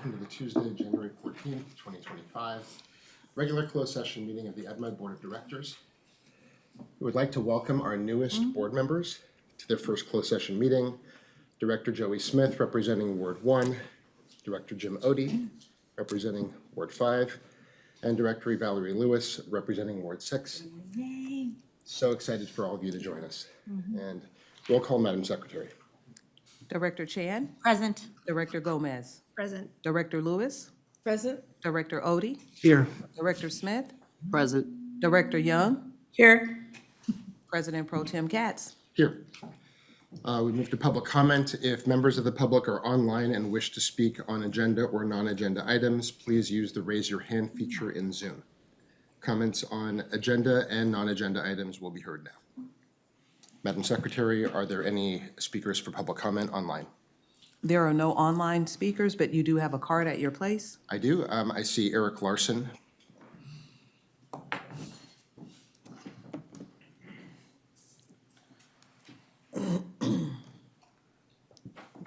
welcome to the Tuesday, January 14th, 2025, regular closed session meeting of the EBMUD Board of Directors. We would like to welcome our newest board members to their first closed session meeting. Director Joey Smith, representing Ward 1, Director Jim Odie, representing Ward 5, and Director Valerie Lewis, representing Ward 6. Yay. So excited for all of you to join us. And roll call, Madam Secretary. Director Chan, Present. Director Gomez, Present. Director Lewis, Present. Director Odie, Here. Director Smith, Present. Director Young, Here. President Pro Tem Katz. Here. We move to public comment. If members of the public are online and wish to speak on agenda or non-agenda items, please use the raise your hand feature in Zoom. Comments on agenda and non-agenda items will be heard now. Madam Secretary, are there any speakers for public comment online? There are no online speakers, but you do have a card at your place. I do. I see Eric Larson.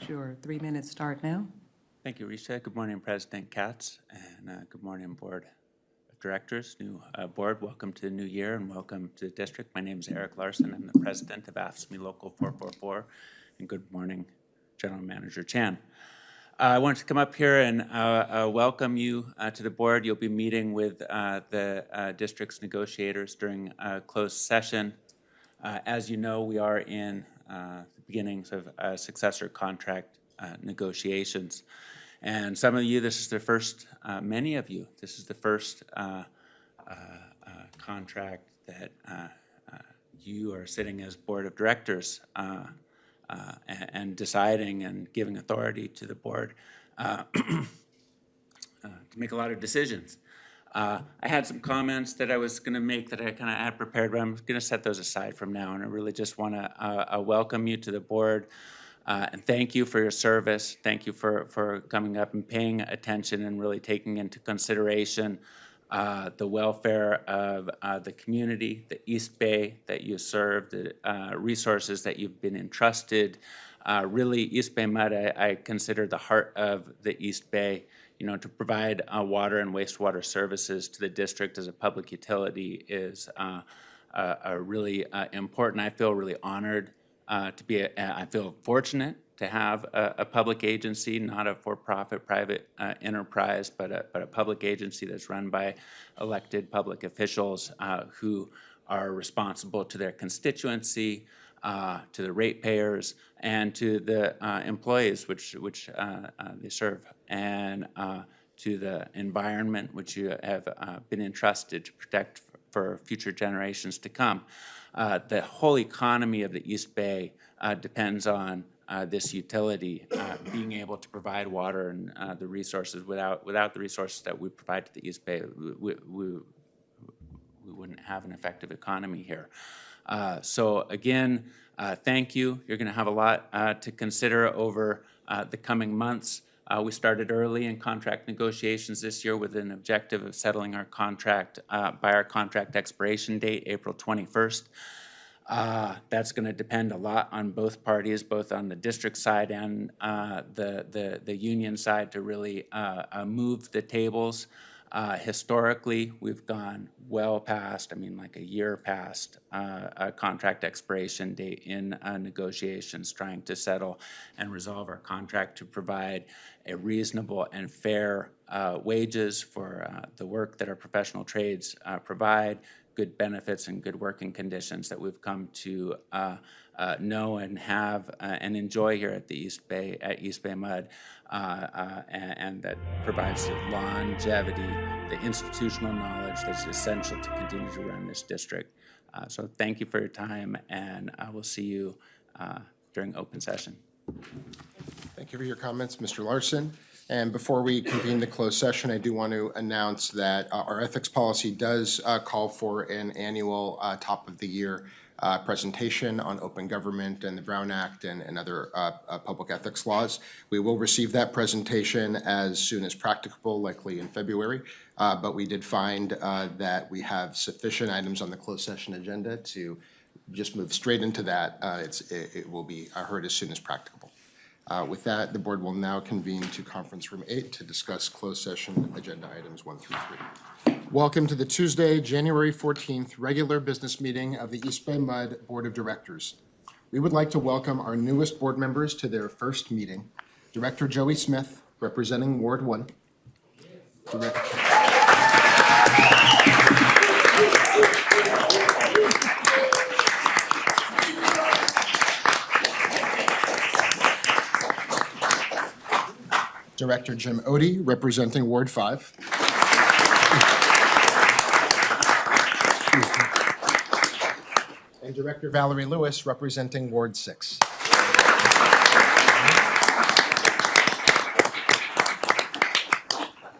Your 3 minutes start now. Thank you, Risha. Good morning, President Katz, and good morning, Board of Directors, new board. Welcome to the new year and welcome to the district. My name is Eric Larson. I'm the president of AFSCME Local 444, and good morning, General Manager Chan. I wanted to come up here and welcome you to the board. You'll be meeting with the district's negotiators during a closed session. As you know, we are in the beginnings of successor contract negotiations. And some of you, this is the first, many of you, this is the first contract that you are sitting as board of directors and deciding and giving authority to the board to make a lot of decisions. I had some comments that I was going to make that I kind of had prepared, but I'm going to set those aside from now. And I really just want to welcome you to the board and thank you for your service. Thank you for coming up and paying attention and really taking into consideration the welfare of the community, the East Bay that you serve, the resources that you've been entrusted. Really, East Bay MUD, I consider the heart of the East Bay. You know, to provide water and wastewater services to the district as a public utility is really important. I feel really honored to be, I feel fortunate to have a public agency, not a for-profit private enterprise, but a public agency that's run by elected public officials who are responsible to their constituency, to the ratepayers, and to the employees which they serve, and to the environment which you have been entrusted to protect for future generations to come. The whole economy of the East Bay depends on this utility being able to provide water and the resources. Without the resources that we provide to the East Bay, we wouldn't have an effective economy here. So again, thank you. You're going to have a lot to consider over the coming months. We started early in contract negotiations this year with an objective of settling our contract by our contract expiration date, April 21st. That's going to depend a lot on both parties, both on the district side and the union side, to really move the tables. Historically, we've gone well past, like a year past a contract expiration date in negotiations, trying to settle and resolve our contract to provide a reasonable and fair wages for the work that our professional trades provide, good benefits and good working conditions that we've come to know and have and enjoy here at the East Bay, at East Bay MUD, and that provides the longevity, the institutional knowledge that's essential to continue to run this district. So thank you for your time, and I will see you during open session. Thank you for your comments, Mr. Larson. And before we convene the closed session, I do want to announce that our ethics policy does call for an annual top of the year presentation on open government and the Brown Act and other public ethics laws. We will receive that presentation as soon as practicable, likely in February. But we did find that we have sufficient items on the closed session agenda to just move straight into that. It will be heard as soon as practicable. With that, the board will now convene to conference room 8 to discuss closed session agenda items 1 through 3. Welcome to the Tuesday, January 14th, regular business meeting of the EBMUD Board of Directors. We would like to welcome our newest board members to their first meeting. Director Joey Smith, representing Ward 1. Director Jim Odie, representing Ward 5. And Director Valerie Lewis, representing Ward 6.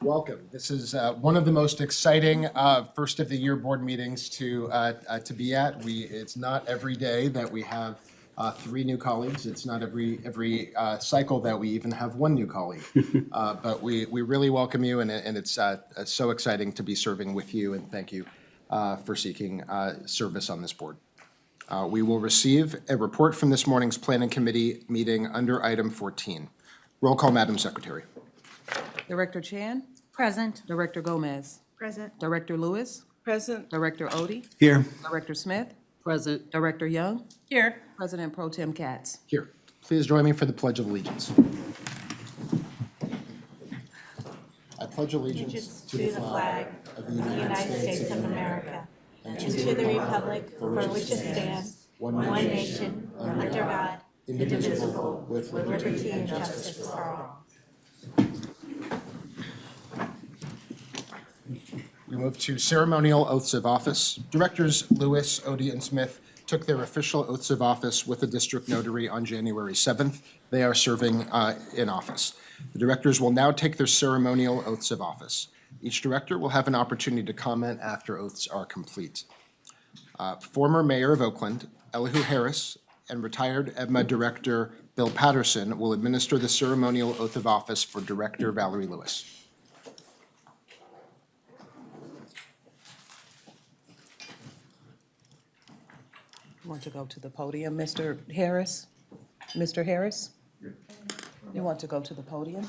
Welcome. This is one of the most exciting first of the year board meetings to be at. It's not every day that we have 3 new colleagues. It's not every cycle that we even have 1 new colleague. But we really welcome you, and it's so exciting to be serving with you, and thank you for seeking service on this board. We will receive a report from this morning's Planning Committee meeting under item 14. Roll call, Madam Secretary. Director Chan? Present. Director Gomez? Present. Director Lewis? Present. Director Odie? Here. Director Smith? Present. Director Young? Here. President Pro Tem Katz? Here. Please join me for the Pledge of Allegiance. I pledge allegiance to the flag of the United States of America and to the republic for which it stands, one nation, under God, indivisible, with liberty and justice for all. We move to ceremonial oaths of office. Directors Lewis, Odie, and Smith took their official oaths of office with the district notary on January 7th. They are serving in office. The directors will now take their ceremonial oaths of office. Each director will have an opportunity to comment after oaths are complete. Former Mayor of Oakland, Elihu Harris, and retired EBMUD Director Bill Patterson will administer the ceremonial oath of office for Director Valerie Lewis. You want to go to the podium, Mr. Harris? Mr. Harris? You want to go to the podium?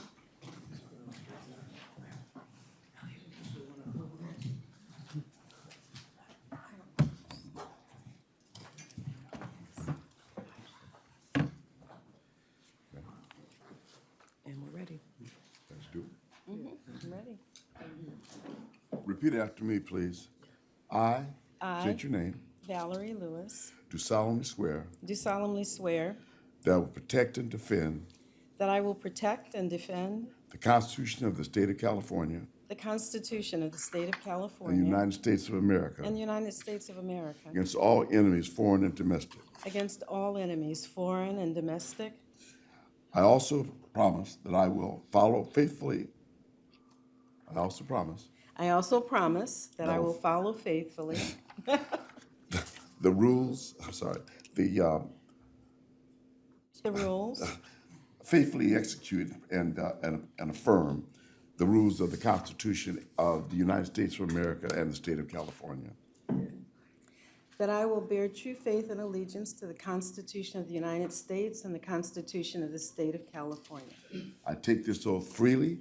And we're ready. Let's do it. I'm ready. Repeat after me, please. I state your name, Valerie Lewis, do solemnly swear do solemnly swear that I will protect and defend that I will protect and defend the Constitution of the State of California the Constitution of the State of and California the United States of America and the United States of America against all enemies, foreign and domestic. against all enemies, foreign and domestic. I also promise that I will follow faithfully. I also promise I also promise that I will follow faithfully the rules, the rules, faithfully execute and affirm the rules of the Constitution of the United States of America and the State of California. that I will bear true faith and allegiance to the Constitution of the United States and the Constitution of the State of California. I take this oath freely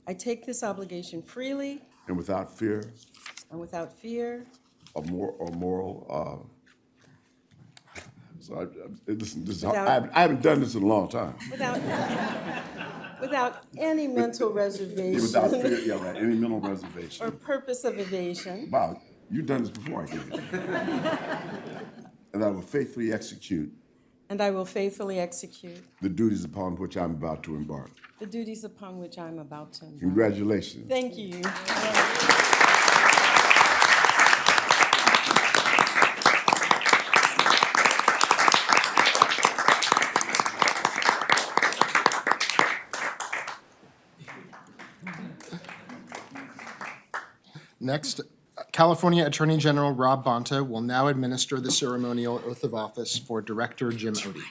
I take this obligation freely and without fear and without fear or moral. Without- I haven't done this in a long time. without any mental reservation Without fear, yeah, right. Any mental or reservation. purpose of evasion, Wow, you've done this before, I get it. And I will faithfully execute and I will faithfully execute the duties upon which I'm about to embark. the duties upon which I'm about to embark. Congratulations. Thank you. Next, California Attorney General Rob Bonta will now administer the ceremonial oath of office for Director Jim Odie.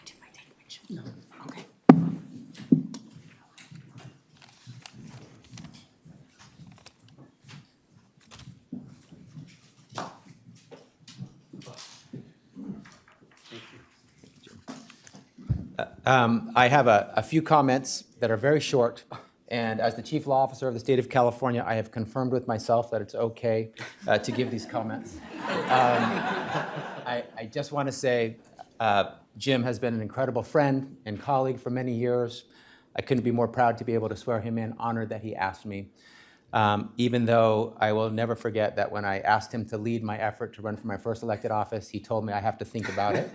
I have a few comments that are very short, and as the Chief Law Officer of the State of California, I have confirmed with myself that it's okay to give these comments. I just want to say Jim has been an incredible friend and colleague for many years. I couldn't be more proud to be able to swear him in, honored that he asked me. Even though I will never forget that when I asked him to lead my effort to run for my first elected office, he told me I have to think about it.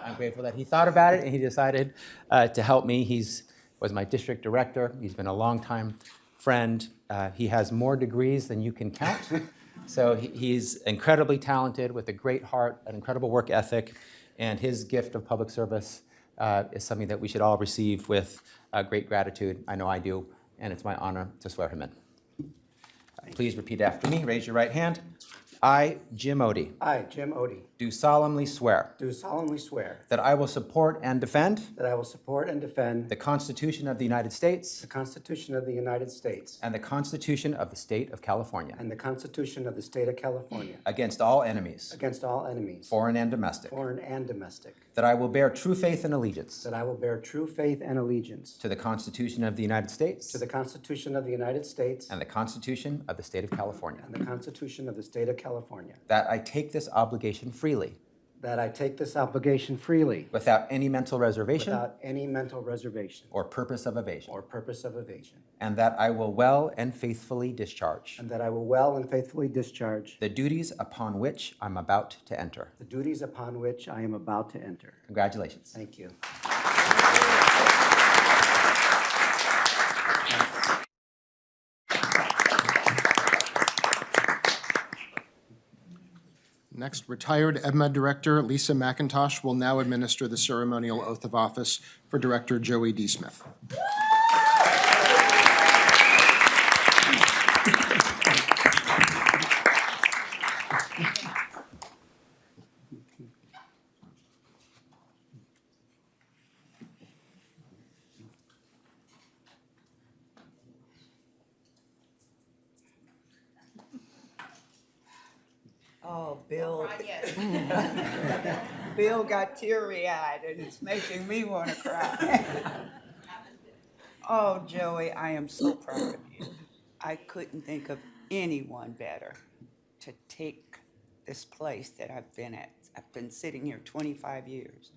I'm grateful that he thought about it and he decided to help me. He was my district director. He's been a longtime friend. He has more degrees than you can count. So he's incredibly talented with a great heart, an incredible work ethic, and his gift of public service is something that we should all receive with great gratitude. I know I do, and it's my honor to swear him in. Please repeat after me. Raise your right hand. I, Jim Odie, I, Jim Odie, do solemnly swear do solemnly swear that I will support and defend that I will support and defend the Constitution of the United States the Constitution of the United States and the Constitution of the State of California and the Constitution of the State of California against all enemies, against all enemies, foreign and domestic, foreign and domestic, that I will bear true faith and allegiance that I will bear true faith and allegiance to the Constitution of the United States to the Constitution of the United States and the Constitution of the State of California, and the Constitution of the State of California, that I take this obligation freely that I take this obligation freely without any mental reservation without any mental reservation or purpose of evasion, or purpose of evasion, and that I will well and faithfully discharge and that I will well and faithfully discharge the duties upon which I'm about to enter. the duties upon which I am about to enter. Congratulations. Thank you. Next, retired EBMUD Director Lisa McIntosh will now administer the ceremonial oath of office for Director Joey D. Smith. Oh, Bill. Bill got teary-eyed and it's making me want to cry. Oh, Joey, I am so proud of you. I couldn't think of anyone better to take this place that I've been at. I've been sitting here 25 years,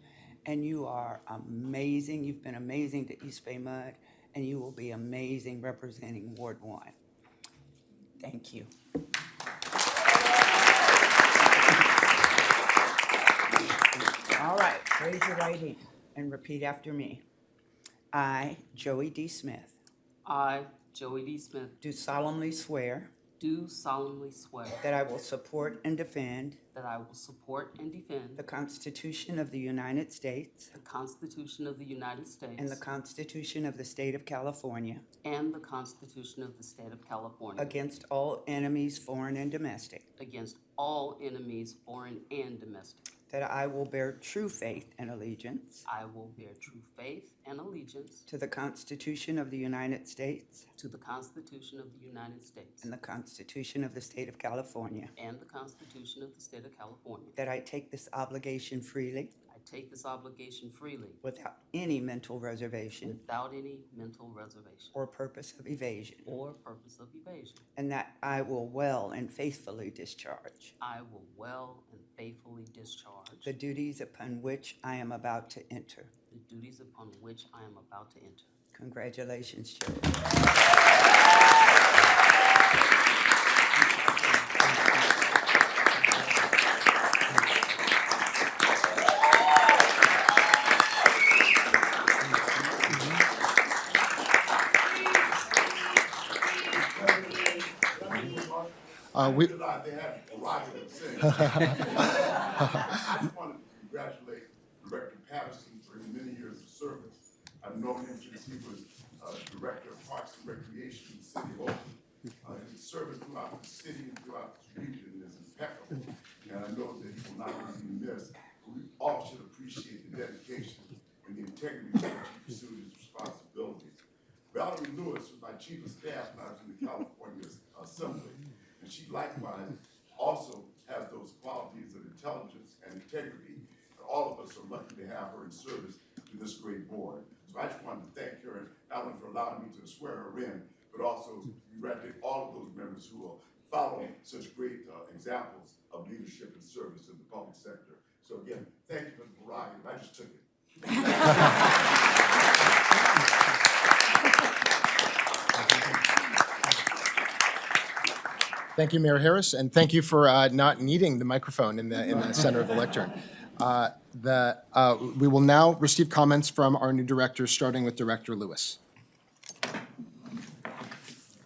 and you are amazing. You've been amazing to East Bay Mud, and you will be amazing representing Ward 1. Thank you. All right, raise your right hand and repeat after me. I, Joey D. Smith, I, Joey D. Smith, do solemnly swear do solemnly swear that I will support and defend that I will support and defend the Constitution of the United States the Constitution of the United States and the Constitution of the State of California and the Constitution of the State of California against all enemies, foreign and domestic, against all enemies, foreign and domestic. that I will bear true faith and allegiance I will bear true faith and allegiance to the Constitution of the United States to the Constitution of the United States and the Constitution of the State of California, and the Constitution of the State of California. that I take this obligation freely I take this obligation freely without any mental reservation without any mental reservation or purpose of evasion, or purpose of evasion. and that I will well and faithfully discharge I will well and faithfully discharge the duties upon which I am about to enter. the duties upon which I am about to enter. Congratulations, Joey. We, They have a lot to say. I just wanted to congratulate Director Patterson for his many years of service. I've known him since he was Director of Parks and Recreation in the city of Oakland. His service throughout the city and throughout this region is impeccable, and I know that he will not be missed. We all should appreciate the dedication and the integrity with which he pursued his responsibilities. Valerie Lewis was my chief of staff when I was in the California Assembly. And she likewise also has those qualities of intelligence and integrity. And all of us are lucky to have her in service to this great board. So I just wanted to thank her, not only for allowing me to swear her in, but also congratulate all of those members who are following such great examples of leadership and service in the public sector. So again, thank you for the prerogative. I just took it. Thank you, Mayor Harris, and thank you for not needing the microphone in the center of the lectern. We will now receive comments from our new directors, starting with Director Lewis.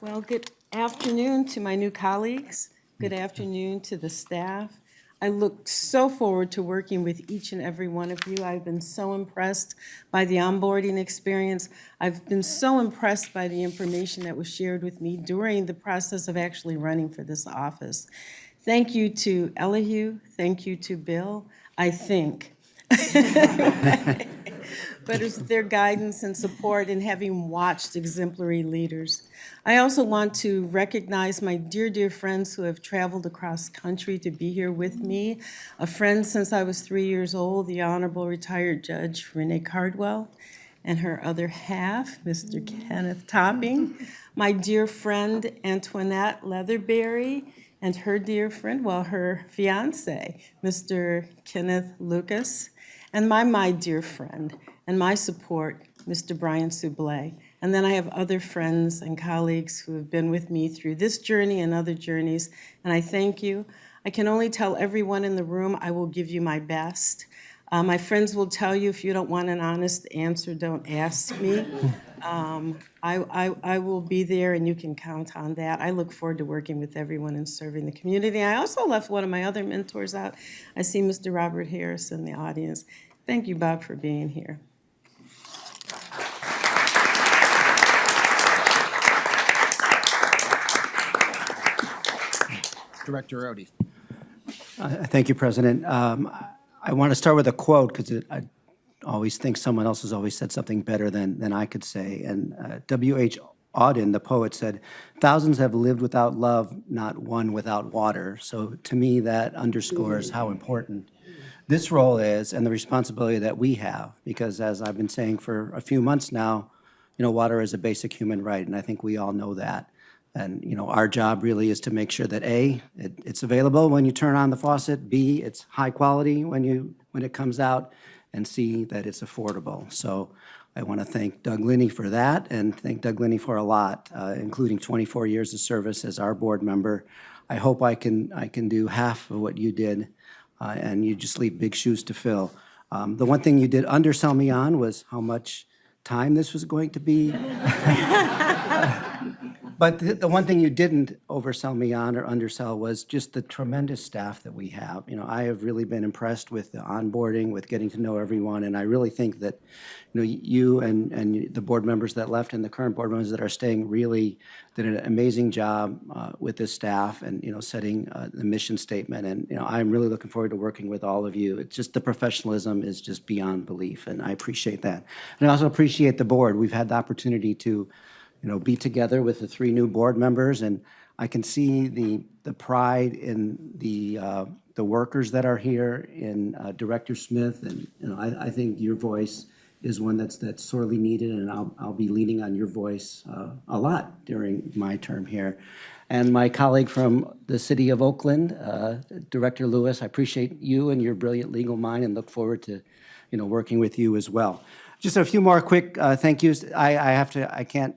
Well, good afternoon to my new colleagues. Good afternoon to the staff. I look so forward to working with each and every one of you. I've been so impressed by the onboarding experience. I've been so impressed by the information that was shared with me during the process of actually running for this office. Thank you to Elihu. Thank you to Bill, I think. But it's their guidance and support in having watched exemplary leaders. I also want to recognize my dear, dear friends who have traveled across country to be here with me. A friend since I was 3 years old, the Honorable Retired Judge Renee Cardwell, and her other half, Mr. Kenneth Topping. My dear friend Antoinette Leatherberry, and her dear friend, well, her fiance, Mr. Kenneth Lucas, and my dear friend and my support, Mr. Brian Soublé. And then I have other friends and colleagues who have been with me through this journey and other journeys, and I thank you. I can only tell everyone in the room I will give you my best. My friends will tell you if you don't want an honest answer, don't ask me. I will be there, and you can count on that. I look forward to working with everyone and serving the community. I also left one of my other mentors out. I see Mr. Robert Harris in the audience. Thank you, Bob, for being here. Director Odie. Thank you, President. I want to start with a quote because I always think someone else has always said something better than I could say. And W.H. Auden, the poet, said, "Thousands have lived without love, not one without water." So to me, that underscores how important this role is and the responsibility that we have. Because as I've been saying for a few months now, water is a basic human right, and I think we all know that. And, our job really is to make sure that A, it's available when you turn on the faucet, B, it's high quality when it comes out, and C, that it's affordable. So I want to thank Doug Linney for that, and thank Doug Linney for a lot, including 24 years of service as our board member. I hope I can do half of what you did, and you just leave big shoes to fill. The one thing you did undersell me on was how much time this was going to be. But the one thing you didn't oversell me on or undersell was just the tremendous staff that we have. I have really been impressed with the onboarding, with getting to know everyone, and I really think that, you and the board members that left and the current board members that are staying really did an amazing job with this staff and, setting the mission statement. And, I'm really looking forward to working with all of you. It's just the professionalism is just beyond belief, and I appreciate that. And I also appreciate the board. We've had the opportunity to be together with the 3 new board members, and I can see the pride in the workers that are here, in Director Smith, and I think your voice is one that's sorely needed, and I'll be leaning on your voice a lot during my term here. And my colleague from the city of Oakland, Director Lewis, I appreciate you and your brilliant legal mind, and look forward to working with you as well. Just a few more quick thank yous. I can't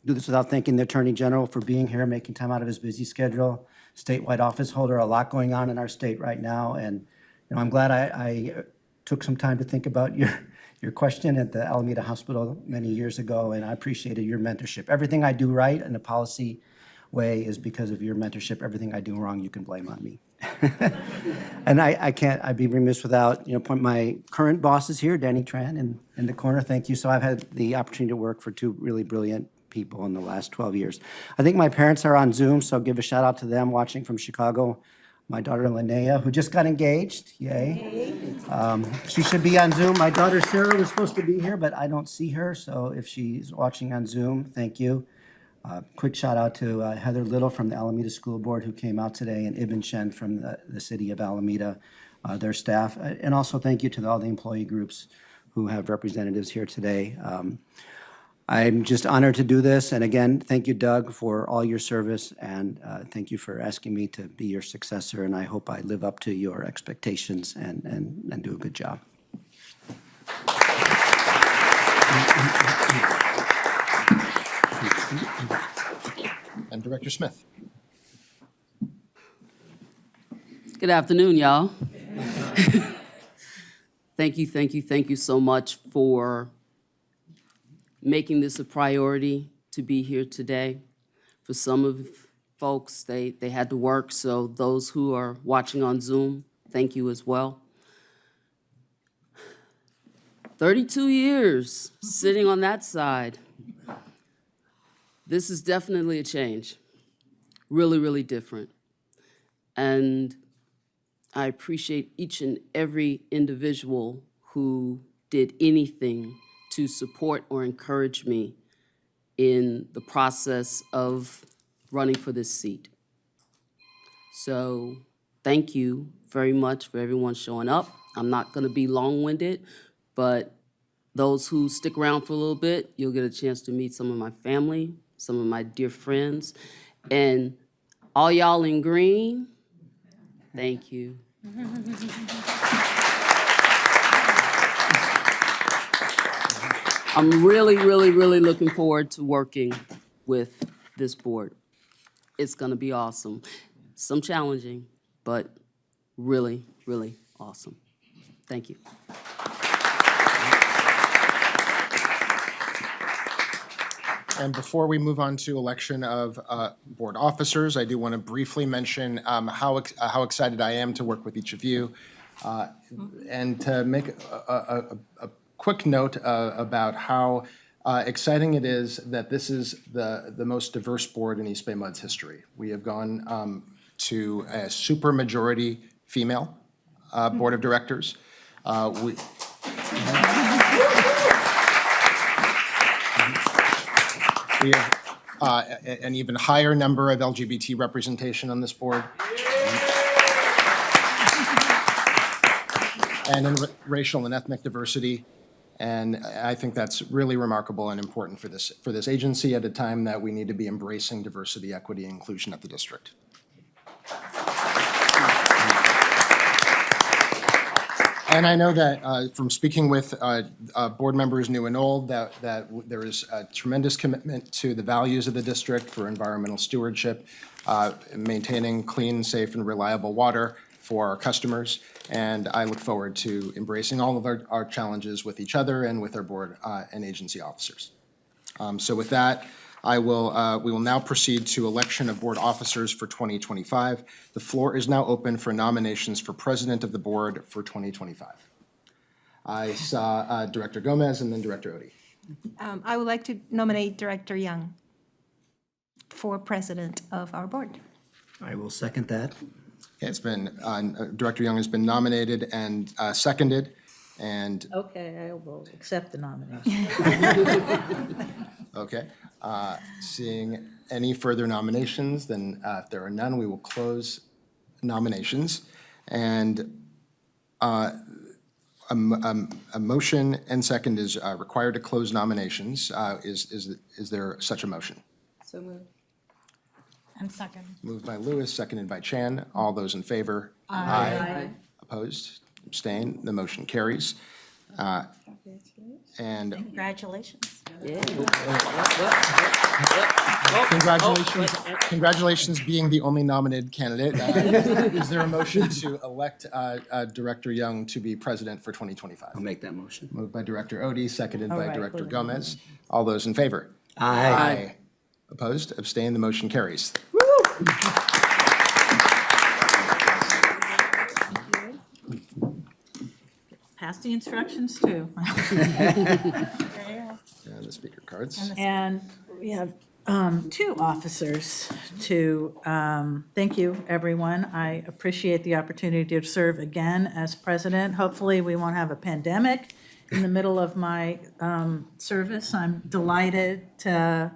do this without thanking the Attorney General for being here, making time out of his busy schedule. Statewide office holder, a lot going on in our state right now, and I'm glad I took some time to think about your question at the Alameda Hospital many years ago, and I appreciated your mentorship. Everything I do right in a policy way is because of your mentorship. Everything I do wrong, you can blame on me. And I'd be remiss without, my current bosses here, Danny Tran in the corner, thank you. So I've had the opportunity to work for 2 really brilliant people in the last 12 years. I think my parents are on Zoom, so I'll give a shout out to them watching from Chicago. My daughter Linnea, who just got engaged, yay. She should be on Zoom. My daughter Sarah was supposed to be here, but I don't see her, so if she's watching on Zoom, thank you. Quick shout out to Heather Little from the Alameda School Board who came out today, and Ibn Shen from the city of Alameda. their staff. And also thank you to all the employee groups who have representatives here today. I'm just honored to do this. And again, thank you, Doug, for all your service. And thank you for asking me to be your successor. And I hope I live up to your expectations and do a good job. And Director Smith. Good afternoon, y'all. Thank you so much for making this a priority to be here today. For some of folks, they had to work, so those who are watching on Zoom, thank you as well. 32 years sitting on that side. This is definitely a change. Really, really different. And I appreciate each and every individual who did anything to support or encourage me in the process of running for this seat. So thank you very much for everyone showing up. I'm not going to be long-winded, but those who stick around for a little bit, you'll get a chance to meet some of my family, some of my dear friends, and all y'all in green, thank you. I'm really, really, really looking forward to working with this board. It's gonna be awesome. Some challenging, but really, really awesome. Thank you. And before we move on to election of board officers, I do want to briefly mention how excited I am to work with each of you. And to make a quick note about how exciting it is that this is the most diverse board in East Bay MUD's history. We have gone to a supermajority female board of directors. We have an even higher number of LGBT representation on this board. And in racial and ethnic diversity. And I think that's really remarkable and important for this agency at a time that we need to be embracing diversity, equity, and inclusion at the district. And I know that from speaking with board members new and old, that there is a tremendous commitment to the values of the district for environmental stewardship, maintaining clean, safe, and reliable water for our customers. And I look forward to embracing all of our challenges with each other and with our board and agency officers. So with that, we will now proceed to election of board officers for 2025. The floor is now open for nominations for president of the board for 2025. I saw Director Gomez and then Director Odie. I would like to nominate Director Young for president of our board. I will second that. Okay, it's been, Director Young has been nominated and seconded, and, Okay, I will accept the nomination. okay. Seeing any further nominations, then if there are none, we will close nominations. And a motion and second is required to close nominations. Is there such a motion? So moved. And second. Moved by Lewis, seconded by Chan. All those in favor? Aye. Opposed? Abstained? The motion carries. And Congratulations. congratulations being the only nominated candidate. Is there a motion to elect Director Young to be president for 2025? I'll make that motion. Moved by Director Odie, seconded by right, Director wait. Gomez. All those in favor? Aye. Opposed? Abstained? The motion carries. Pass the instructions too. And the speaker cards. And we have two officers to thank you, everyone. I appreciate the opportunity to serve again as president. Hopefully, we won't have a pandemic in the middle of my service. I'm delighted to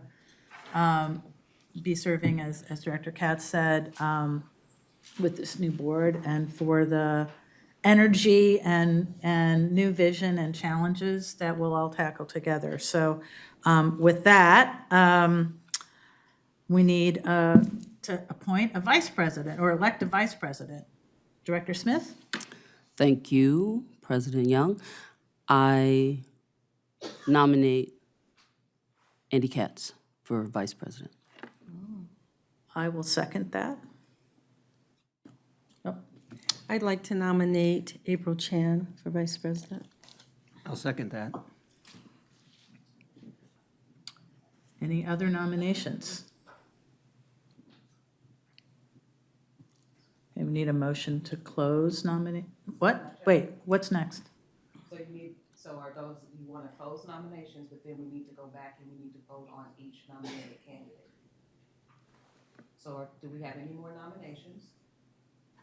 be serving, as Director Katz said, with this new board and for the energy and new vision and challenges that we'll all tackle together. So with that, we need to appoint a vice president or elect a vice president. Director Smith? Thank you, President Young. I nominate Andy Katz for vice president. I will second that. Oh, I'd like to nominate April Chan for vice president. I'll second that. any other nominations? Okay, we need a motion to close nominate, what? Wait, what's next? So you need, so are those, you want to close nominations, but then we need to go back and we need to vote on each nominated candidate. So do we have any more nominations?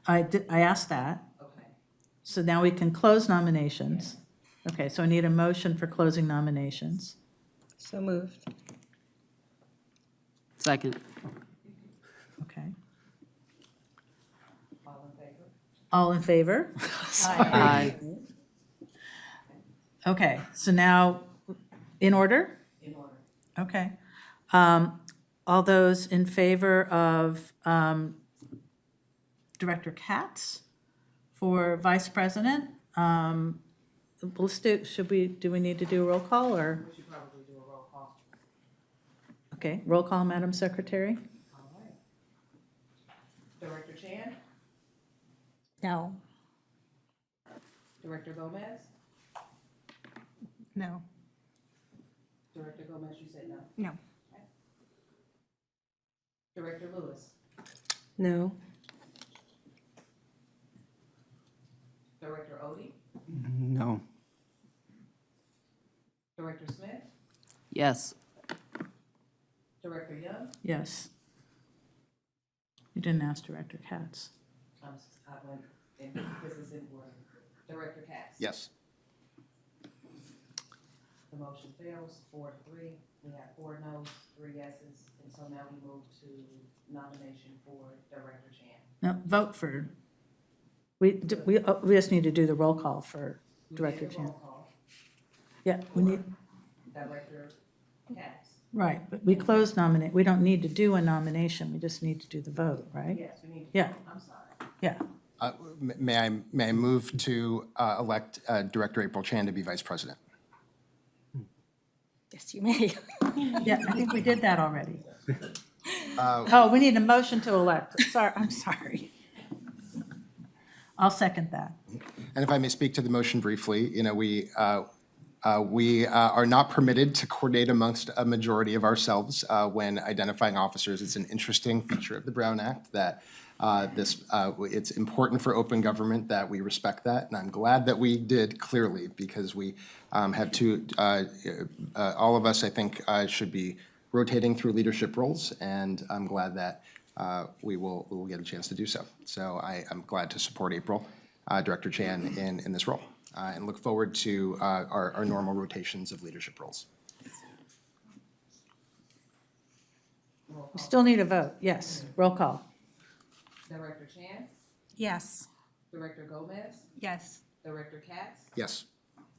I asked that, Okay. so now we can close nominations. Okay, so I need a motion for closing nominations. So moved. Second. Okay. All in favor? All in favor? Aye. Okay, so now, in order? In order. Okay. All those in favor of Director Katz for vice president? Let's do, do we need to do a roll call, or? We should probably do a roll call. Okay, roll call, Madam Secretary? All right. Director Chan? No. Director Gomez? No. Director Gomez, you said no. No. Director Lewis? No. Director Odie? No. Director Smith? Yes. Director Young? Yes. You didn't ask Director Katz. I went, and this is in order. Director Katz? Yes. The motion fails, 4-3. We have 4 noes, 3 yeses, and so now we move to nomination for Director Chan. No, vote for, we just need to do the roll call for Director We did the Chan. roll call. Yeah, we need, Director Katz? right, but we closed nominate, we don't need to do a nomination, we just need to do the vote, right? Yes, we need to. Yeah. I'm sorry. Yeah, May I move to elect Director April Chan to be vice president? Yes, you may. yeah, I think we did that already. Oh, we need a motion to elect, sorry, I'm sorry. I'll second that. And if I may speak to the motion briefly, you know, we are not permitted to coordinate amongst a majority of ourselves when identifying officers. It's an interesting feature of the Brown Act that it's important for open government that we respect that. And I'm glad that we did clearly, because we have all of us, I think, should be rotating through leadership roles, and I'm glad that we will get a chance to do so. So I'm glad to support April, Director Chan, in this role, and look forward to our normal rotations of leadership roles. We still need a vote, yes, roll call. Director Chan? Yes. Director Gomez? Yes. Director Katz? Yes.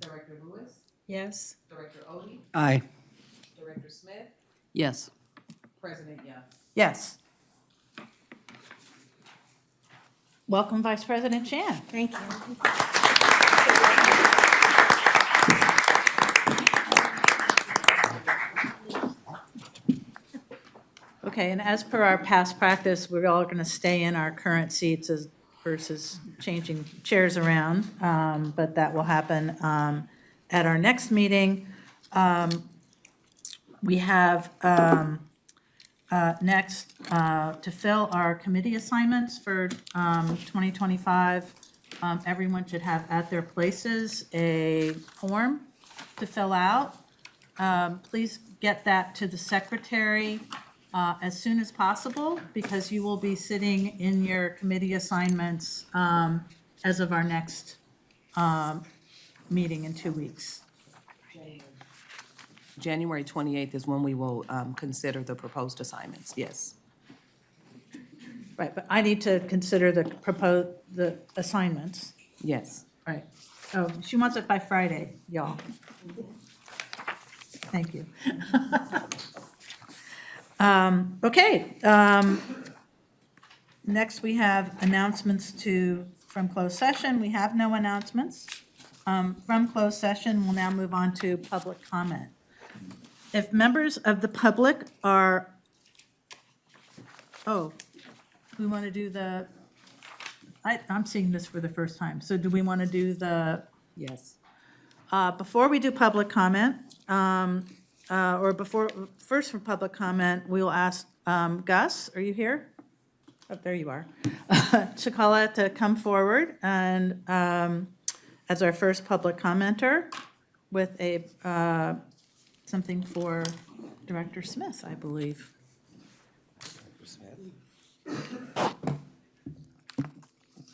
Director Lewis? Yes. Director Odie? Aye. Director Smith? Yes. President Young? Yes. Welcome, Vice President Chan. Thank you. Okay, and as per our past practice, we're all going to stay in our current seats versus changing chairs around, but that will happen at our next meeting. We have next to fill our committee assignments for 2025. Everyone should have at their places a form to fill out. Please get that to the secretary as soon as possible, because you will be sitting in your committee assignments as of our next meeting in 2 weeks. January 28th is when we will consider the proposed assignments, yes. Right, but I need to consider the assignments. Yes. Right. Oh, she wants it by Friday, y'all. Thank you. Okay. Next, we have announcements from closed session. We have no announcements. From closed session, we'll now move on to public comment. If members of the public are, we want to do I'm seeing this for the first time. So do we want to do Yes. before we do public comment, first for public comment, we will ask Gus, are you here? Oh, there you are. Chakala to come forward and as our first public commenter with something for Director Smith, I believe.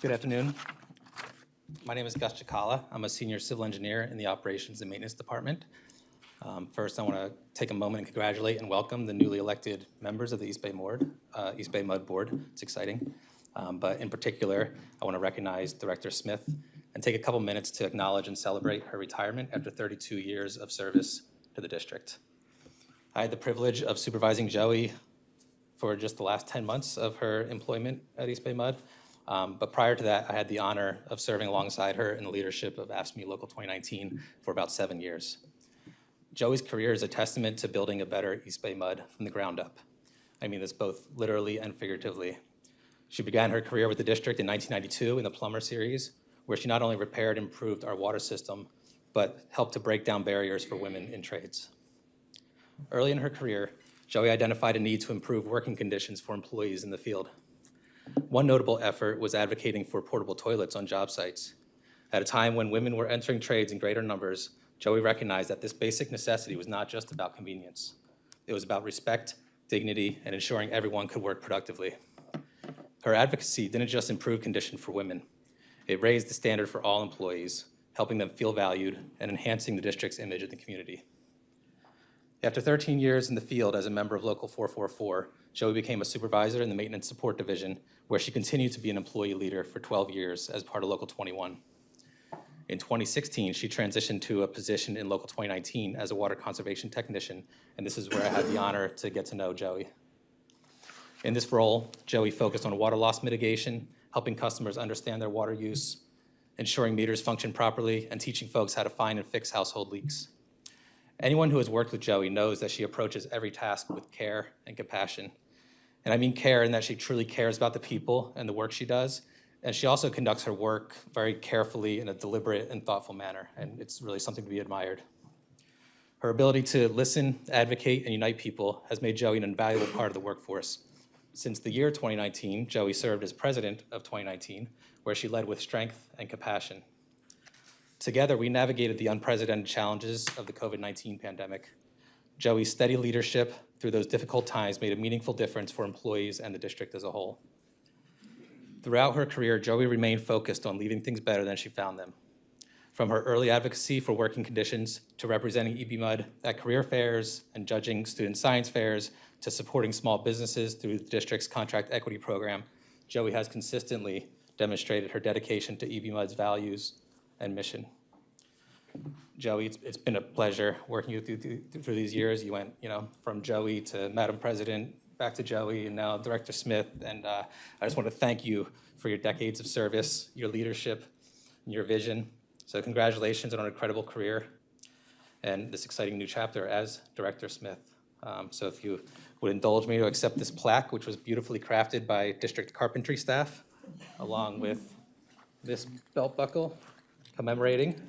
Good afternoon. My name is Gus Chakala. I'm a senior civil engineer in the Operations and Maintenance Department. First, I want to take a moment and congratulate and welcome the newly elected members of the East Bay MUD Board. It's exciting. But in particular, I want to recognize Director Smith and take a couple minutes to acknowledge and celebrate her retirement after 32 years of service to the district. I had the privilege of supervising Joey for just the last 10 months of her employment at East Bay MUD. But prior to that, I had the honor of serving alongside her in the leadership of AFSCME Local 2019 for about 7 years. Joey's career is a testament to building a better East Bay MUD from the ground up. I mean this both literally and figuratively. She began her career with the district in 1992 in the Plumber Series, where she not only repaired and improved our water system, but helped to break down barriers for women in trades. Early in her career, Joey identified a need to improve working conditions for employees in the field. One notable effort was advocating for portable toilets on job sites. At a time when women were entering trades in greater numbers, Joey recognized that this basic necessity was not just about convenience. It was about respect, dignity, and ensuring everyone could work productively. Her advocacy didn't just improve conditions for women. It raised the standard for all employees, helping them feel valued and enhancing the district's image in the community. After 13 years in the field as a member of Local 444, Joey became a supervisor in the Maintenance Support Division, where she continued to be an employee leader for 12 years as part of Local 21. In 2016, she transitioned to a position in Local 2019 as a water conservation technician, and this is where I had the honor to get to know Joey. In this role, Joey focused on water loss mitigation, helping customers understand their water use, ensuring meters function properly, and teaching folks how to find and fix household leaks. Anyone who has worked with Joey knows that she approaches every task with care and compassion. And I mean care in that she truly cares about the people and the work she does. And she also conducts her work very carefully in a deliberate and thoughtful manner. And it's really something to be admired. Her ability to listen, advocate, and unite people has made Joey an invaluable part of the workforce. Since the year 2019, Joey served as president of 2019, where she led with strength and compassion. Together, we navigated the unprecedented challenges of the COVID-19 pandemic. Joey's steady leadership through those difficult times made a meaningful difference for employees and the district as a whole. Throughout her career, Joey remained focused on leaving things better than she found them. From her early advocacy for working conditions to representing EBMUD at career fairs and judging student science fairs to supporting small businesses through the district's contract equity program, Joey has consistently demonstrated her dedication to EBMUD's values and mission. Joey, it's been a pleasure working with you through these years. You went, from Joey to Madam President, back to Joey, and now Director Smith. And I just want to thank you for your decades of service, your leadership, and your vision. So congratulations on an incredible career and this exciting new chapter as Director Smith. So if you would indulge me to accept this plaque, which was beautifully crafted by district carpentry staff, along with this belt buckle commemorating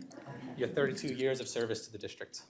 your 32 years of service to the district.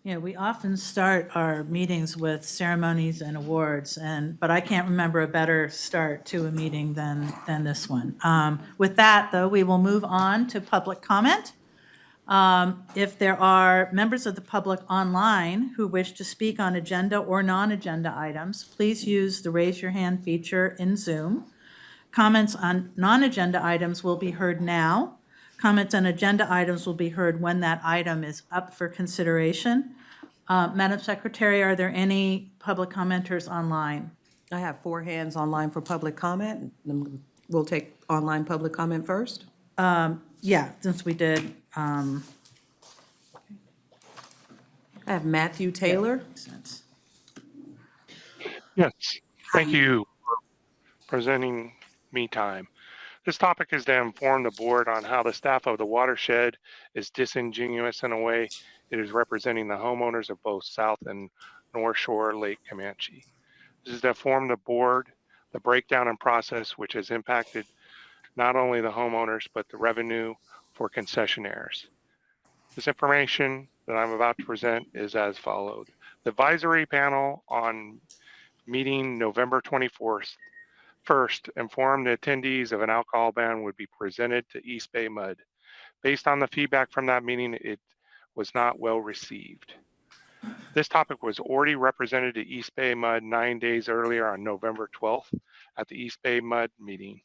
Yeah, we often start our meetings with ceremonies and awards, but I can't remember a better start to a meeting than this one. With that, though, we will move on to public comment. If there are members of the public online who wish to speak on agenda or non-agenda items, please use the raise your hand feature in Zoom. Comments on non-agenda items will be heard now. Comments on agenda items will be heard when that item is up for consideration. Madam Secretary, are there any public commenters online? I have 4 hands online for public comment. We'll take online public comment first. Yeah, since we did. I have Matthew Taylor. Sense. Yes, thank you for presenting me time. This topic is to inform the board on how the staff of the watershed is disingenuous in a way it is representing the homeowners of both South and North Shore Lake Comanche. This is to inform the board the breakdown in process which has impacted not only the homeowners but the revenue for concessionaires. This information that I'm about to present is as follows. The advisory panel on meeting November 24th first informed the attendees of an alcohol ban would be presented to EBMUD. Based on the feedback from that meeting, it was not well received. This topic was already represented to EBMUD 9 days earlier on November 12th at the EBMUD meeting.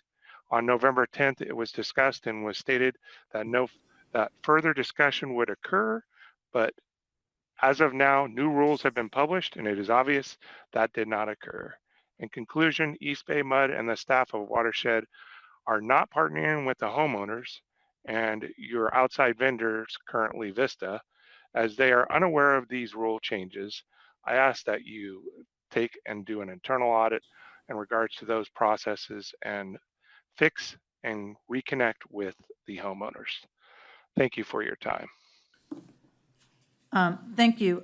On November 10th, it was discussed and was stated that further discussion would occur, but as of now, new rules have been published and it is obvious that did not occur. In conclusion, EBMUD and the staff of Watershed are not partnering with the homeowners and your outside vendors, currently Vista, as they are unaware of these rule changes. I ask that you take and do an internal audit in regards to those processes and fix and reconnect with the homeowners. Thank you for your time. Thank you.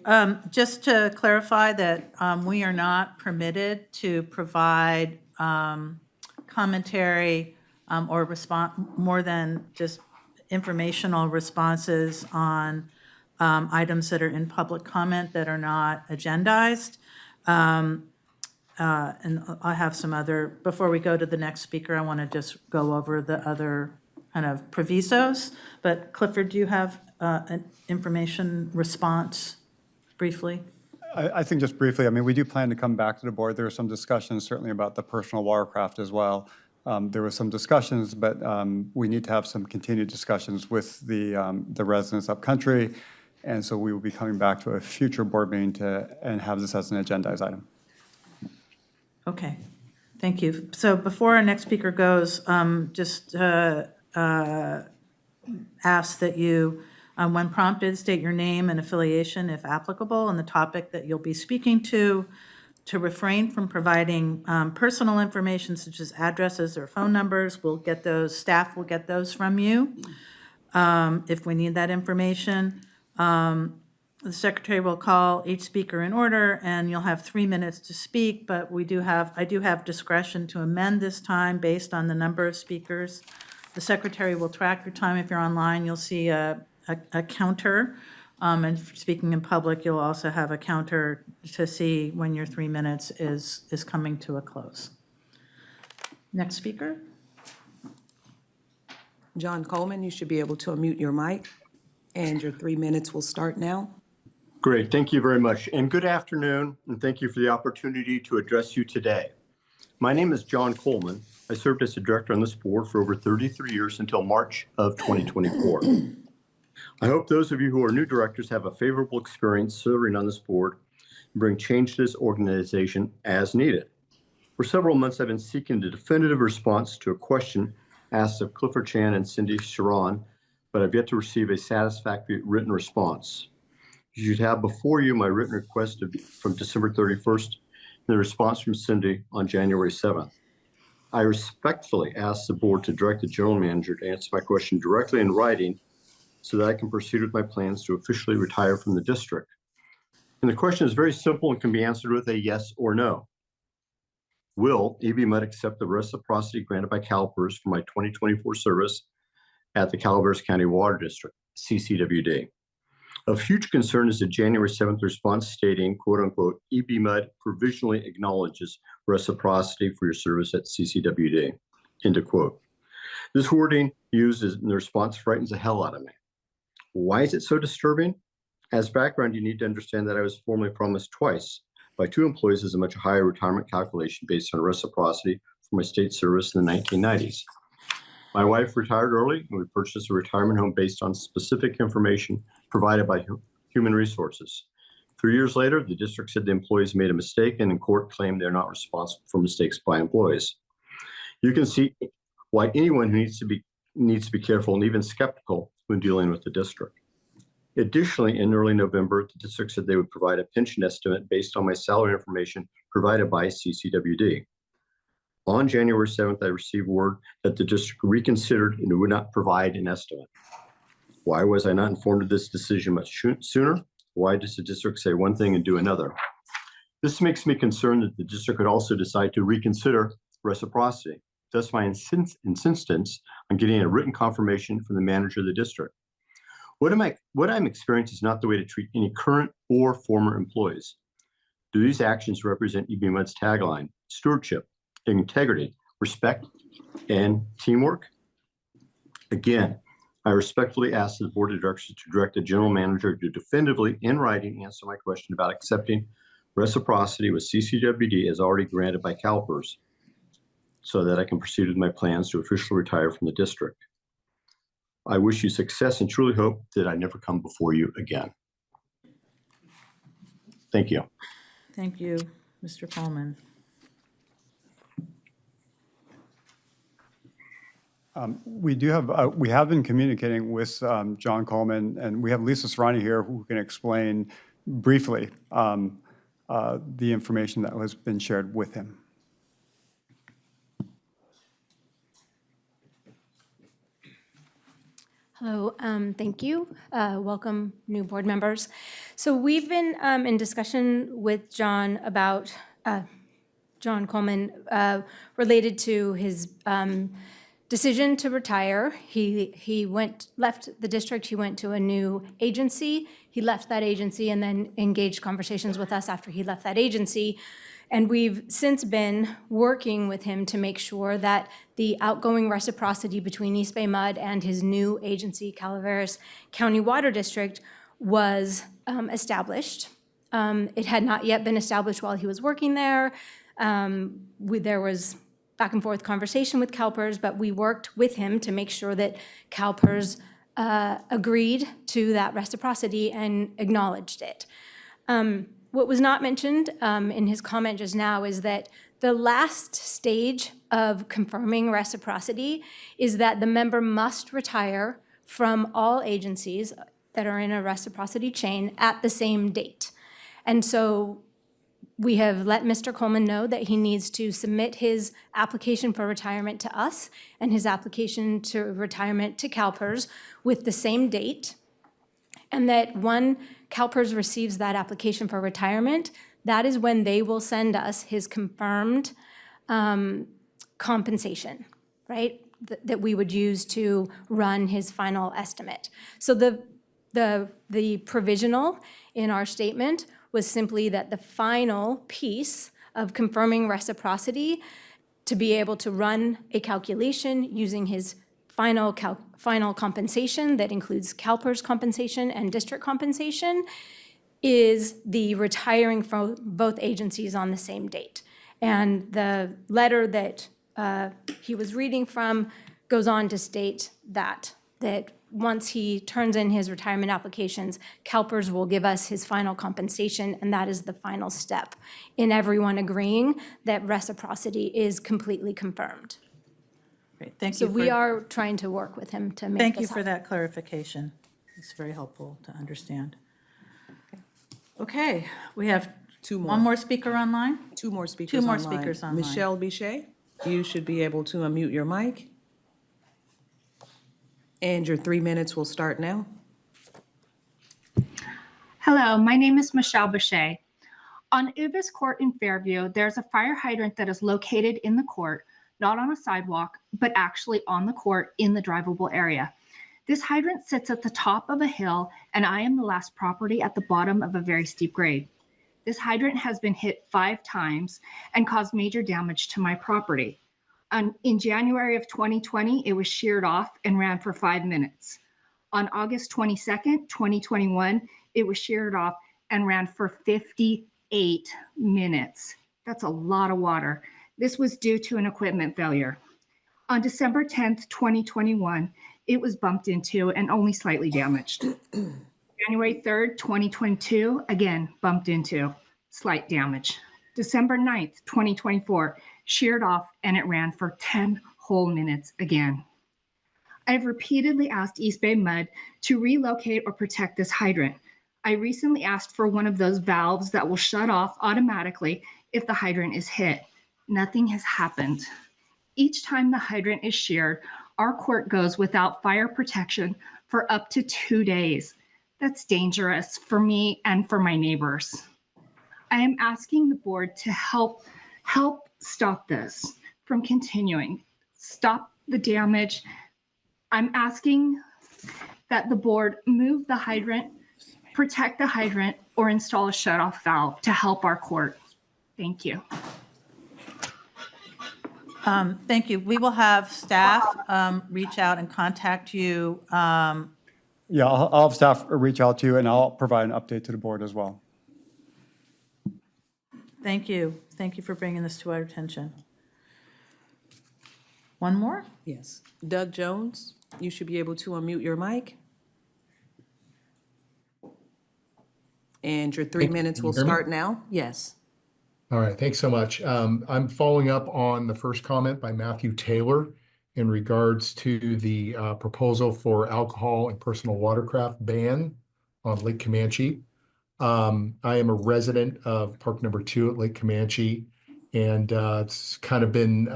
Just to clarify that we are not permitted to provide commentary or response more than just informational responses on items that are in public comment that are not agendized. And I have some other, before we go to the next speaker, I want to just go over the other kind of provisos. But Clifford, do you have an information response briefly? I think just briefly, I mean, we do plan to come back to the board. There were some discussions certainly about the personal watercraft as well. There were some discussions, but we need to have some continued discussions with the residents upcountry. And so we will be coming back to a future board meeting and have this as an agendized item. Okay, thank you. So before our next speaker goes, just ask that you, when prompted, state your name and affiliation if applicable and the topic that you'll be speaking to refrain from providing personal information such as addresses or phone numbers. We'll get those, staff will get those from you if we need that information. The secretary will call each speaker in order, and you'll have 3 minutes to speak, but I do have discretion to amend this time based on the number of speakers. The secretary will track your time. If you're online, you'll see a counter. And speaking in public, you'll also have a counter to see when your 3 minutes is coming to a close. Next speaker. John Coleman, you should be able to unmute your mic, and your 3 minutes will start now. Great, thank you very much. And good afternoon, and thank you for the opportunity to address you today. My name is John Coleman. I served as a director on this board for over 33 years until March of 2024. I hope those of you who are new directors have a favorable experience serving on this board and bring change to this organization as needed. For several months, I've been seeking a definitive response to a question asked of Clifford Chan and Cindy Sharon, but I've yet to receive a satisfactory written response. You should have before you my written request from December 31st and the response from Cindy on January 7th. I respectfully ask the board to direct the general manager to answer my question directly in writing so that I can proceed with my plans to officially retire from the district. And the question is very simple and can be answered with a yes or no. Will EBMUD accept the reciprocity granted by CalPERS for my 2024 service at the Calaveras County Water District, CCWD? Of huge concern is the January 7th response stating, quote unquote, EBMUD provisionally acknowledges reciprocity for your service at CCWD, end of quote. This wording used in the response frightens the hell out of me. Why is it so disturbing? As background, you need to understand that I was formally promised twice by two employees as a much higher retirement calculation based on reciprocity for my state service in the 1990s. My wife retired early, and we purchased a retirement home based on specific information provided by Human Resources. 3 years later, the district said the employees made a mistake, and in court claimed they're not responsible for mistakes by employees. You can see why anyone who needs to be careful and even skeptical when dealing with the district. Additionally, in early November, the district said they would provide a pension estimate based on my salary information provided by CCWD. On January 7th, I received word that the district reconsidered and would not provide an estimate. Why was I not informed of this decision much sooner? Why does the district say one thing and do another? This makes me concerned that the district could also decide to reconsider reciprocity. Thus, my insistence on getting a written confirmation from the manager of the district. What I'm experiencing is not the way to treat any current or former employees. Do these actions represent EBMUD's tagline, stewardship, integrity, respect, and teamwork? Again, I respectfully ask the board of directors to direct the general manager to definitively, in writing, answer my question about accepting reciprocity with CCWD as already granted by CalPERS, so that I can proceed with my plans to officially retire from the district. I wish you success and truly hope that I never come before you again. Thank you. Thank you, Mr. Coleman. We have been communicating with John Coleman, and we have Lisa Serrani here who can explain briefly the information that has been shared with him. Hello, thank you. Welcome, new board members. So we've been in discussion with John about John Coleman related to his decision to retire. He left the district. He went to a new agency. He left that agency and then engaged conversations with us after he left that agency. And we've since been working with him to make sure that the outgoing reciprocity between EBMUD and his new agency, Calaveras County Water District, was established. It had not yet been established while he was working there. There was back and forth conversation with CalPERS, but we worked with him to make sure that CalPERS agreed to that reciprocity and acknowledged it. What was not mentioned in his comment just now is that the last stage of confirming reciprocity is that the member must retire from all agencies that are in a reciprocity chain at the same date. And so we have let Mr. Coleman know that he needs to submit his application for retirement to us and his application to retirement to CalPERS with the same date, and that when CalPERS receives that application for retirement, that is when they will send us his confirmed compensation, right? That we would use to run his final estimate. So the provisional in our statement was simply that the final piece of confirming reciprocity to be able to run a calculation using his final compensation that includes CalPERS compensation and district compensation is the retiring from both agencies on the same date. And the letter that he was reading from goes on to state that once he turns in his retirement applications, CalPERS will give us his final compensation, and that is the final step in everyone agreeing that reciprocity is completely confirmed. Great, thank So you. we are trying to work with him to make this Thank you for happen. that clarification. It's very helpful to understand. Okay, we have one more speaker online? Two more speakers Two more online. speakers online. Michelle Bichet, you should be able to unmute your mic. And your 3 minutes will start now. Hello, my name is Michelle Bichet. On Ubis Court in Fairview, there's a fire hydrant that is located in the court, not on a sidewalk, but actually on the court in the drivable area. This hydrant sits at the top of a hill, and I am the last property at the bottom of a very steep grade. This hydrant has been hit 5 times and caused major damage to my property. In January of 2020, it was sheared off and ran for 5 minutes. On August 22nd, 2021, it was sheared off and ran for 58 minutes. That's a lot of water. This was due to an equipment failure. On December 10th, 2021, it was bumped into and only slightly damaged. January 3rd, 2022, again, bumped into, slight damage. December 9th, 2024, sheared off and it ran for 10 whole minutes again. I've repeatedly asked EBMUD to relocate or protect this hydrant. I recently asked for one of those valves that will shut off automatically if the hydrant is hit. Nothing has happened. Each time the hydrant is sheared, our court goes without fire protection for up to 2 days. That's dangerous for me and for my neighbors. I am asking the board to help stop this from continuing. Stop the damage. I'm asking that the board move the hydrant, protect the hydrant, or install a shutoff valve to help our court. Thank you. Thank you. We will have staff reach out and contact you. Yeah, I'll have staff reach out to you, and I'll provide an update to the board as well. Thank you. Thank you for bringing this to our attention. One more? Yes. Doug Jones, you should be able to unmute your mic. And your 3 minutes will start now. Yes. All right, thanks so much. I'm following up on the first comment by Matthew Taylor in regards to the proposal for alcohol and personal watercraft ban on Lake Comanche. I am a resident of Park Number 2 at Lake Comanche, and it's kind of been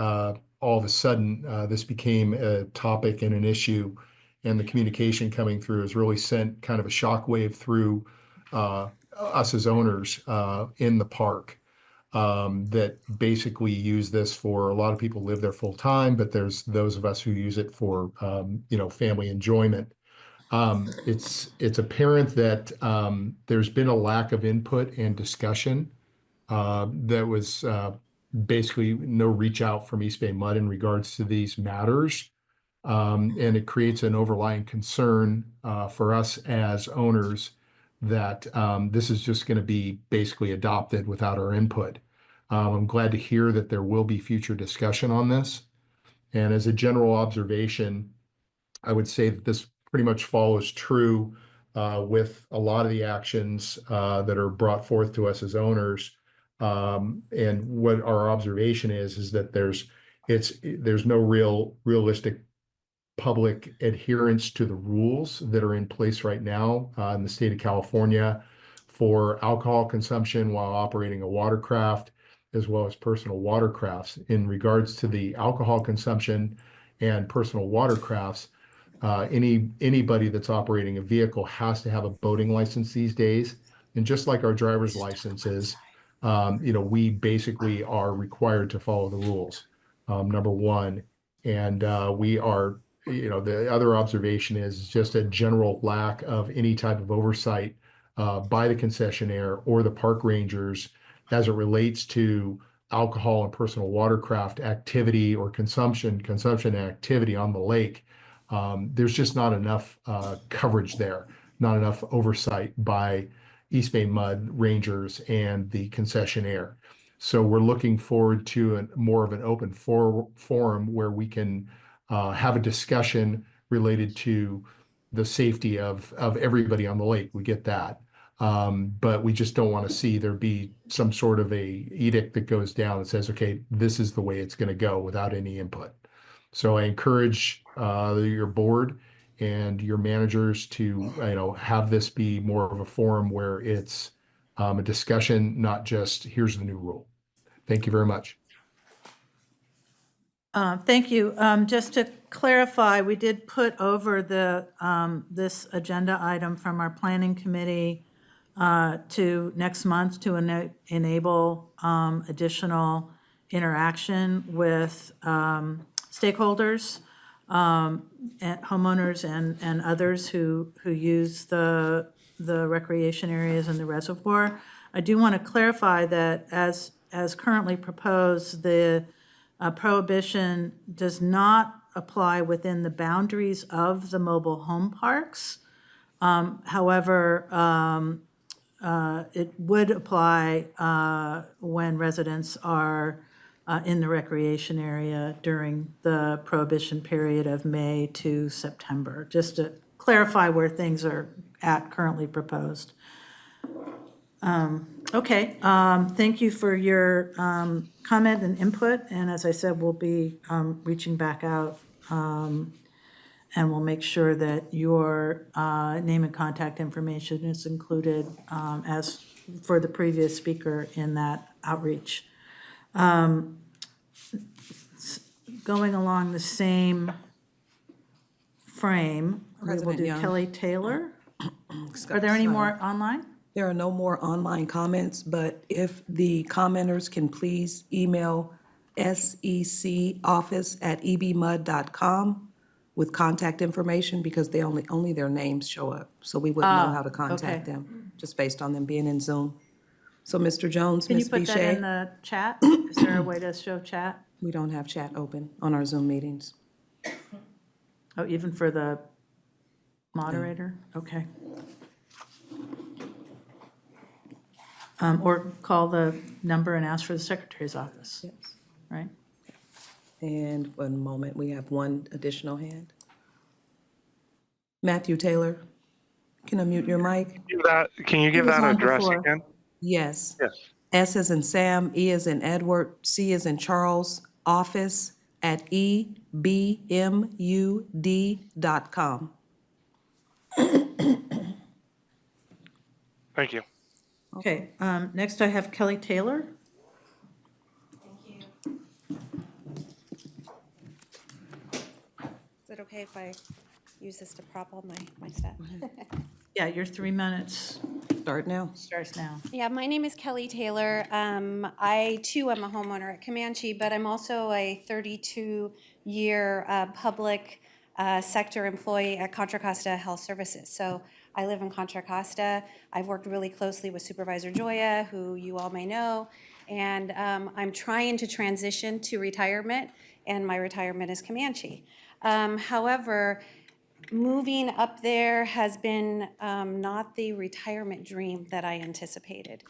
all of a sudden this became a topic and an issue, and the communication coming through has really sent kind of a shockwave through us as owners in the park. That basically use this for, a lot of people live there full time, but there's those of us who use it for, family enjoyment. It's apparent that there's been a lack of input and discussion. There was basically no reach out from EBMUD in regards to these matters. And it creates an overlying concern for us as owners that this is just going to be basically adopted without our input. I'm glad to hear that there will be future discussion on this. And as a general observation, I would say that this pretty much follows true with a lot of the actions that are brought forth to us as owners. And what our observation is that there's no realistic public adherence to the rules that are in place right now in the state of California for alcohol consumption while operating a watercraft, as well as personal watercrafts. In regards to the alcohol consumption and personal watercrafts, anybody that's operating a vehicle has to have a boating license these days. And just like our driver's licenses, we basically are required to follow the rules, number one. And we are, the other observation is just a general lack of any type of oversight by the concessionaire or the park rangers as it relates to alcohol and personal watercraft activity or consumption activity on the lake. There's just not enough coverage there, not enough oversight by EBMUD rangers and the concessionaire. So we're looking forward to more of an open forum where we can have a discussion related to the safety of everybody on the lake. We get that. But we just don't want to see there be some sort of a edict that goes down that says, okay, this is the way it's going to go without any input. So I encourage your board and your managers to have this be more of a forum where it's a discussion, not just here's the new rule. Thank you very much. Thank you. Just to clarify, we did put over this agenda item from our planning committee to next month to enable additional interaction with stakeholders. and homeowners and others who use the recreation areas and the reservoir. I do want to clarify that as currently proposed, the prohibition does not apply within the boundaries of the mobile home parks. However, it would apply when residents are in the recreation area during the prohibition period of May to September, just to clarify where things are at currently proposed. Okay, thank you for your comment and input, and as I said, we'll be reaching back out, and we'll make sure that your name and contact information is included as for the previous speaker in that outreach. Going along the same frame, we will President do Young. Kelly Taylor. Are there any more online? There are no more online comments, but if the commenters can please email secoffice@ebmud.com with contact information, because they only their names show up. So we wouldn't know how to contact okay. them, just based on them being in Zoom. So Mr. Jones, Can you Ms. put that in Bichet, the chat? Is there a way to show chat? we don't have chat open on our Zoom meetings. Oh, even for the moderator? Okay. Or call the number and ask for the secretary's office, Yes. right? And one moment, we have one additional hand. Matthew Taylor, can I mute your mic? Can you give was that on address before. again? Yes. Yes. S as in Sam, E as in Edward, C as in Charles, office at EBMUD.com. Thank you. Okay, next I have Kelly Taylor. Is it okay if I use this to prop all my stuff? Yeah, your 3 minutes Start now. starts now. Yeah, my name is Kelly Taylor. I too am a homeowner at Comanche, but I'm also a 32-year public sector employee at Contra Costa Health Services. So I live in Contra Costa. I've worked really closely with Supervisor Joya, who you all may know, and I'm trying to transition to retirement, and my retirement is Comanche. However, moving up there has been not the retirement dream that I anticipated.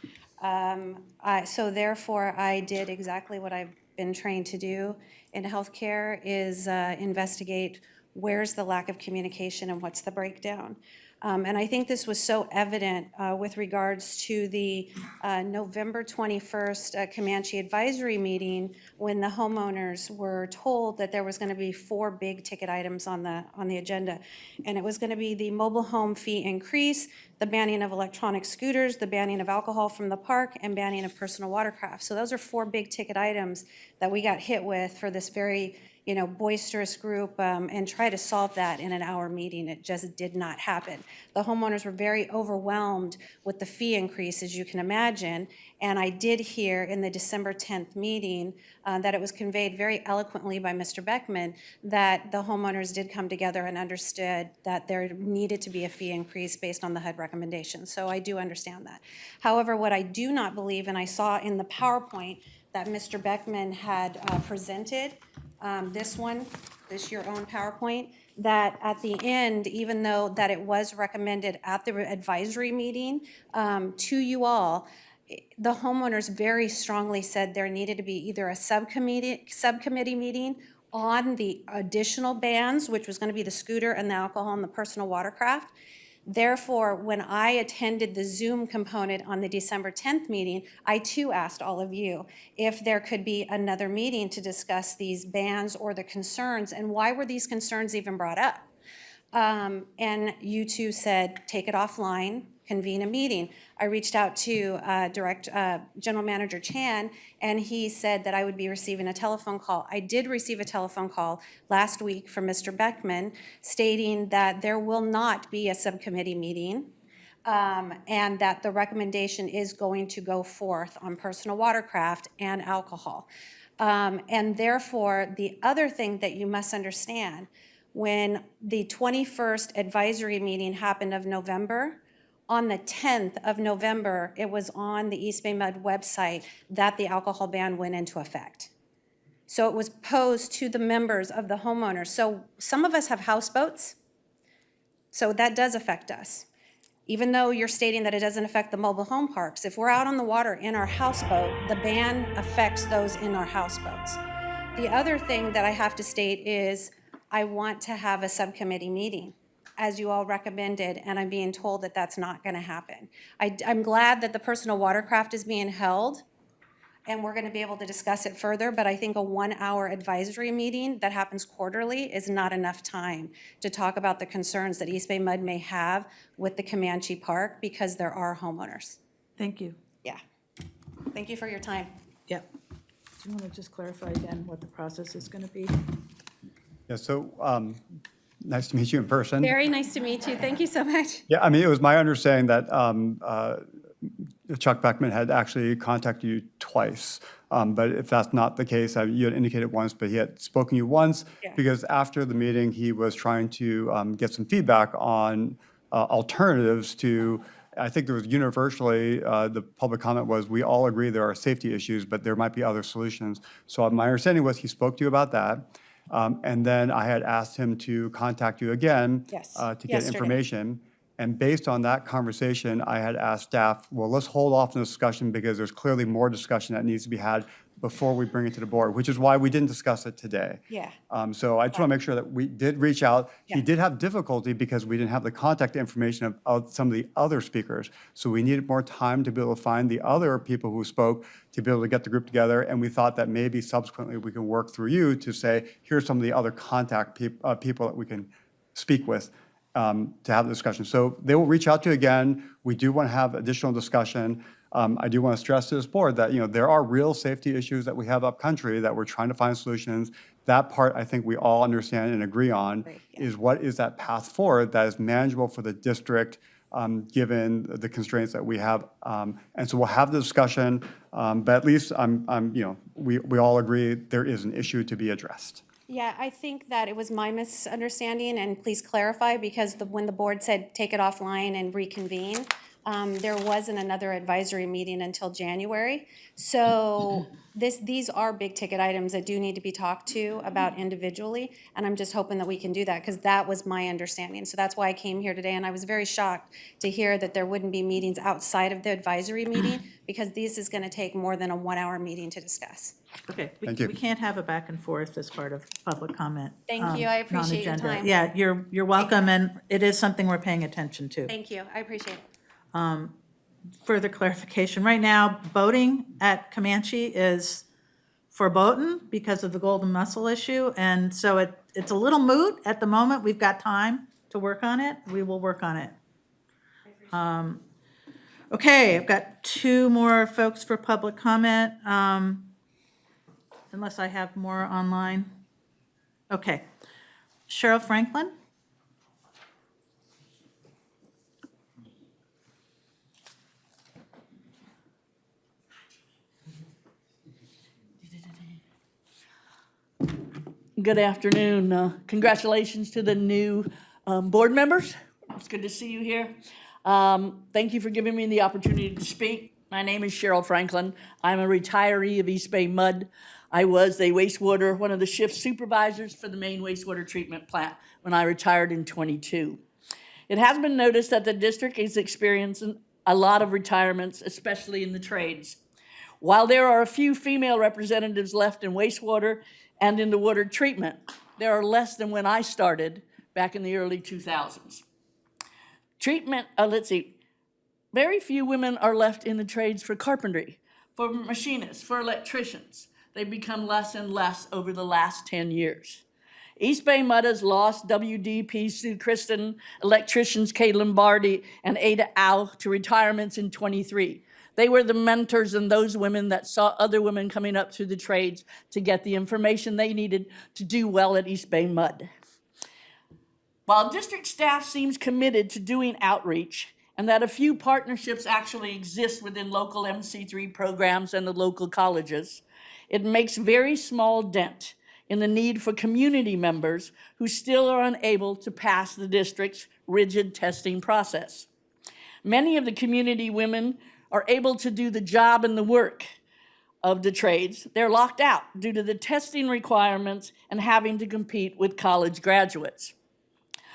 So therefore, I did exactly what I've been trained to do in healthcare, is investigate where's the lack of communication and what's the breakdown. And I think this was so evident with regards to the November 21st Comanche Advisory Meeting, when the homeowners were told that there was going to be 4 big ticket items on the agenda. And it was going to be the mobile home fee increase, the banning of electronic scooters, the banning of alcohol from the park, and banning of personal watercraft. So those are 4 big ticket items that we got hit with for this very boisterous group, and try to solve that in an hour meeting. It just did not happen. The homeowners were very overwhelmed with the fee increase, as you can imagine, and I did hear in the December 10th meeting that it was conveyed very eloquently by Mr. Beckman that the homeowners did come together and understood that there needed to be a fee increase based on the HUD recommendations. So I do understand that. However, what I do not believe, and I saw in the PowerPoint that Mr. Beckman had presented, this your own PowerPoint, that at the end, even though that it was recommended at the advisory meeting to you all, the homeowners very strongly said there needed to be either a subcommittee meeting on the additional bans, which was going to be the scooter and the alcohol and the personal watercraft. Therefore, when I attended the Zoom component on the December 10th meeting, I too asked all of you if there could be another meeting to discuss these bans or the concerns, and why were these concerns even brought up? And you two said, take it offline, convene a meeting. I reached out to General Manager Chan, and he said that I would be receiving a telephone call. I did receive a telephone call last week from Mr. Beckman stating that there will not be a subcommittee meeting, and that the recommendation is going to go forth on personal watercraft and alcohol. And therefore, the other thing that you must understand, when the 21st advisory meeting happened of November, on the 10th of November, it was on the EBMUD website that the alcohol ban went into effect. So it was posed to the members of the homeowners. So some of us have houseboats, so that does affect us. Even though you're stating that it doesn't affect the mobile home parks, if we're out on the water in our houseboat, the ban affects those in our houseboats. The other thing that I have to state is I want to have a subcommittee meeting, as you all recommended, and I'm being told that that's not going to happen. I'm glad that the personal watercraft is being held, and we're going to be able to discuss it further, but I think a 1-hour advisory meeting that happens quarterly is not enough time to talk about the concerns that EBMUD may have with the Comanche Park, because there are homeowners. Thank you. Yeah. Thank you for your time. Yep. Do you want to just clarify again what the process is going to be? Yeah, so nice to meet you in person. Very nice to meet you. Thank you so much. Yeah, I mean, it was my understanding that Chuck Beckman had actually contacted you twice. But if that's not the case, you had indicated once, but he had spoken to you once, because after the meeting, he was trying to get some feedback on alternatives to, I think there was universally, the public comment was, we all agree there are safety issues, but there might be other solutions. So my understanding was he spoke to you about that. And then I had asked him to contact you again Yes, to get yesterday. information. And based on that conversation, I had asked staff, well, let's hold off on the discussion because there's clearly more discussion that needs to be had before we bring it to the board, which is why we didn't discuss it today. Yeah. So I just want to make sure that we did reach out. Yeah. He did have difficulty because we didn't have the contact information of some of the other speakers. So we needed more time to be able to find the other people who spoke to be able to get the group together. And we thought that maybe subsequently we can work through you to say, here's some of the other contact people that we can speak with to have the discussion. So they will reach out to you again. We do want to have additional discussion. I do want to stress to this board that, there are real safety issues that we have up country that we're trying to find solutions. That part, I think we all understand and agree on, is what is that path forward that is manageable for the district, given the constraints that we have. And so we'll have the discussion, but at least we all agree there is an issue to be addressed. Yeah, I think that it was my misunderstanding, and please clarify, because when the board said take it offline and reconvene, there wasn't another advisory meeting until January. So these are big ticket items that do need to be talked to about individually, and I'm just hoping that we can do that, because that was my understanding. So that's why I came here today, and I was very shocked to hear that there wouldn't be meetings outside of the advisory meeting, because this is going to take more than a 1-hour meeting to discuss. Okay, Thank you. we can't have a back and forth as part of public comment. Thank you. I appreciate your non-agenda. time. Yeah, you're welcome, and it is something we're paying attention to. Thank you. I appreciate it. Further clarification, right now, boating at Comanche is verboten because of the golden mussel issue, and so it's a little moot at the moment. We've got time to work on it. We will work on it. Okay, I've got 2 more folks for public comment, unless I have more online. Okay. Cheryl Franklin? Good afternoon. Congratulations to the new board members. It's good to see you here. Thank you for giving me the opportunity to speak. My name is Cheryl Franklin. I'm a retiree of EBMUD. I was one of the shift supervisors for the main wastewater treatment plant when I retired in 22. It has been noticed that the district is experiencing a lot of retirements, especially in the trades. While there are a few female representatives left in wastewater and in the water treatment, there are less than when I started back in the early 2000s. Very few women are left in the trades for carpentry, for machinists, for electricians. They've become less and less over the last 10 years. EBMUD has lost WDP Sue Kristen, electricians Kay Lombardi and Ada Au to retirements in 23. They were the mentors and those women that saw other women coming up through the trades to get the information they needed to do well at EBMUD. While district staff seems committed to doing outreach and that a few partnerships actually exist within local MC3 programs and the local colleges, it makes very small dent in the need for community members who still are unable to pass the district's rigid testing process. Many of the community women are able to do the job and the work of the trades. They're locked out due to the testing requirements and having to compete with college graduates.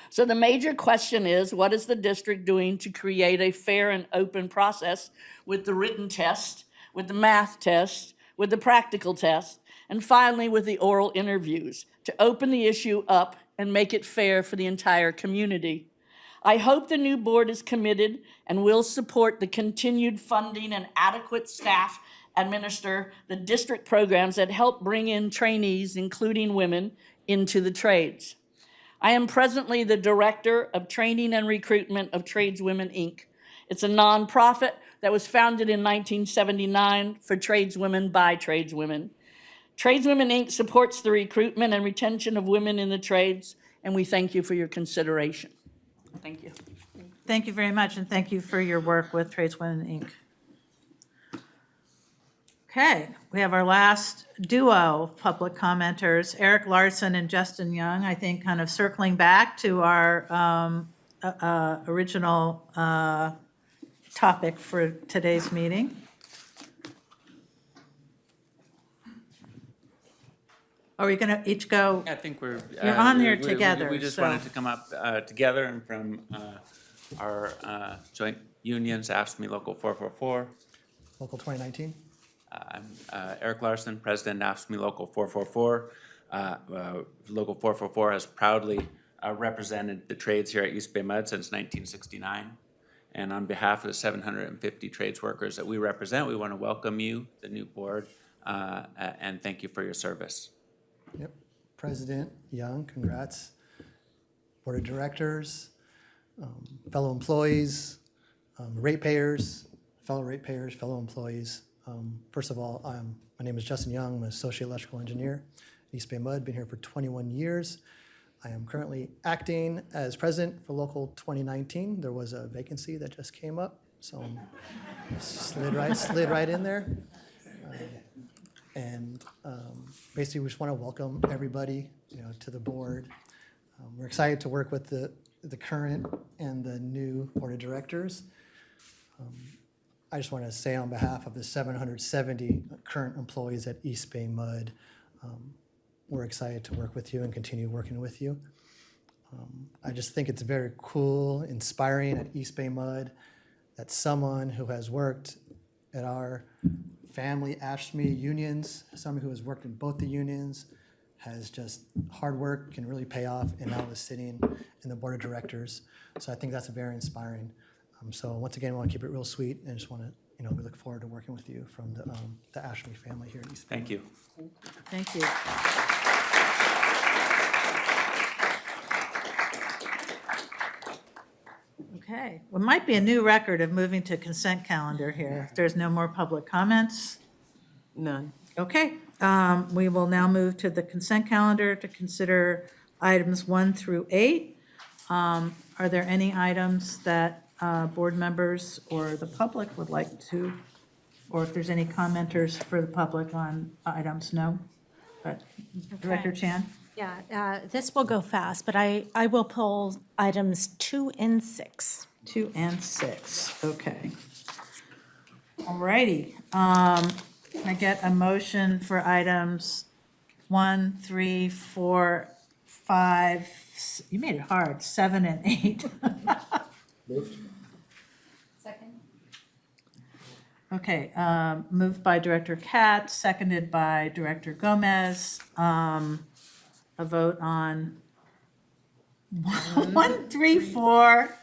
So the major question is, what is the district doing to create a fair and open process with the written test, with the math test, with the practical test, and finally with the oral interviews to open the issue up and make it fair for the entire community? I hope the new board is committed and will support the continued funding and adequate staff administer the district programs that help bring in trainees, including women, into the trades. I am presently the Director of Training and Recruitment of Tradeswomen, Inc. It's a nonprofit that was founded in 1979 for tradeswomen by tradeswomen. Tradeswomen, Inc. supports the recruitment and retention of women in the trades, and we thank you for your consideration. Thank you. Thank you very much, and thank you for your work with Tradeswomen, Inc. Okay, we have our last duo of public commenters, Eric Larson and Justin Young, I think kind of circling back to our original topic for today's meeting. Are we going to each go? I think we're. You're on there together. We just so- wanted to come up together and from our joint unions, AFSCME Local 444. Local 2019. I'm Eric Larson, President, AFSCME Local 444. Local 444 has proudly represented the trades here at EBMUD since 1969. And on behalf of the 750 trades workers that we represent, we want to welcome you, the new board, and thank you for your service. Yep. President Young, congrats. Board of Directors, fellow employees, ratepayers, fellow employees. First of all, my name is Justin Young. I'm an Associate Electrical Engineer at EBMUD, been here for 21 years. I am currently acting as president for Local 2019. There was a vacancy that just came up, so slid right in there. Basically, we just want to welcome everybody, to the board. We're excited to work with the current and the new board of directors. I just want to say on behalf of the 770 current employees at EBMUD, we're excited to work with you and continue working with you. I just think it's very cool, inspiring at EBMUD that someone who has worked at our family AFSCME unions, someone who has worked in both the unions, has just hard work, can really pay off, and now is sitting in the board of directors. So I think that's very inspiring. So once again, I want to keep it real sweet, and just want to, we look forward to working with you from the AFSCME family here at EBMUD. Thank you. Thank you. Okay, well, it might be a new record of moving to consent calendar here. If there's no more public comments. None. Okay, we will now move to the consent calendar to consider items 1 through 8. Are there any items that board members or the public would like to, or if there's any commenters for the public on items? No? But Director Chan? Yeah, this will go fast, but I will pull items 2 and 6. 2 and 6, okay. All righty. Can I get a motion for items 1, 3, 4, 5, you made it hard, 7 and 8. Second. Okay, moved by Director Katz, seconded by Director Gomez. A vote on 1, 3, 4,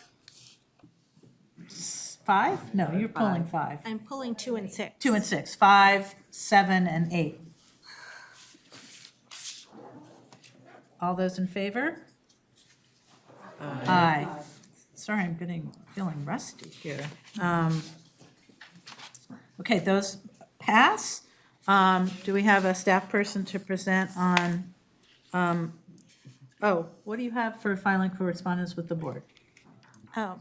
5? No, you're pulling 5. I'm pulling 2 and 6. 2 and 6, 5, 7, and 8. All those in favor? Aye. Sorry, I'm feeling rusty here. Okay, those pass. Do we have a staff person to present on, what do you have for filing correspondence with the board? Oh,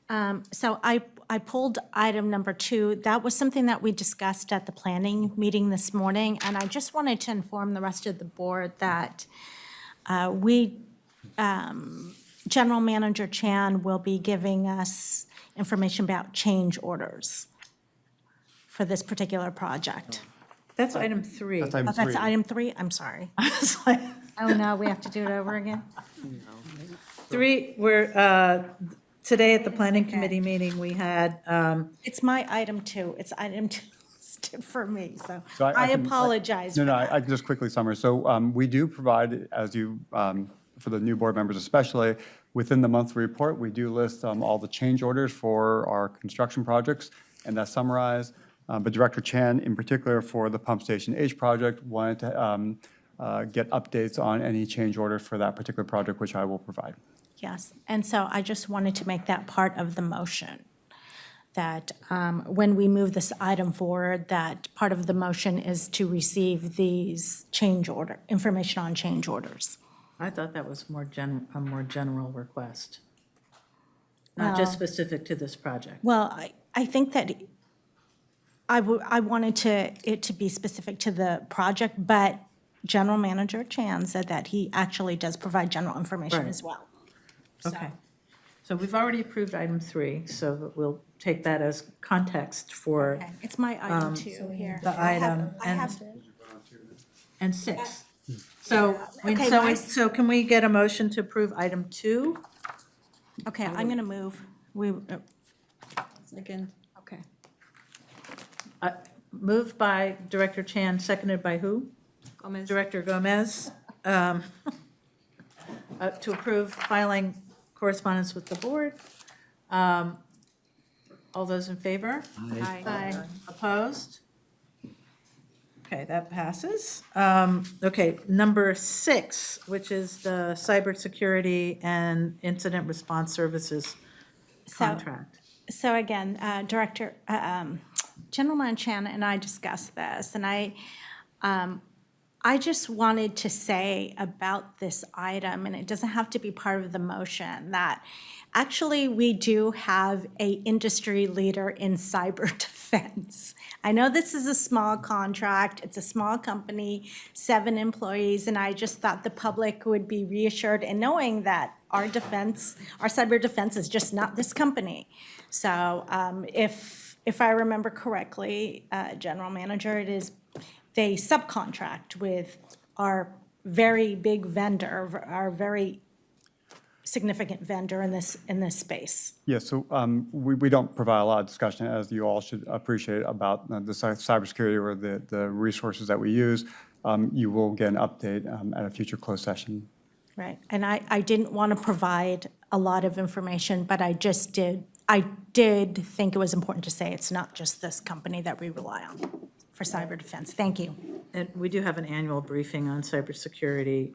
So I pulled item number 2. That was something that we discussed at the planning meeting this morning, and I just wanted to inform the rest of the board that General Manager Chan will be giving us information about change orders for this particular project. That's item 3. That's item Oh, that's 3. item 3? I'm sorry. I was like, Oh, no, we have to do it over again? 3, today at the planning committee meeting, we had, It's my item 2. It's item 2 listed for me, so So I can- apologize No, for no, that. I can just quickly summarize. So we do provide, as you, for the new board members especially, within the monthly report, we do list all the change orders for our construction projects, and that's summarized. But Director Chan, in particular for the Pump Station H project, wanted to get updates on any change orders for that particular project, which I will provide. Yes, and so I just wanted to make that part of the motion, that when we move this item forward, that part of the motion is to receive these change order, information on change orders. I thought that was a more general request, not just specific to this project. Well, I think that I wanted it to be specific to the project, but General Manager Chan said that he actually does provide general information Right. as well. Okay. So we've already approved item 3, so we'll take that as context for Okay, it's my item 2 here. the item I have and 6. So, Okay, so can we get a motion to approve item 2? Okay, I'm going to move. Second. Okay. Moved by Director Chan, seconded by who? Gomez. Director Gomez, to approve filing correspondence with the board. All those in favor? Aye. Opposed? Okay, that passes. Okay, number 6, which is the cybersecurity and incident response services contract. So again, General Manager Chan and I discussed this, and I just wanted to say about this item, and it doesn't have to be part of the motion, that actually we do have a industry leader in cyber defense. I know this is a small contract, it's a small company, 7 employees, and I just thought the public would be reassured in knowing that our cyber defense is just not this company. So if I remember correctly, General Manager, they subcontract with our very big vendor, our very significant vendor in this space. Yeah, so we don't provide a lot of discussion, as you all should appreciate, about the cybersecurity or the resources that we use. You will get an update at a future closed session. Right, and I didn't want to provide a lot of information, but I did think it was important to say it's not just this company that we rely on for cyber defense. Thank you. And we do have an annual briefing on cybersecurity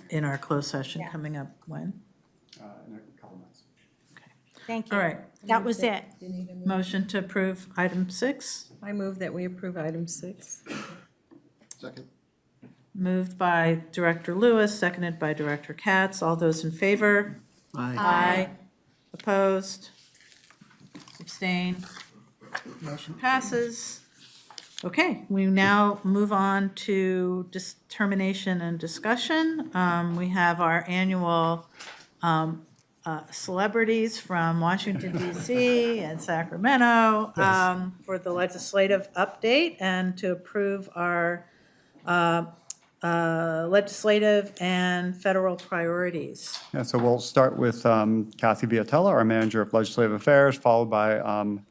in our closed session coming up when? In a couple months. Thank you. All right. That was it. Motion to approve item 6, I move that we approve item 6. Second. moved by Director Lewis, seconded by Director Katz. All those in favor? Aye. Opposed? Abstain? Motion passes. Okay, we now move on to determination and discussion. We have our annual celebrities from Washington DC and Sacramento for the legislative update and to approve our legislative and federal priorities. Yeah, so we'll start with Kathy Viatella, our Manager of Legislative Affairs, followed by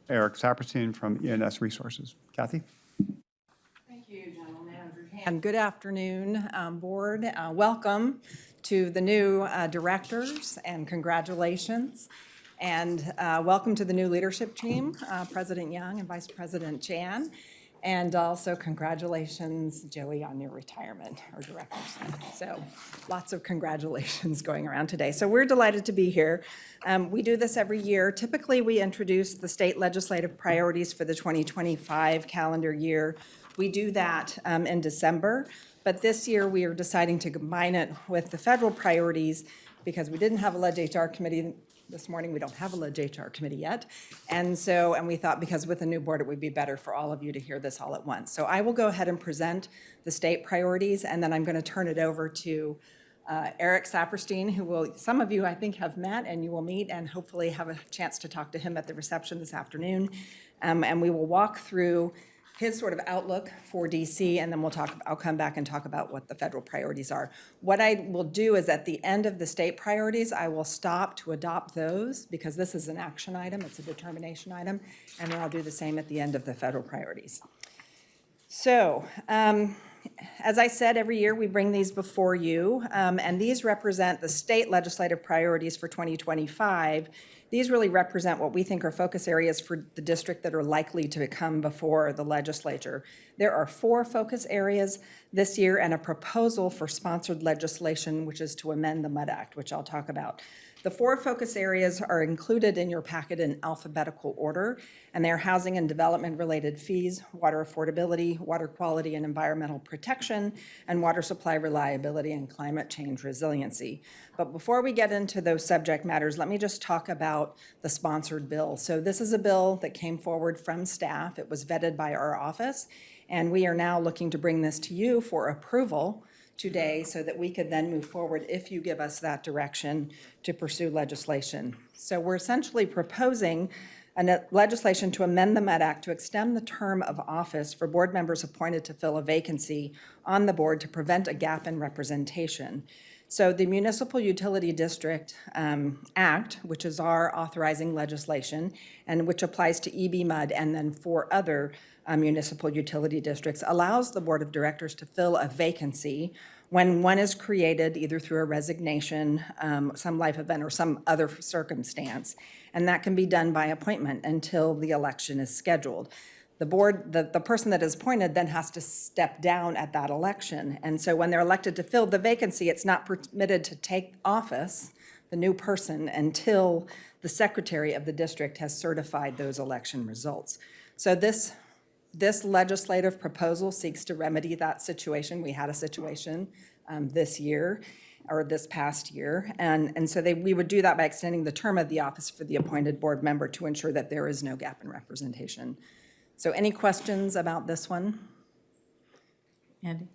Eric Saperstein from ENS Resources. Kathy? Thank you, General Manager. And good afternoon, Board. Welcome to the new directors and congratulations. And welcome to the new leadership team, President Young and Vice President Chan. And also congratulations, Joey, on your retirement, or directors. So lots of congratulations going around today. So we're delighted to be here. We do this every year. Typically, we introduce the state legislative priorities for the 2025 calendar year. We do that in December, but this year we are deciding to combine it with the federal priorities because we didn't have a Leg HR committee this morning. We don't have a Ledge HR committee yet. And so, and we thought because with a new board, it would be better for all of you to hear this all at once. So I will go ahead and present the state priorities, and then I'm going to turn it over to Eric Saperstein, who will, some of you I think have met and you will meet and hopefully have a chance to talk to him at the reception this afternoon. And we will walk through his sort of outlook for DC, and then I'll come back and talk about what the federal priorities are. What I will do is at the end of the state priorities, I will stop to adopt those because this is an action item, it's a determination item, and then I'll do the same at the end of the federal priorities. So, as I said, every year we bring these before you, and these represent the state legislative priorities for 2025. These really represent what we think are focus areas for the district that are likely to come before the legislature. There are 4 focus areas this year and a proposal for sponsored legislation, which is to amend the MUD Act, which I'll talk about. The 4 focus areas are included in your packet in alphabetical order, and they're housing and development-related fees, water affordability, water quality and environmental protection, and water supply reliability and climate change resiliency. But before we get into those subject matters, let me just talk about the sponsored bill. So this is a bill that came forward from staff. It was vetted by our office, and we are now looking to bring this to you for approval today so that we could then move forward if you give us that direction to pursue legislation. So we're essentially proposing legislation to amend the MUD Act to extend the term of office for board members appointed to fill a vacancy on the board to prevent a gap in representation. So the Municipal Utility District Act, which is our authorizing legislation and which applies to EBMUD and then 4 other municipal utility districts, allows the board of directors to fill a vacancy when one is created either through a resignation, some life event, or some other circumstance. And that can be done by appointment until the election is scheduled. The board, the person that is appointed then has to step down at that election. And so when they're elected to fill the vacancy, it's not permitted to take office, the new person, until the secretary of the district has certified those election results. So this legislative proposal seeks to remedy that situation. We had a situation this year, or this past year, and so we would do that by extending the term of the office for the appointed board member to ensure that there is no gap in representation. So any questions about this one? Andy?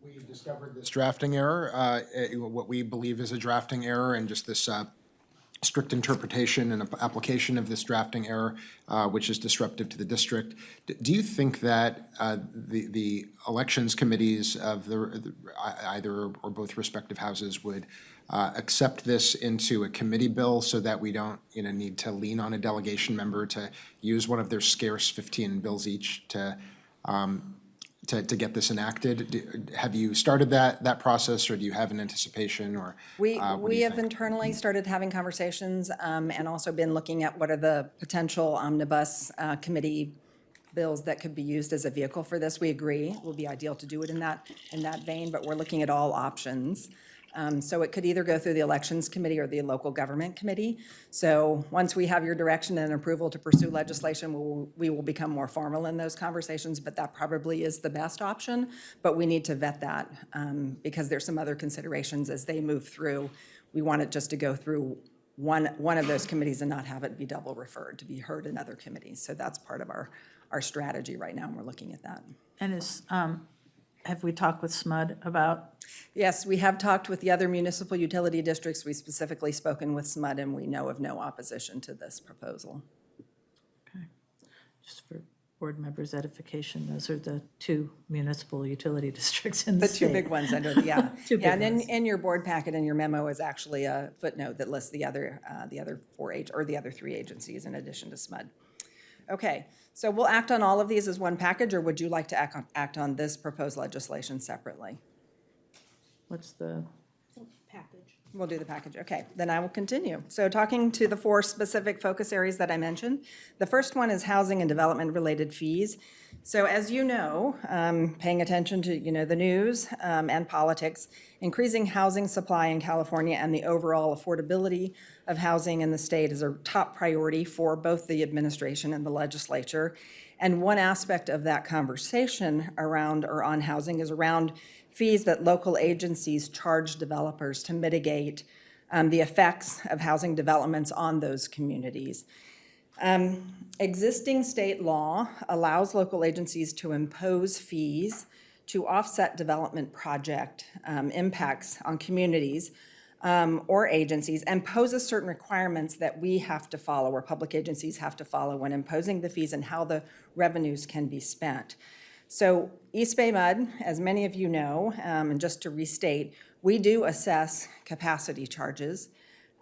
We discovered this drafting error, what we believe is a drafting error, and just this strict interpretation and application of this drafting error, which is disruptive to the district. Do you think that the elections committees of either or both respective houses would accept this into a committee bill so that we don't need to lean on a delegation member to use one of their scarce 15 bills each to get this enacted? Have you started that process, or do you have an anticipation, or We what do you have think? internally started having conversations and also been looking at what are the potential omnibus committee bills that could be used as a vehicle for this. We agree it will be ideal to do it in that vein, but we're looking at all options. So it could either go through the elections committee or the local government committee. So once we have your direction and approval to pursue legislation, we will become more formal in those conversations, but that probably is the best option. But we need to vet that because there's some other considerations as they move through. We want it just to go through one of those committees and not have it be double referred, to be heard in other committees. So that's part of our strategy right now, and we're looking at that. And have we talked with SMUD about? Yes, we have talked with the other municipal utility districts. We've specifically spoken with SMUD, and we know of no opposition to this proposal. Okay. Just for board members' edification, those are the 2 municipal utility districts in the state. The 2 big ones under, yeah. Two big Yeah, and ones. in your board packet and your memo is actually a footnote that lists the other 3 agencies in addition to SMUD. Okay, so we'll act on all of these as one package, or would you like to act on this proposed legislation separately? What's the? Package. We'll do the package. Okay, then I will continue. So talking to the 4 specific focus areas that I mentioned, the first one is housing and development-related fees. So as you know, paying attention to the news and politics, increasing housing supply in California and the overall affordability of housing in the state is a top priority for both the administration and the legislature. And one aspect of that conversation around or on housing is around fees that local agencies charge developers to mitigate the effects of housing developments on those communities. Existing state law allows local agencies to impose fees to offset development project impacts on communities or agencies, and poses certain requirements that we have to follow, or public agencies have to follow when imposing the fees and how the revenues can be spent. So EBMUD, as many of you know, and just to restate, we do assess capacity charges,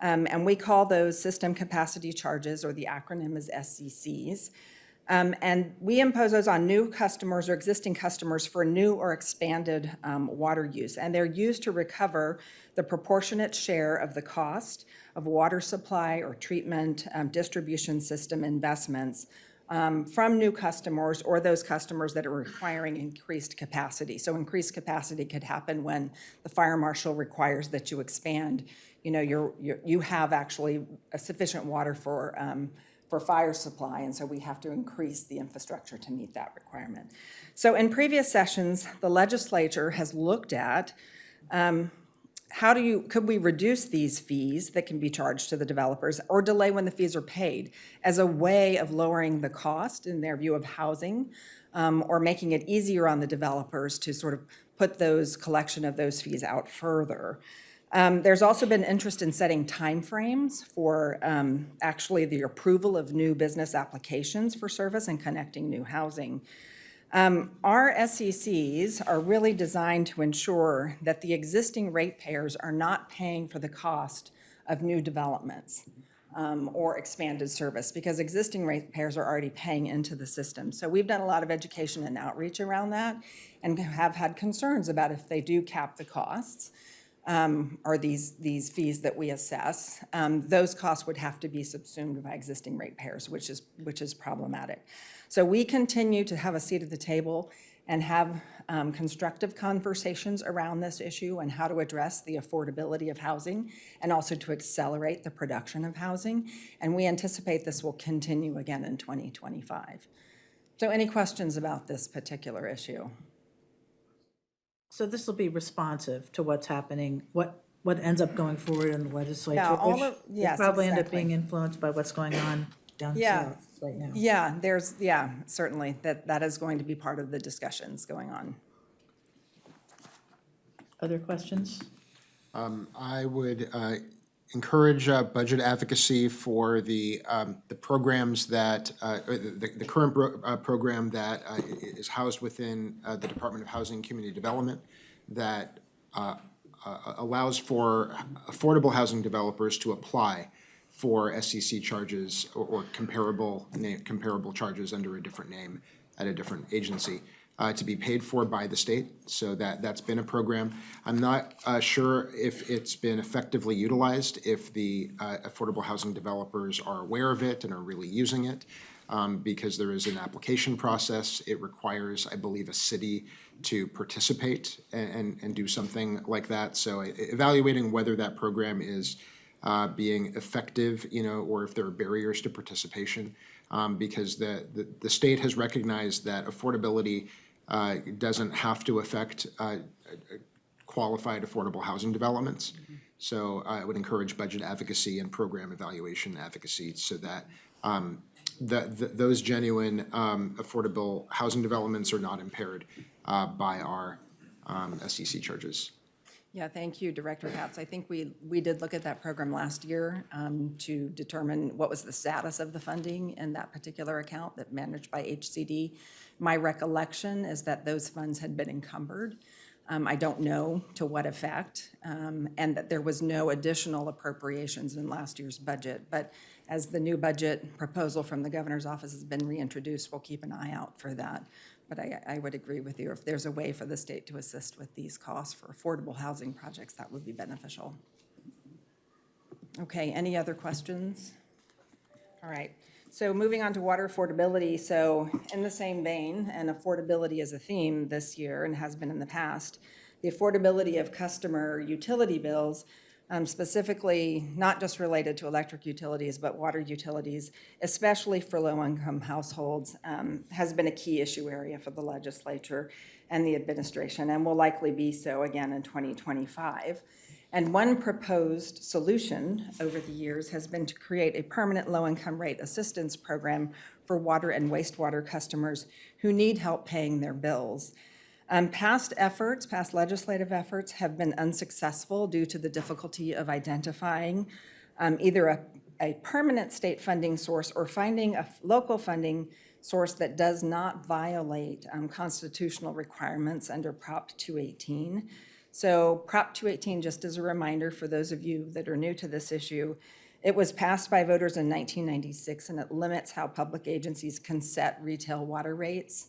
and we call those system capacity charges, or the acronym is SCCs. And we impose those on new customers or existing customers for new or expanded water use. And they're used to recover the proportionate share of the cost of water supply or treatment distribution system investments from new customers or those customers that are requiring increased capacity. So increased capacity could happen when the fire marshal requires that you expand. You know, you have actually a sufficient water for fire supply, and so we have to increase the infrastructure to meet that requirement. So in previous sessions, the legislature has looked at could we reduce these fees that can be charged to the developers or delay when the fees are paid as a way of lowering the cost, in their view, of housing, or making it easier on the developers to sort of put those collection of those fees out further. There's also been interest in setting timeframes for actually the approval of new business applications for service and connecting new housing. Our SCCs are really designed to ensure that the existing ratepayers are not paying for the cost of new developments or expanded service, because existing ratepayers are already paying into the system. So we've done a lot of education and outreach around that, and have had concerns about if they do cap the costs, or these fees that we assess, those costs would have to be subsumed by existing ratepayers, which is problematic. So we continue to have a seat at the table and have constructive conversations around this issue and how to address the affordability of housing and also to accelerate the production of housing. And we anticipate this will continue again in 2025. So any questions about this particular issue? So this will be responsive to what's happening, what ends up going forward in the legislature, Yeah, all which of- yes, will probably end up exactly. being influenced by what's going on down Yeah. south right now. Yeah, certainly, that is going to be part of the discussions going on. Other questions? I would encourage budget advocacy for the programs that, the current program that is housed within the Department of Housing and Community Development that allows for affordable housing developers to apply for SCC charges or comparable charges under a different name at a different agency. To be paid for by the state, so that's been a program. I'm not sure if it's been effectively utilized, if the affordable housing developers are aware of it and are really using it, because there is an application process. It requires, I believe, a city to participate and do something like that. So evaluating whether that program is being effective, or if there are barriers to participation, because the state has recognized that affordability doesn't have to affect qualified affordable housing developments. So I would encourage budget advocacy and program evaluation advocacy so that those genuine affordable housing developments are not impaired by our SCC charges. Yeah, thank you, Director Katz. I think we did look at that program last year to determine what was the status of the funding in that particular account that managed by HCD. My recollection is that those funds had been encumbered. I don't know to what effect, and that there was no additional appropriations in last year's budget. But as the new budget proposal from the governor's office has been reintroduced, we'll keep an eye out for that. But I would agree with you. If there's a way for the state to assist with these costs for affordable housing projects, that would be beneficial. Okay, any other questions? All right, so moving on to water affordability. So in the same vein, and affordability is a theme this year and has been in the past, the affordability of customer utility bills, specifically not just related to electric utilities, but water utilities, especially for low-income households, has been a key issue area for the legislature and the administration, and will likely be so again in 2025. And one proposed solution over the years has been to create a permanent low-income rate assistance program for water and wastewater customers who need help paying their bills. Past legislative efforts have been unsuccessful due to the difficulty of identifying either a permanent state funding source or finding a local funding source that does not violate constitutional requirements under Prop 218. So Prop 218, just as a reminder for those of you that are new to this issue, it was passed by voters in 1996, and it limits how public agencies can set retail water rates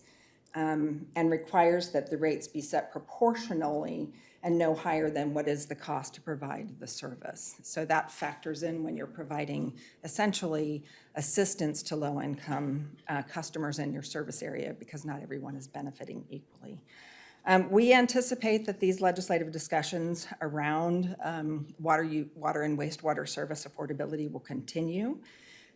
and requires that the rates be set proportionally and no higher than what is the cost to provide the service. So that factors in when you're providing essentially assistance to low-income customers in your service area, because not everyone is benefiting equally. We anticipate that these legislative discussions around water and wastewater service affordability will continue,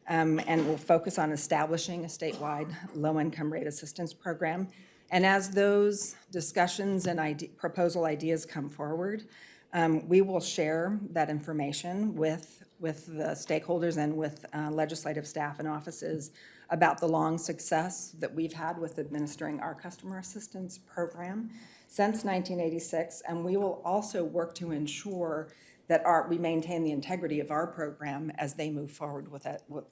and will focus on establishing a statewide low-income rate assistance program. And as those discussions and proposal ideas come forward, we will share that information with the stakeholders and with legislative staff and offices about the long success that we've had with administering our customer assistance program since 1986. And we will also work to ensure that we maintain the integrity of our program as they move forward with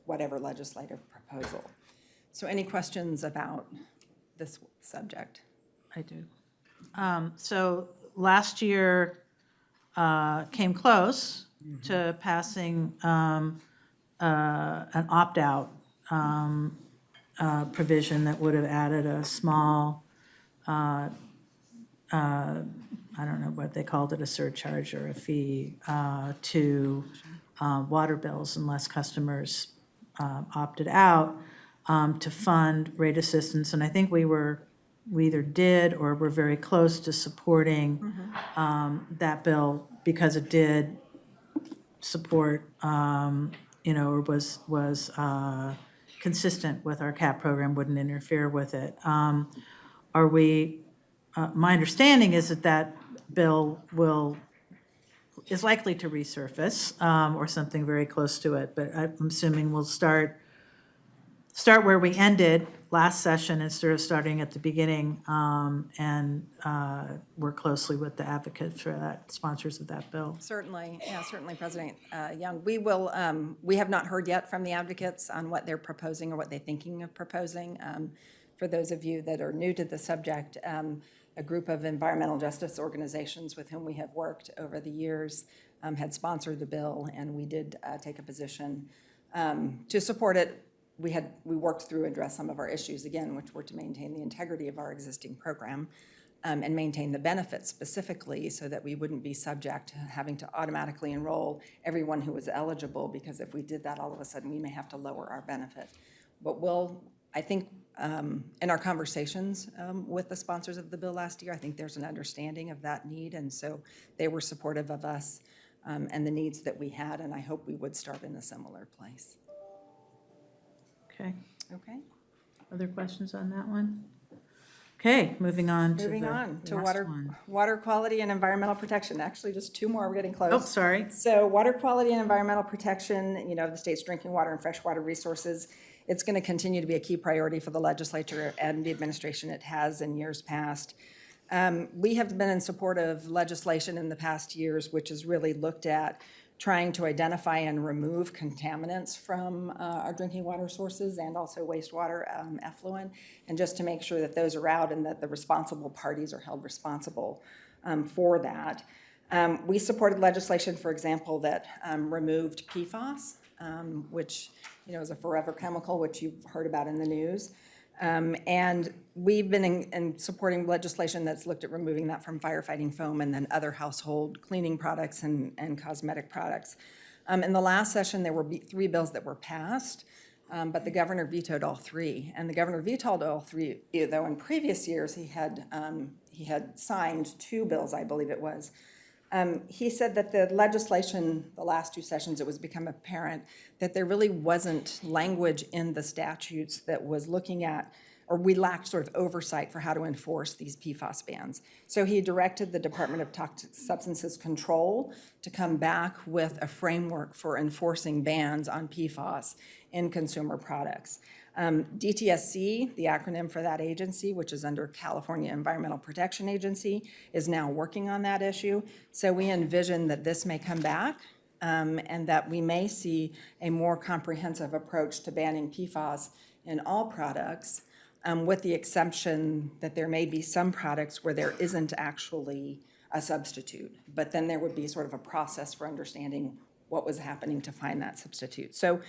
whatever legislative proposal. So any questions about this subject? I do. So last year came close to passing an opt-out provision that would have added a small, I don't know what they called it, a surcharge or a fee to water bills unless customers opted out to fund rate assistance. And I think we either did or were very close to supporting that bill because it did support, or was consistent with our CAP program, wouldn't interfere with it. My understanding is that bill is likely to resurface or something very close to it, but I'm assuming we'll start where we ended last session instead of starting at the beginning, and work closely with the advocates for that, sponsors of that bill. Certainly, President Young. We have not heard yet from the advocates on what they're proposing or what they're thinking of proposing. For those of you that are new to the subject, a group of environmental justice organizations with whom we have worked over the years had sponsored the bill, and we did take a position to support it. We worked through and addressed some of our issues, again, which were to maintain the integrity of our existing program and maintain the benefits specifically so that we wouldn't be subject to having to automatically enroll everyone who was eligible, because if we did that, all of a sudden we may have to lower our benefit. But I think in our conversations with the sponsors of the bill last year, I think there's an understanding of that need, and so they were supportive of us and the needs that we had, and I hope we would start in a similar place. Okay. Other questions on that one? Okay, moving on to Moving the on to last one. water quality and environmental protection. Actually, just two more, we're getting close. Oh, sorry. So water quality and environmental protection, the state's drinking water and freshwater resources, it's going to continue to be a key priority for the legislature and the administration. It has in years past. We have been in support of legislation in the past years, which has really looked at trying to identify and remove contaminants from our drinking water sources and also wastewater effluent, and just to make sure that those are out and that the responsible parties are held responsible for that. We supported legislation, for example, that removed PFAS, which is a forever chemical, which you've heard about in the news. And we've been in supporting legislation that's looked at removing that from firefighting foam and then other household cleaning products and cosmetic products. In the last session, there were 3 bills that were passed, but the governor vetoed all 3. And the governor vetoed all 3, though in previous years he had signed 2 bills, I believe it was, He said that the legislation, the last 2 sessions, it was become apparent that there really wasn't language in the statutes that was looking at, or we lacked sort of oversight for how to enforce these PFAS bans. So he directed the Department of Toxic Substances Control to come back with a framework for enforcing bans on PFAS in consumer products. DTSC, the acronym for that agency, which is under California Environmental Protection Agency, is now working on that issue. So we envision that this may come back and that we may see a more comprehensive approach to banning PFAS in all products, with the exception that there may be some products where there isn't actually a substitute. But then there would be sort of a process for understanding what was happening to find that substitute. So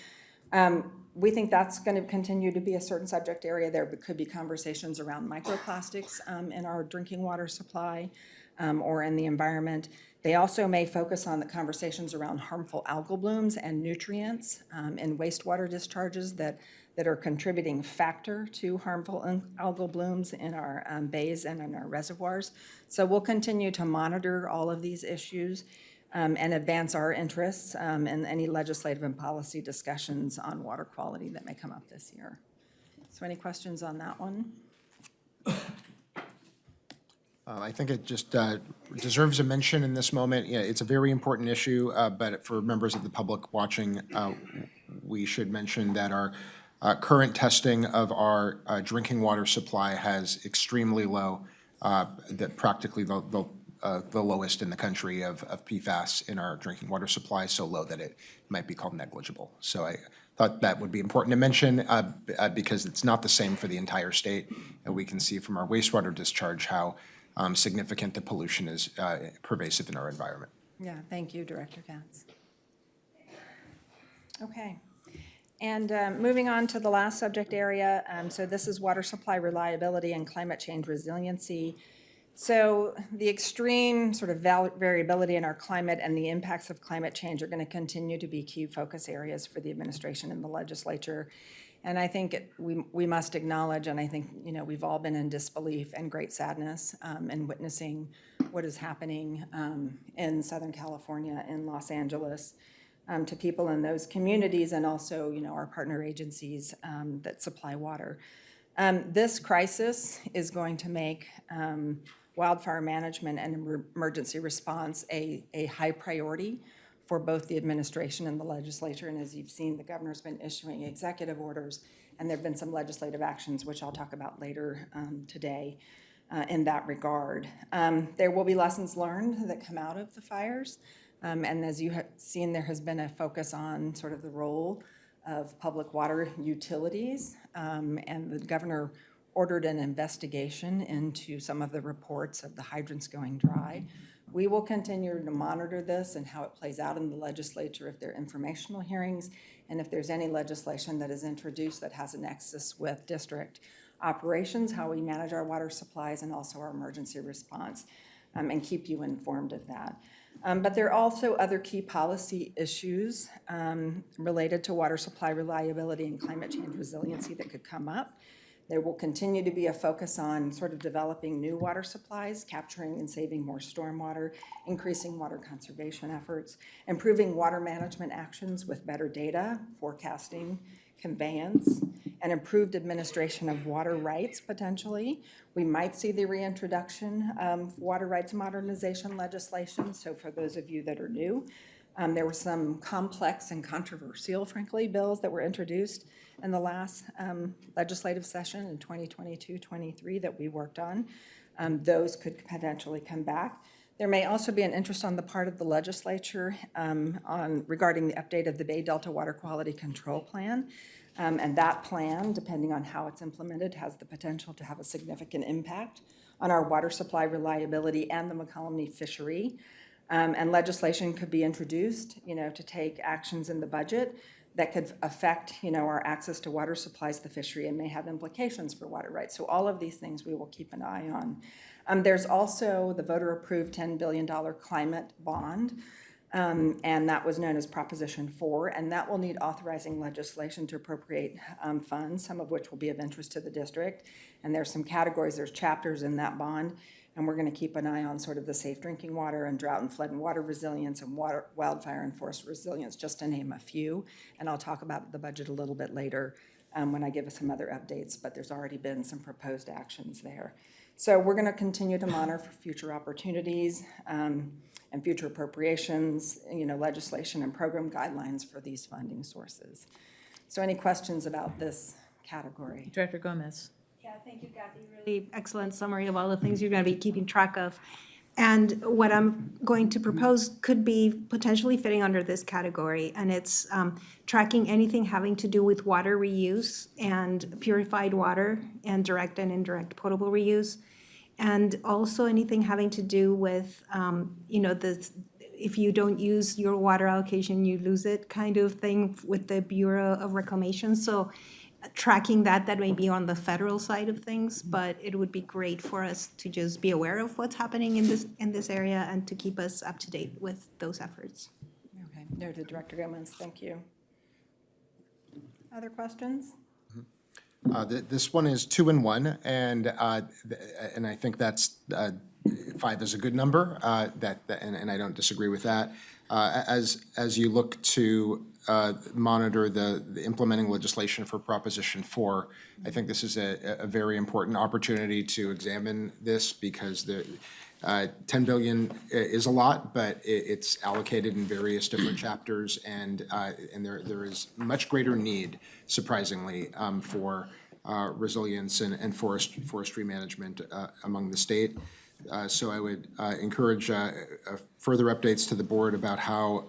we think that's going to continue to be a certain subject area. There could be conversations around microplastics in our drinking water supply or in the environment. They also may focus on the conversations around harmful algal blooms and nutrients in wastewater discharges that are contributing factor to harmful algal blooms in our bays and in our reservoirs. So we'll continue to monitor all of these issues and advance our interests in any legislative and policy discussions on water quality that may come up this year. So any questions on that one? I think it just deserves a mention in this moment. Yeah, it's a very important issue, but for members of the public watching, we should mention that our current testing of our drinking water supply has extremely low, that practically the lowest in the country of PFAS in our drinking water supply, so low that it might be called negligible. So I thought that would be important to mention because it's not the same for the entire state. And we can see from our wastewater discharge how significant the pollution is pervasive in our environment. Yeah, thank you, Director Katz. Okay. And moving on to the last subject area, so this is water supply reliability and climate change resiliency. So the extreme sort of variability in our climate and the impacts of climate change are going to continue to be key focus areas for the administration and the legislature. And I think we must acknowledge, and I think, you know, we've all been in disbelief and great sadness in witnessing what is happening in Southern California, in Los Angeles, to people in those communities and also, you know, our partner agencies that supply water. This crisis is going to make wildfire management and emergency response a high priority for both the administration and the legislature. And as you've seen, the governor's been issuing executive orders, and there have been some legislative actions, which I'll talk about later today in that regard. There will be lessons learned that come out of the fires. And as you have seen, there has been a focus on sort of the role of public water utilities, and the governor ordered an investigation into some of the reports of the hydrants going dry. We will continue to monitor this and how it plays out in the legislature if there are informational hearings and if there's any legislation that is introduced that has a nexus with district operations, how we manage our water supplies and also our emergency response, and keep you informed of that. But there are also other key policy issues related to water supply reliability and climate change resiliency that could come up. There will continue to be a focus on sort of developing new water supplies, capturing and saving more stormwater, increasing water conservation efforts, improving water management actions with better data, forecasting, conveyance, and improved administration of water rights potentially. We might see the reintroduction of water rights modernization legislation. So for those of you that are new, there were some complex and controversial, frankly, bills that were introduced in the last legislative session in 2022-23 that we worked on. Those could potentially come back. There may also be an interest on the part of the legislature regarding the update of the Bay Delta Water Quality Control Plan. And that plan, depending on how it's implemented, has the potential to have a significant impact on our water supply reliability and the McCollum fishery. And legislation could be introduced, you know, to take actions in the budget that could affect, you know, our access to water supplies, the fishery, and may have implications for water rights. So all of these things we will keep an eye on. There's also the voter-approved $10 billion climate bond, and that was known as Proposition 4, and that will need authorizing legislation to appropriate funds, some of which will be of interest to the district. And there's some categories, there's chapters in that bond And we're going to keep an eye on sort of the safe drinking water and drought and flood and water resilience and wildfire and forest resilience, just to name a few. And I'll talk about the budget a little bit later when I give some other updates, but there's already been some proposed actions there. So we're going to continue to monitor for future opportunities and future appropriations, legislation and program guidelines for these funding sources. So any questions about this category? Director Gomez. Yeah, thank you, Kathy. Really excellent summary of all the things you're going to be keeping track of. And what I'm going to propose could be potentially fitting under this category, and it's tracking anything having to do with water reuse and purified water and direct and indirect potable reuse, and also anything having to do with, if you don't use your water allocation, you lose it kind of thing with the Bureau of Reclamation. So tracking that may be on the federal side of things, but it would be great for us to just be aware of what's happening in this area and to keep us up to date with those efforts. Okay, noted, Director Gomez, thank you. Other questions? This one is 2 and 1, and I think that's 5 is a good number. And I don't disagree with that. As you look to monitor the implementing legislation for Proposition 4, I think this is a very important opportunity to examine this, because the $10 billion is a lot, but it's allocated in various different chapters, and there is much greater need, surprisingly, for resilience and forestry management among the state. So I would encourage further updates to the board about how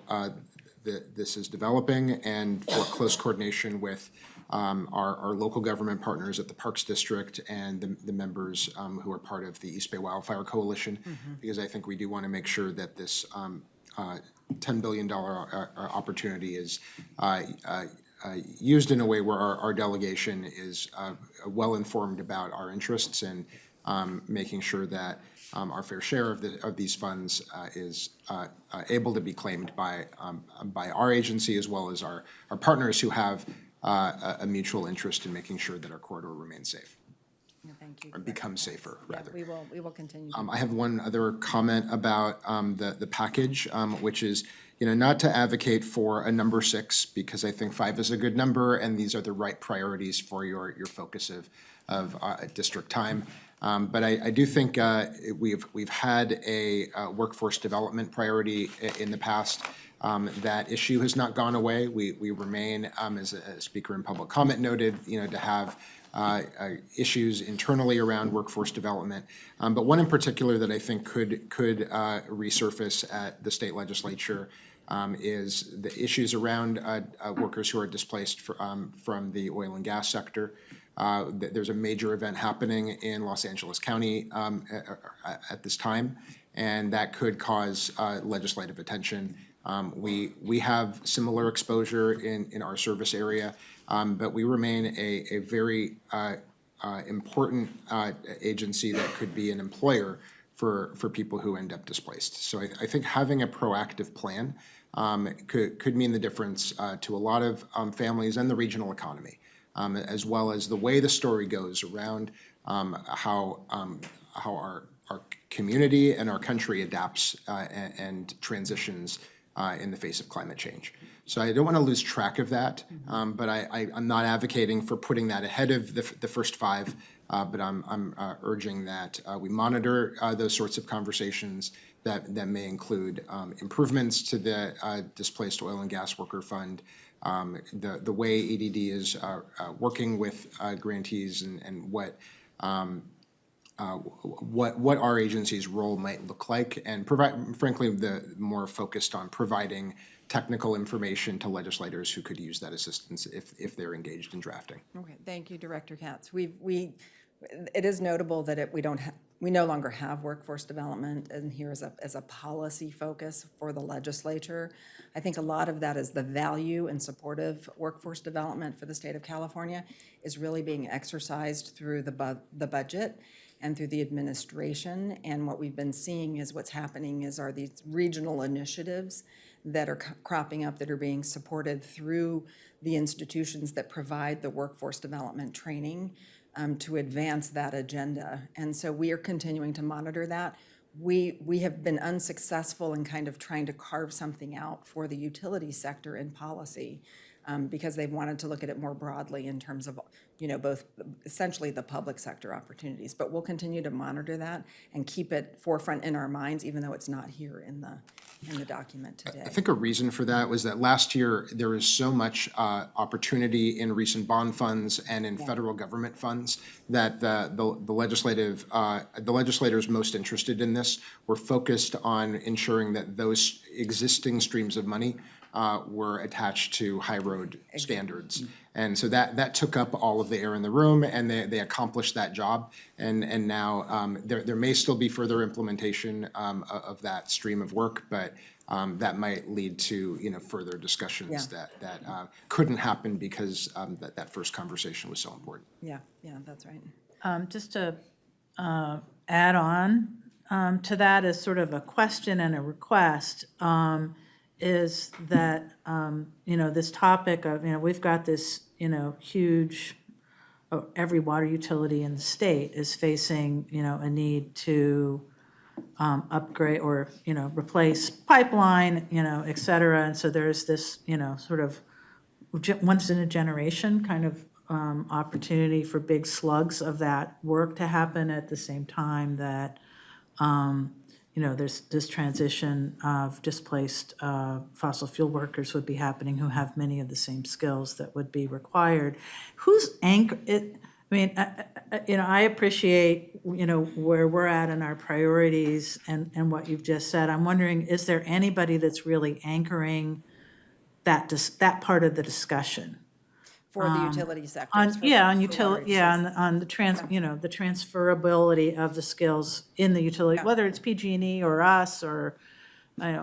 this is developing, and for close coordination with our local government partners at the Parks District and the members who are part of the East Bay Wildfire Coalition, because I think we do want to make sure that this $10 billion opportunity is used in a way where our delegation is well-informed about our interests, and making sure that our fair share of these funds is able to be claimed by our agency, as well as our partners who have a mutual interest in making sure that our corridor remains safe. Thank you. Or becomes safer, rather. We will continue. I have one other comment about the package, which is, not to advocate for a number 6, because I think 5 is a good number, and these are the right priorities for your focus of district time. But I do think we've had a workforce development priority in the past. That issue has not gone away. We remain, as a speaker in public comment noted, to have issues internally around workforce development. But one in particular that I think could resurface at the state legislature is the issues around workers who are displaced from the oil and gas sector. There's a major event happening in Los Angeles County at this time, and that could cause legislative attention. We have similar exposure in our service area, but we remain a very important agency that could be an employer for people who end up displaced. So I think having a proactive plan could mean the difference to a lot of families and the regional economy, as well as the way the story goes around how our community and our country adapts and transitions in the face of climate change. So I don't want to lose track of that, but I'm not advocating for putting that ahead of the first 5, but I'm urging that we monitor those sorts of conversations that may include improvements to the Displaced Oil and Gas Worker Fund, the way EDD is working with grantees, and what our agency's role might look like, and frankly, the more focused on providing technical information to legislators who could use that assistance if they're engaged in drafting. Okay, thank you, Director Katz. It is notable that we no longer have workforce development, and here as a policy focus for the legislature. I think a lot of that is the value and support of workforce development for the state of California is really being exercised through the budget and through the administration. And what we've been seeing is what's happening are these regional initiatives that are cropping up that are being supported through the institutions that provide the workforce development training to advance that agenda. And so we are continuing to monitor that. We have been unsuccessful in kind of trying to carve something out for the utility sector in policy because they've wanted to look at it more broadly in terms of, both essentially the public sector opportunities. But we'll continue to monitor that and keep it forefront in our minds, even though it's not here in the document today. I think a reason for that was that last year, there was so much opportunity in recent bond funds and in federal government funds that the legislators most interested in this were focused on ensuring that those existing streams of money were attached to high road standards. And so that took up all of the air in the room, and they accomplished that job. And now there may still be further implementation of that stream of work, but that might lead to further discussions that couldn't happen because that first conversation was so important. Yeah, that's right. Just to add on to that as sort of a question and a request, is that, this topic of, we've got this, huge, every water utility in the state is facing, a need to upgrade or, replace pipeline, et cetera. And so there's this, sort of once in a generation kind of opportunity for big slugs of that work to happen at the same time that, there's this transition of displaced fossil fuel workers would be happening who have many of the same skills that would be required. Who's anchor? I appreciate, where we're at in our priorities and what you've just said. I'm wondering, is there anybody that's really anchoring that part of the discussion? For the utility sector. On the the transferability of the skills in the utility, whether it's PG&E or us or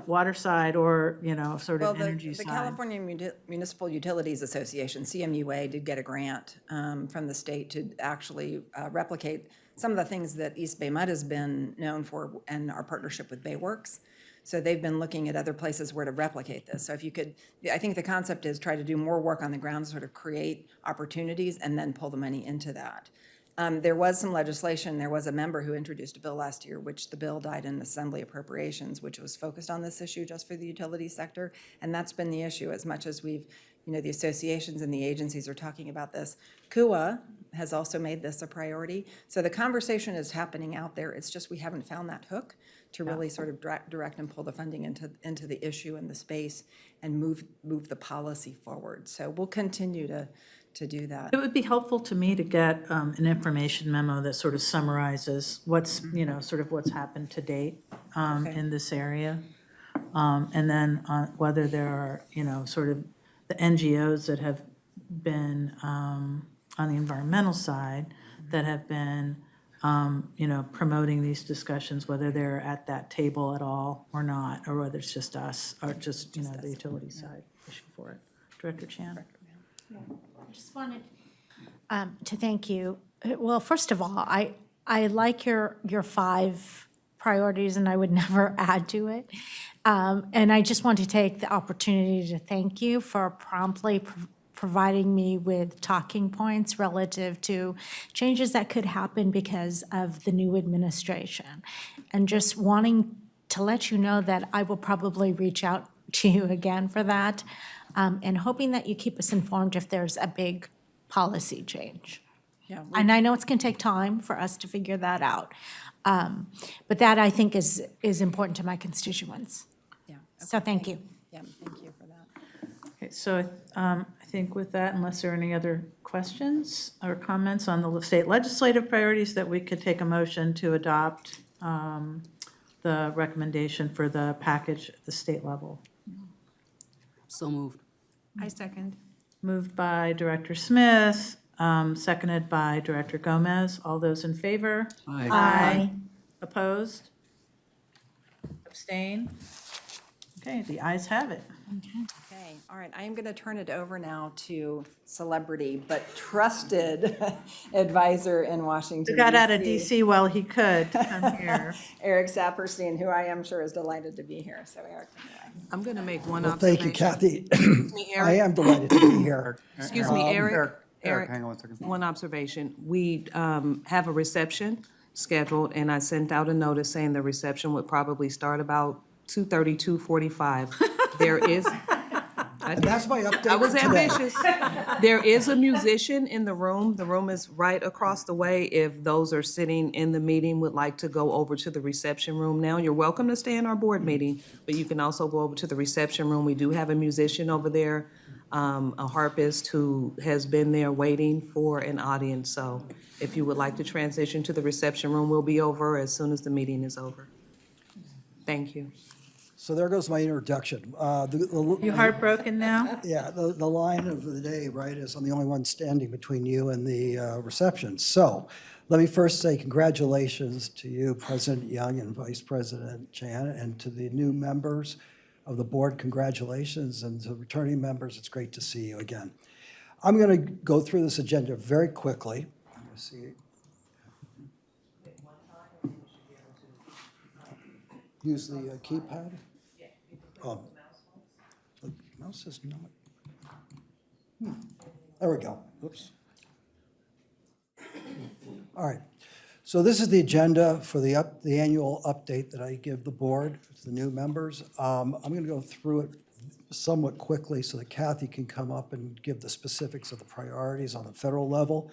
water side or, sort of energy side. The California Municipal Utilities Association, CMUA, did get a grant from the state to actually replicate some of the things that East Bay Mud has been known for and our partnership with Bayworks. So they've been looking at other places where to replicate this. So if you could, I think the concept is try to do more work on the ground, sort of create opportunities and then pull the money into that. There was some legislation, there was a member who introduced a bill last year, which the bill died in Assembly Appropriations, which was focused on this issue just for the utility sector. And that's been the issue as much as we've, the associations and the agencies are talking about this. CUA has also made this a priority. So the conversation is happening out there. It's just we haven't found that hook to really sort of direct and pull the funding into the issue and the space and move the policy forward. So we'll continue to do that. It would be helpful to me to get an information memo that sort of summarizes what's, sort of what's happened to date in this area. And then whether there are, sort of the NGOs that have been on the environmental side that have been promoting these discussions, whether they're at that table at all or not, or whether it's just us or just the utility side pushing for it. Director Chan. I just wanted to thank you. Well, first of all, I like your 5 priorities, and I would never add to it. And I just want to take the opportunity to thank you for promptly providing me with talking points relative to changes that could happen because of the new administration. And just wanting to let you know that I will probably reach out to you again for that, and hoping that you keep us informed if there's a big policy change. Yeah, And I know it's going to take time for us to figure that out. But that, I think, is important to my constituents. Yeah. So thank you. Yeah, thank you for that. Okay, so I think with that, unless there are any other questions or comments on the state legislative priorities, that we could take a motion to adopt the recommendation for the package at the state level. So moved. I second. Moved by Director Smith, seconded by Director Gomez. All those in favor? Aye. Opposed? Abstain? Okay, the ayes have it. Okay, all right, I am going to turn it over now to celebrity but trusted advisor in Washington, He got out of DC. DC while he could to come here. Eric Saperstein, who I am sure is delighted to be here. So Eric, I'm going to make one Well, thank observation. you, Kathy. I am delighted to be here. Excuse me, Eric. Eric, hang on one second. One observation. We have a reception scheduled, and I sent out a notice saying the reception would probably start about 2:30, 2:45. There is. And that's my update I was today. ambitious. There is a musician in the room. The room is right across the way. If those are sitting in the meeting would like to go over to the reception room now, you're welcome to stay in our board meeting, but you can also go over to the reception room. We do have a musician over there, a harpist who has been there waiting for an audience. So if you would like to transition to the reception room, we'll be over as soon as the meeting is over. Thank you. So there goes my introduction. You heartbroken now? Yeah, the line of the day, right, is I'm the only one standing between you and the reception. So let me first say congratulations to you, President Young and Vice President Chan, and to the new members of the board, congratulations, and to returning members, it's great to see you again. I'm going to go through this agenda very quickly. Let me see. Use the keypad? Oh, the mouse is not. There we go. Oops. All right. So this is the agenda for the annual update that I give the board, to the new members. I'm going to go through it somewhat quickly so that Kathy can come up and give the specifics of the priorities on the federal level.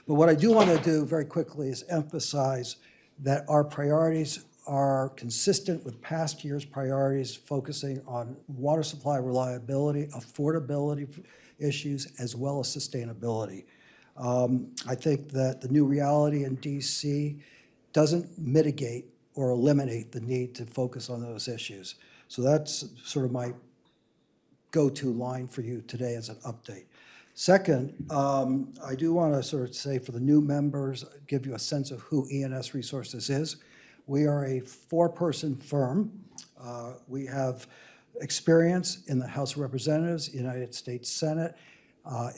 But what I do want to do very quickly is emphasize that our priorities are consistent with past year's priorities, focusing on water supply reliability, affordability issues, as well as sustainability. I think that the new reality in DC doesn't mitigate or eliminate the need to focus on those issues. So that's sort of my go-to line for you today as an update. Second, I do want to sort of say for the new members, give you a sense of who ENS Resources is. We are a four-person firm. We have experience in the House of Representatives, United States Senate,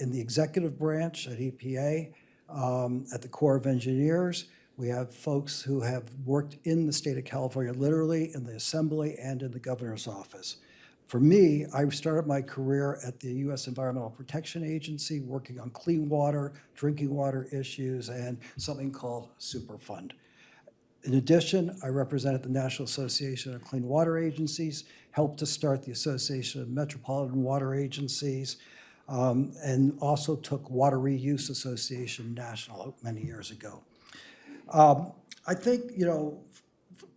in the executive branch at EPA, at the Corps of Engineers. We have folks who have worked in the state of California, literally in the Assembly and in the governor's office. For me, I started my career at the U.S. Environmental Protection Agency, working on clean water, drinking water issues, and something called Superfund. In addition, I represented the National Association of Clean Water Agencies, helped to start the Association of Metropolitan Water Agencies, and also took Water Reuse Association National many years ago. I think,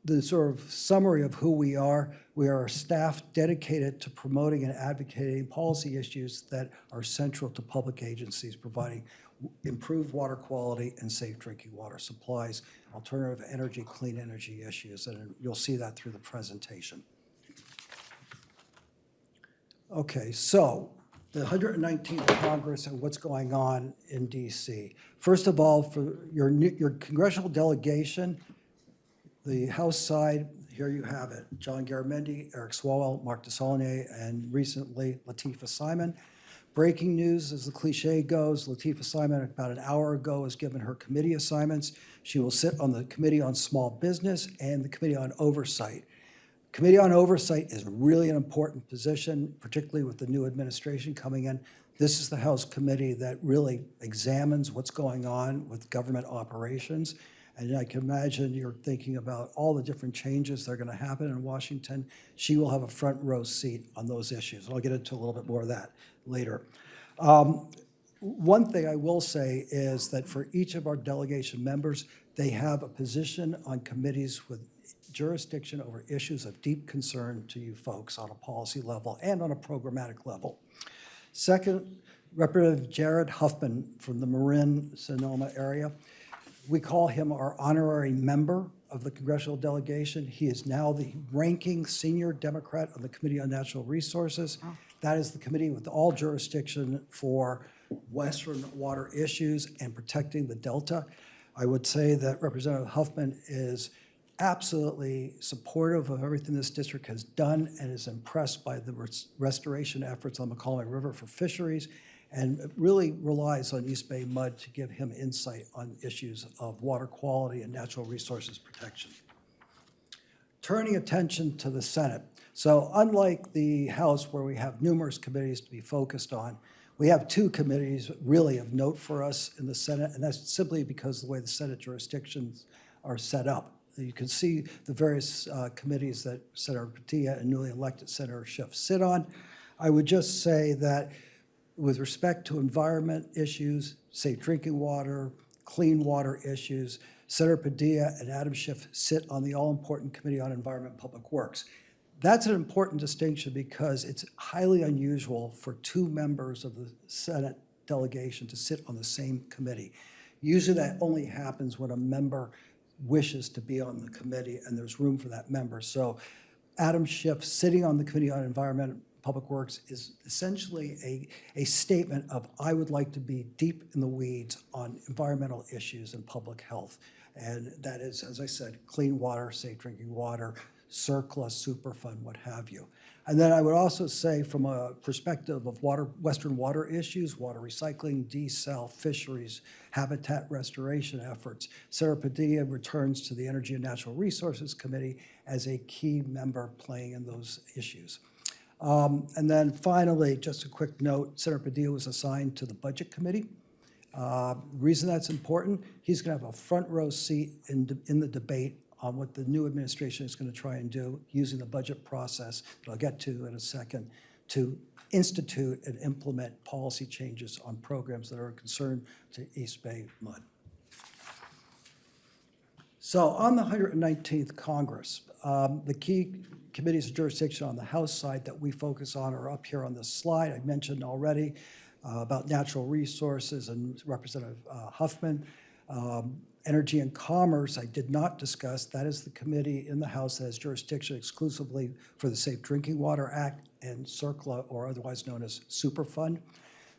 the sort of summary of who we are a staff dedicated to promoting and advocating policy issues that are central to public agencies, providing improved water quality and safe drinking water supplies, alternative energy, clean energy issues, and you'll see that through the presentation. Okay, so the 119th Congress and what's going on in DC. First of all, for your congressional delegation, the House side, here you have it. John Garamendi, Eric Swalwell, Mark DeSaulnier, and recently Lateefah Simon. Breaking news, as the cliche goes, Lateefah Simon about an hour ago has given her committee assignments. She will sit on the Committee on Small Business and the Committee on Oversight. Committee on Oversight is really an important position, particularly with the new administration coming in. This is the House committee that really examines what's going on with government operations. And I can imagine you're thinking about all the different changes that are going to happen in Washington. She will have a front row seat on those issues. And I'll get into a little bit more of that later. One thing I will say is that for each of our delegation members, they have a position on committees with jurisdiction over issues of deep concern to you folks on a policy level and on a programmatic level. Second, Representative Jared Huffman from the Marin-Sonoma area. We call him our honorary member of the congressional delegation. He is now the ranking senior Democrat on the Committee on Natural Resources. That is the committee with all jurisdiction for Western water issues and protecting the Delta. I would say that Representative Huffman is absolutely supportive of everything this district has done and is impressed by the restoration efforts on the McCollum River for fisheries, and really relies on East Bay MUD to give him insight on issues of water quality and natural resources protection. Turning attention to the Senate. So unlike the House, where we have numerous committees to be focused on, we have two committees really of note for us in the Senate, and that's simply because of the way the Senate jurisdictions are set up. You can see the various committees that Senator Padilla and newly elected Senator Schiff sit on. I would just say that with respect to environment issues, safe drinking water, clean water issues, Senator Padilla and Adam Schiff sit on the all-important Committee on Environment and Public Works. That's an important distinction because it's highly unusual for two members of the Senate delegation to sit on the same committee. Usually that only happens when a member wishes to be on the committee and there's room for that member. So Adam Schiff sitting on the Committee on Environment and Public Works is essentially a statement of, I would like to be deep in the weeds on environmental issues and public health. And that is, as I said, clean water, safe drinking water, surplus, Superfund, what have you. And then I would also say from a perspective of Western water issues, water recycling, desal, fisheries, habitat restoration efforts, Senator Padilla returns to the Energy and Natural Resources Committee as a key member playing in those issues. And then finally, just a quick note, Senator Padilla was assigned to the Budget Committee. Reason that's important, he's going to have a front row seat in the debate on what the new administration is going to try and do using the budget process that I'll get to in a second to institute and implement policy changes on programs that are of concern to East Bay MUD. So on the 119th Congress, the key committees of jurisdiction on the House side that we focus on are up here on this slide. I mentioned already about natural resources and Representative Huffman. Energy and Commerce, I did not discuss. That is the committee in the House that has jurisdiction exclusively for the Safe Drinking Water Act and CERCLA, or otherwise known as Superfund.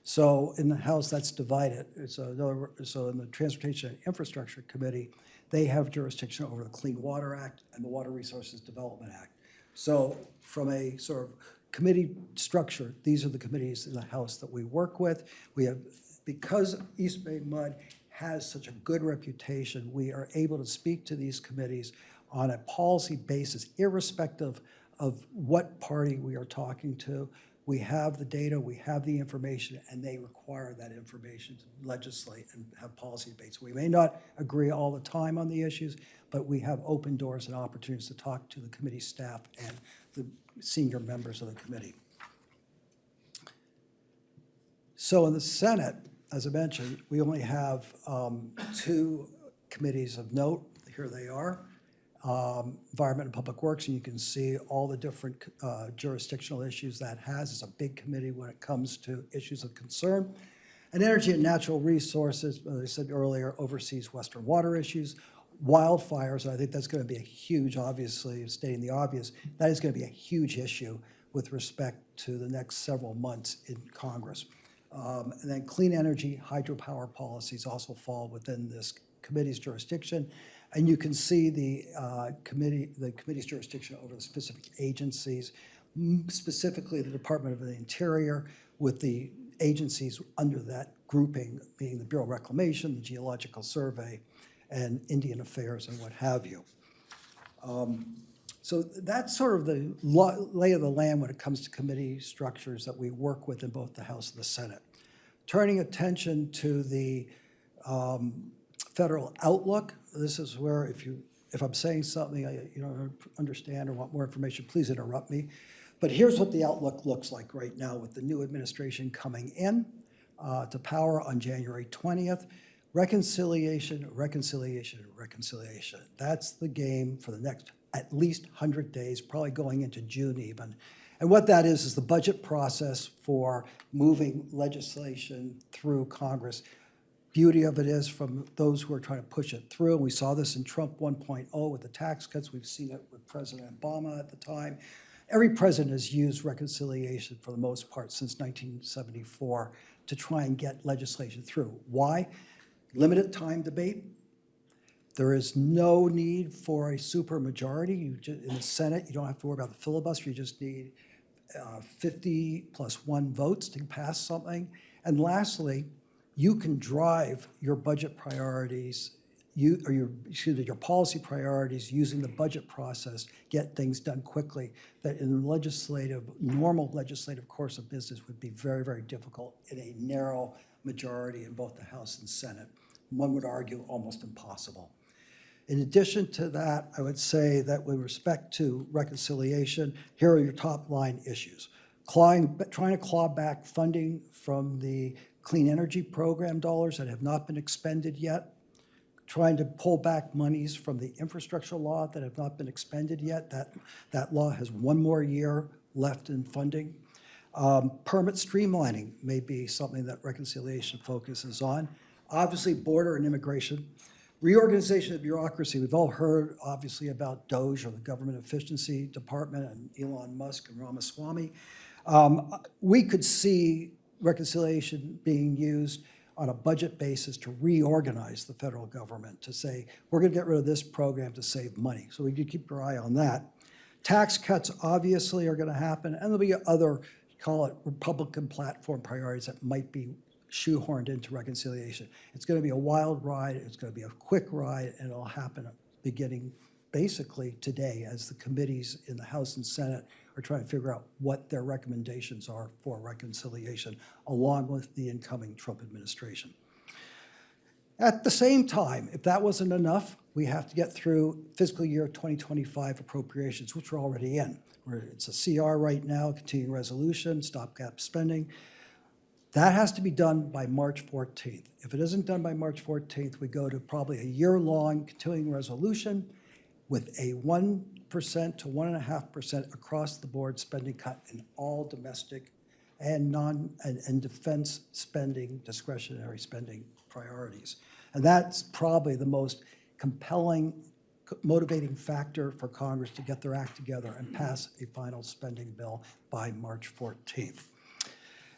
So in the House, that's divided. So in the Transportation and Infrastructure Committee, they have jurisdiction over the Clean Water Act and the Water Resources Development Act. So from a sort of committee structure, these are the committees in the House that we work with. We have, because East Bay MUD has such a good reputation, we are able to speak to these committees on a policy basis, irrespective of what party we are talking to. We have the data, we have the information, and they require that information to legislate and have policy debates. We may not agree all the time on the issues, but we have open doors and opportunities to talk to the committee staff and the senior members of the committee. So in the Senate, as I mentioned, we only have two committees of note. Here they are. Environment and Public Works, and you can see all the different jurisdictional issues that has. It's a big committee when it comes to issues of concern. And Energy and Natural Resources, as I said earlier, oversees Western water issues. Wildfires, and I think that's going to be a huge, obviously, stating the obvious, that is going to be a huge issue with respect to the next several months in Congress. And then clean energy, hydropower policies also fall within this committee's jurisdiction. And you can see the committee's jurisdiction over the specific agencies, specifically the Department of the Interior, with the agencies under that grouping being the Bureau of Reclamation, the Geological Survey, and Indian Affairs, and what have you. So that's sort of the lay of the land when it comes to committee structures that we work with in both the House and the Senate. Turning attention to the federal outlook, this is where if I'm saying something you don't understand or want more information, please interrupt me. But here's what the outlook looks like right now with the new administration coming in to power on January 20th. Reconciliation, reconciliation, reconciliation. That's the game for the next at least 100 days, probably going into June even. And what that is the budget process for moving legislation through Congress. Beauty of it is from those who are trying to push it through, and we saw this in Trump 1.0 with the tax cuts. We've seen it with President Obama at the time. Every president has used reconciliation for the most part since 1974 to try and get legislation through. Why? Limited time debate, There is no need for a supermajority. In the Senate, you don't have to worry about the filibuster. You just need 50 plus 1 votes to pass something. And lastly, you can drive your budget priorities, your policy priorities using the budget process, get things done quickly, that in normal legislative course of business would be very, very difficult in a narrow majority in both the House and Senate. One would argue almost impossible. In addition to that, I would say that with respect to reconciliation, here are your top line issues. Trying to claw back funding from the clean energy program dollars that have not been expended yet. Trying to pull back monies from the infrastructure law that have not been expended yet. That law has 1 more year left in funding. Permit streamlining may be something that reconciliation focuses on. Obviously, border and immigration. Reorganization of bureaucracy. We've all heard, obviously, about DOGE, or the Government Efficiency Department, and Elon Musk and Ramaswamy. We could see reconciliation being used on a budget basis to reorganize the federal government, to say, we're going to get rid of this program to save money. So we could keep your eye on that. Tax cuts, obviously, are going to happen, and there'll be other, call it Republican platform priorities that might be shoehorned into reconciliation. It's going to be a wild ride, it's going to be a quick ride, and it'll happen beginning basically today as the committees in the House and Senate are trying to figure out what their recommendations are for reconciliation, along with the incoming Trump administration. At the same time, if that wasn't enough, we have to get through fiscal year 2025 appropriations, which we're already in. It's a CR right now, continuing resolution, stopgap spending. That has to be done by March 14th. If it isn't done by March 14th, we go to probably a year-long continuing resolution with a 1% to 1.5% across-the-board spending cut in all domestic and defense spending, discretionary spending priorities. And that's probably the most compelling, motivating factor for Congress to get their act together and pass a final spending bill by March 14th.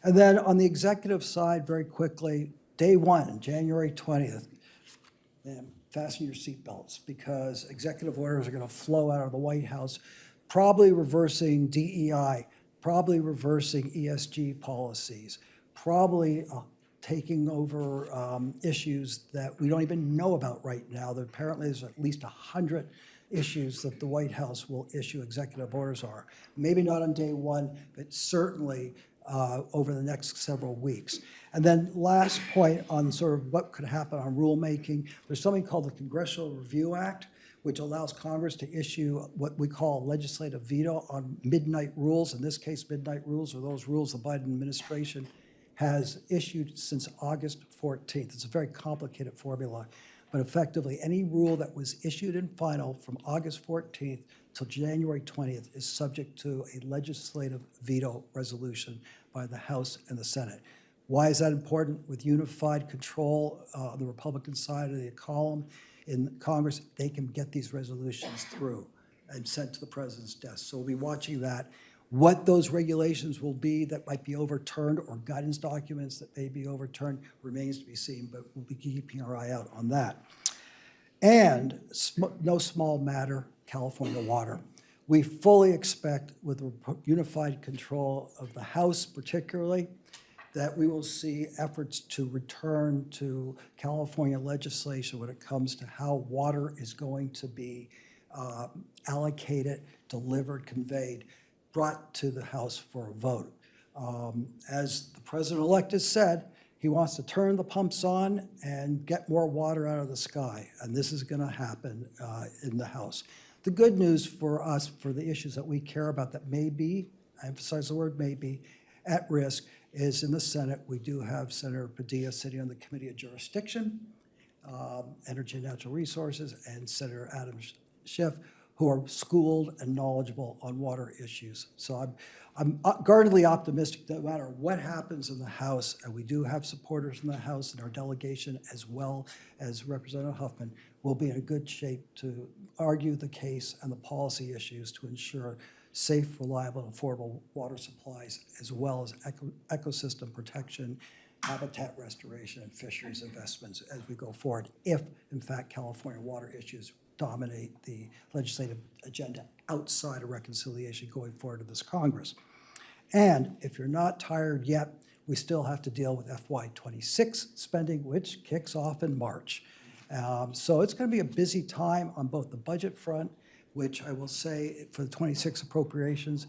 And then on the executive side, very quickly, day one, January 20th, fasten your seatbelts, because executive orders are going to flow out of the White House, probably reversing DEI, probably reversing ESG policies, probably taking over issues that we don't even know about right now. That apparently there's at least 100 issues that the White House will issue executive orders are. Maybe not on day one, but certainly over the next several weeks. And then last point on sort of what could happen on rulemaking, there's something called the Congressional Review Act, which allows Congress to issue what we call legislative veto on midnight rules. In this case, midnight rules are those rules the Biden administration has issued since August 14th. It's a very complicated formula, but effectively any rule that was issued in final from August 14th till January 20th is subject to a legislative veto resolution by the House and the Senate. Why is that important? With unified control on the Republican side of the column in Congress, they can get these resolutions through and sent to the president's desk. So we'll be watching that. What those regulations will be that might be overturned, or guidance documents that may be overturned, remains to be seen, but we'll be keeping our eye out on that. And no small matter, California water. We fully expect, with unified control of the House particularly, that we will see efforts to return to California legislation when it comes to how water is going to be allocated, delivered, conveyed, brought to the House for a vote. As the president-elect has said, he wants to turn the pumps on and get more water out of the sky, and this is going to happen in the House. The good news for us, for the issues that we care about that may be, I emphasize the word may be, at risk, is in the Senate, we do have Senator Padilla sitting on the Committee of Jurisdiction, Energy and Natural Resources, and Senator Adam Schiff, who are schooled and knowledgeable on water issues. So I'm guardedly optimistic that no matter what happens in the House, and we do have supporters in the House and our delegation, as well as Representative Huffman, we'll be in a good shape to argue the case and the policy issues to ensure safe, reliable, and affordable water supplies, as well as ecosystem protection habitat restoration and fisheries investments as we go forward, if in fact California water issues dominate the legislative agenda outside of reconciliation going forward to this Congress. And if you're not tired yet, we still have to deal with FY26 spending, which kicks off in March. So it's going to be a busy time on both the budget front, which I will say for the 26 appropriations,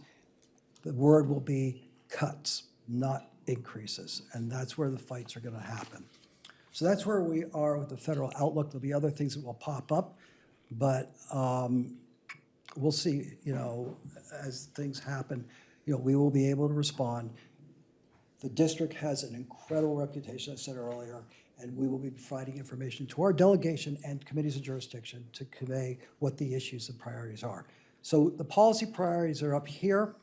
the word will be cuts, not increases. And that's where the fights are going to happen. So that's where we are with the federal outlook. There'll be other things that will pop up, but we'll see, as things happen, we will be able to respond. The district has an incredible reputation, I said earlier, and we will be providing information to our delegation and committees of jurisdiction to convey what the issues and priorities are. So the policy priorities are up here.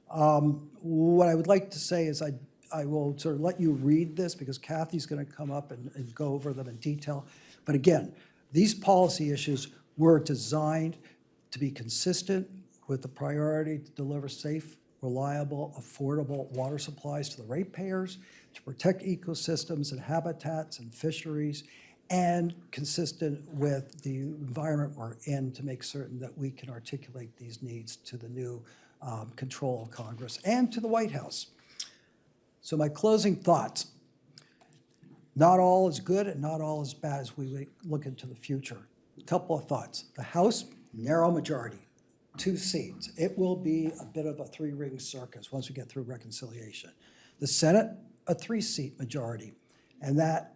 What I would like to say is I will sort of let you read this because Kathy's going to come up and go over them in detail. But again, these policy issues were designed to be consistent with the priority to deliver safe, reliable, affordable water supplies to the ratepayers, to protect ecosystems and habitats and fisheries, and consistent with the environment we're in to make certain that we can articulate these needs to the new control of Congress and to the White House. So my closing thoughts. Not all is good and not all is bad as we look into the future. A couple of thoughts. The House, narrow majority. 2 seats. It will be a bit of a 3-ring circus once we get through reconciliation. The Senate, a 3-seat majority, and that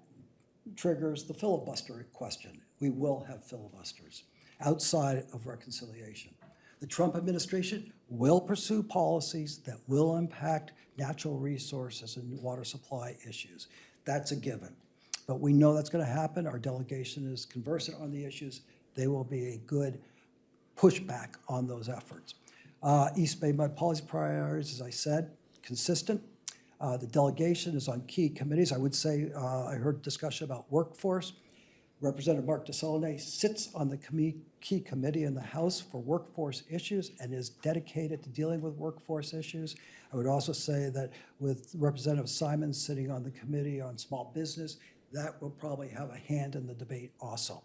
triggers the filibuster question. We will have filibusters outside of reconciliation. The Trump administration will pursue policies that will impact natural resources and water supply issues. That's a given. But we know that's going to happen. Our delegation is conversant on the issues. They will be a good pushback on those efforts. East Bay Mud policy priorities, as I said, consistent. The delegation is on key committees. I would say I heard discussion about workforce. Representative Mark DeSaulnier sits on the key committee in the House for workforce issues and is dedicated to dealing with workforce issues. I would also say that with Representative Simon sitting on the committee on small business, that will probably have a hand in the debate also.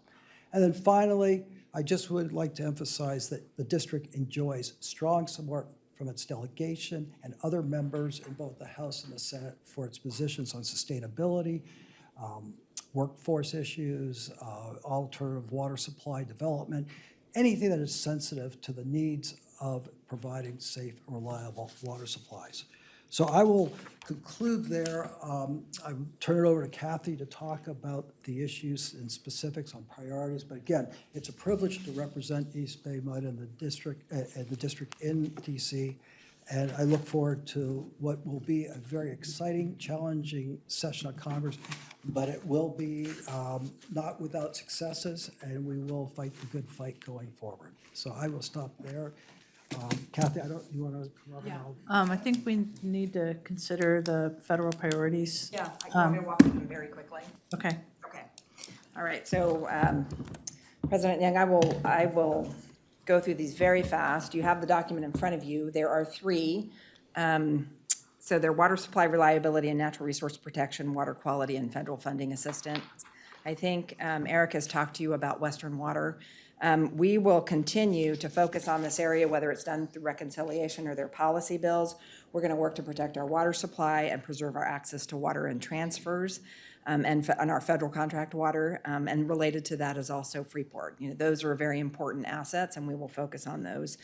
And then finally, I just would like to emphasize that the district enjoys strong support from its delegation and other members in both the House and the Senate for its positions on sustainability, workforce issues, alternative water supply development, anything that is sensitive to the needs of providing safe and reliable water supplies. So I will conclude there. I turn it over to Kathy to talk about the issues and specifics on priorities. But again, it's a privilege to represent East Bay Mud and the district in DC. And I look forward to what will be a very exciting, challenging session of Congress, but it will be not without successes, and we will fight the good fight going forward. So I will stop there. Kathy, you want to come up? Yeah. I think we need to consider the federal priorities. Yeah, I want to walk through them very quickly. Okay. Okay. All right, so President Young, I will go through these very fast. You have the document in front of you. There are 3. So they're water supply reliability and natural resource protection, water quality, and federal funding assistance. I think Eric has talked to you about Western Water. We will continue to focus on this area, whether it's done through reconciliation or their policy bills. We're going to work to protect our water supply and preserve our access to water and transfers and our federal contract water. And related to that is also Freeport. Those are very important assets, and we will focus on those.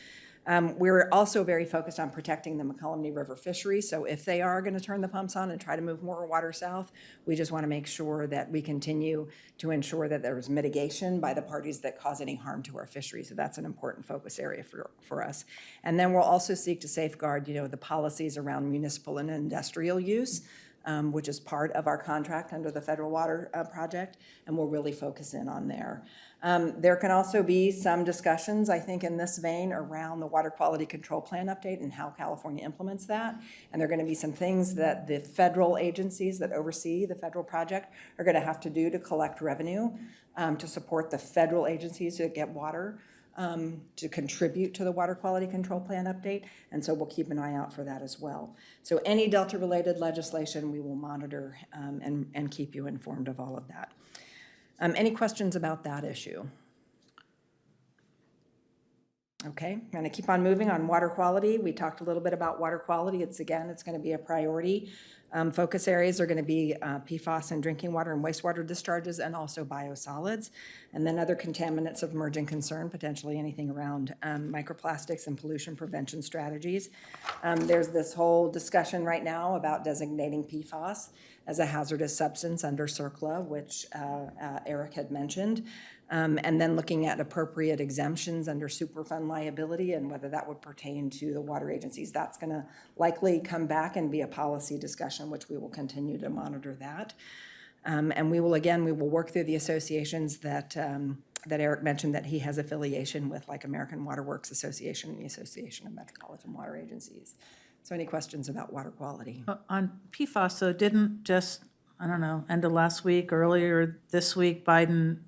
We're also very focused on protecting the McCollum River fishery. So if they are going to turn the pumps on and try to move more water south, we just want to make sure that we continue to ensure that there's mitigation by the parties that cause any harm to our fishery. So that's an important focus area for us. And then we'll also seek to safeguard, the policies around municipal and industrial use, which is part of our contract under the Federal Water Project, and we'll really focus in on there. There can also be some discussions, I think, in this vein around the Water Quality Control Plan update and how California implements that. And there are going to be some things that the federal agencies that oversee the federal project are going to have to do to collect revenue to support the federal agencies that get water. to contribute to the water quality control plan update, and so we'll keep an eye out for that as well. So any Delta-related legislation, we will monitor and keep you informed of all of that. Any questions about that issue? Okay, I'm going to keep on moving on water quality. We talked a little bit about water quality. It's going to be a priority. Focus areas are going to be PFAS in drinking water and wastewater discharges, and also biosolids, and then other contaminants of emerging concern, potentially anything around microplastics and pollution prevention strategies. There's this whole discussion right now about designating PFAS as a hazardous substance under CERCLA, which Eric had mentioned. And then looking at appropriate exemptions under Superfund liability and whether that would pertain to the water agencies. That's going to likely come back and be a policy discussion, which we will continue to monitor that. And we will work through the associations that Eric mentioned that he has affiliation with, like American Water Works Association and the Association of Metropolitan Water Agencies. So any questions about water quality? On PFAS, so didn't just, I don't know, end of last week, earlier this week, Biden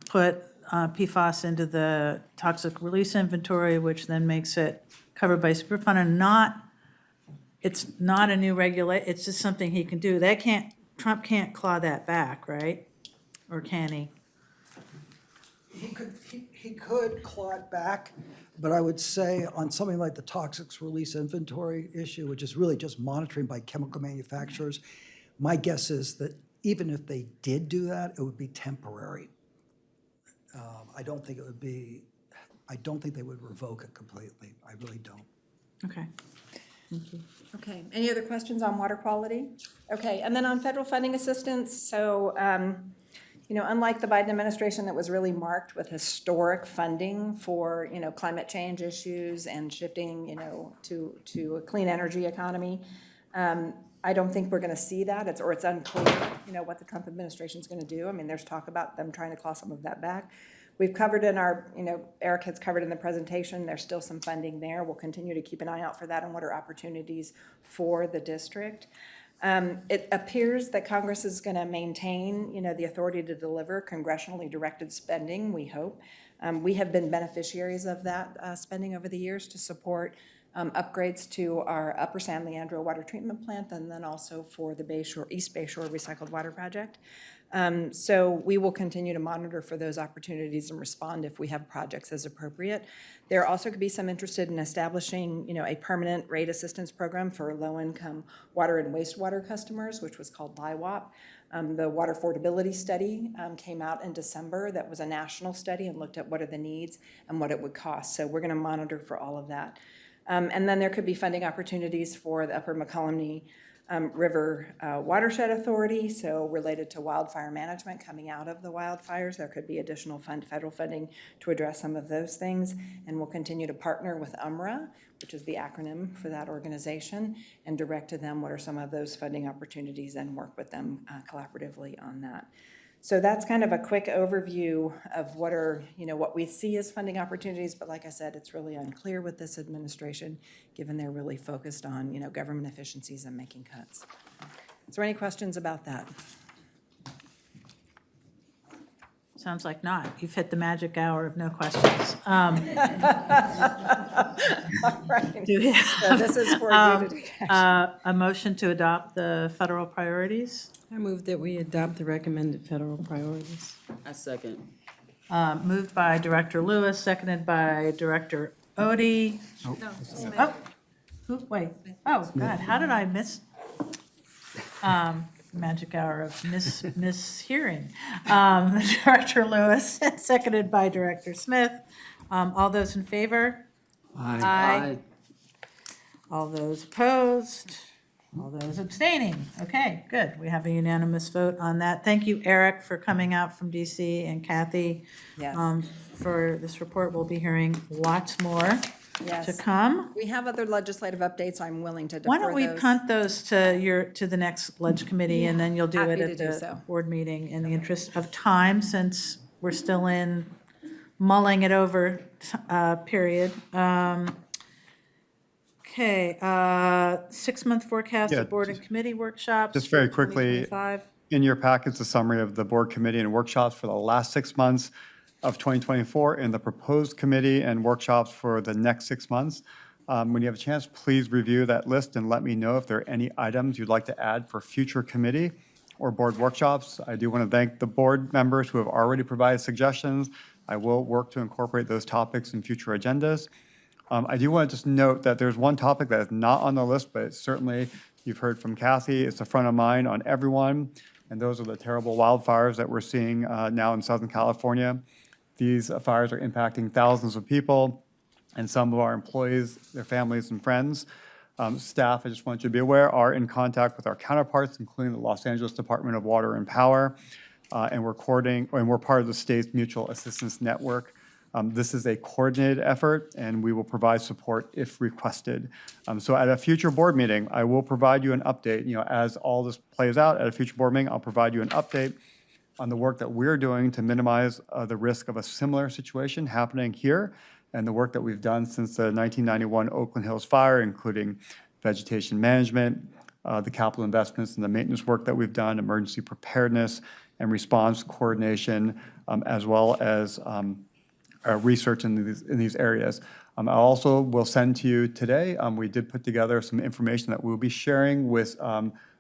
put PFAS into the toxic release inventory, which then makes it covered by Superfund, and it's not a new regulation, it's just something he can do. Trump can't claw that back, right? Or can he? He could claw it back, but I would say on something like the toxics release inventory issue, which is really just monitoring by chemical manufacturers, my guess is that even if they did do that, it would be temporary. I don't think they would revoke it completely. I really don't. Okay. Thank you. Okay, any other questions on water quality? Okay, and then on federal funding assistance, so, unlike the Biden administration that was really marked with historic funding for, climate change issues and shifting, to a clean energy economy, I don't think we're going to see that. It's unclear, what the Trump administration is going to do. I mean, there's talk about them trying to claw some of that back. We've covered in our, Eric has covered in the presentation, there's still some funding there. We'll continue to keep an eye out for that and what are opportunities for the district. It appears that Congress is going to maintain, the authority to deliver congressionally directed spending, we hope. We have been beneficiaries of that spending over the years to support upgrades to our Upper San Leandro water treatment plant, and then also for the East Bay Shore Recycled Water Project. So we will continue to monitor for those opportunities and respond if we have projects as appropriate. There also could be some interested in establishing, a permanent rate assistance program for low-income water and wastewater customers, which was called LIWAP. The water affordability study came out in December. That was a national study and looked at what are the needs and what it would cost. So we're going to monitor for all of that. And then there could be funding opportunities for the Upper McCollum River Watershed Authority, so related to wildfire management coming out of the wildfires. There could be additional federal funding to address some of those things. And we'll continue to partner with UMRA, which is the acronym for that organization, and direct to them what are some of those funding opportunities and work with them collaboratively on that. So that's kind of a quick overview of what are, what we see as funding opportunities. But like I said, it's really unclear with this administration, given they're really focused on, government efficiencies and making cuts. Is there any questions about that? Sounds like not. You've hit the magic hour of no questions. All right. So this is for you to take action. A motion to adopt the federal priorities. I move that we adopt the recommended federal priorities. I second. Moved by Director Lewis, seconded by Director Odie. Wait. Oh, God, how did I miss? Magic hour of mishearing. Director Lewis, seconded by Director Smith. All those in favor? Aye. All those opposed? All those abstaining? Okay, good. We have a unanimous vote on that. Thank you, Eric, for coming out from DC, and Kathy for this report. We'll be hearing lots more to come. We have other legislative updates. I'm willing to defer Why don't we those. punt those to the next ledge committee, and then you'll do it Happy at to do the so. board meeting in the interest of time, since we're still in mulling it over period. Okay, 6-month forecast Yeah, of board and committee workshops. Just very for quickly, 2025. in your packets, a summary of the board committee and workshops for the last 6 months. of 2024 and the proposed committee and workshops for the next 6 months. When you have a chance, please review that list and let me know if there are any items you'd like to add for future committee or board workshops. I do want to thank the board members who have already provided suggestions. I will work to incorporate those topics in future agendas. I do want to just note that there's one topic that is not on the list, but certainly you've heard from Kathy. It's a front of mind on everyone, and those are the terrible wildfires that we're seeing now in Southern California. These fires are impacting thousands of people and some of our employees, their families and friends. Staff, I just want you to be aware, are in contact with our counterparts, including the Los Angeles Department of Water and Power, and we're part of the state's mutual assistance network. This is a coordinated effort, and we will provide support if requested. So at a future board meeting, I will provide you an update. As all this plays out, at a future board meeting, I'll provide you an update on the work that we're doing to minimize the risk of a similar situation happening here, and the work that we've done since the 1991 Oakland Hills fire, including vegetation management, the capital investments and the maintenance work that we've done, emergency preparedness and response coordination, as well as research in these areas. I also will send to you today, we did put together some information that we'll be sharing with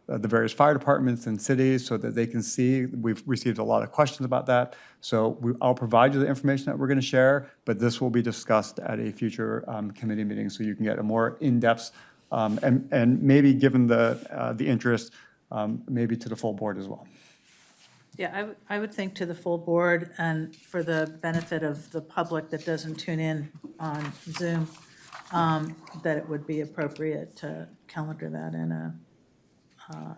the various fire departments and cities so that they can see. We've received a lot of questions about that. So I'll provide you the information that we're going to share, but this will be discussed at a future committee meeting so you can get a more in-depth and maybe given the interest, maybe to the full board as well. Yeah, I would think to the full board and for the benefit of the public that doesn't tune in on Zoom, that it would be appropriate to calendar that in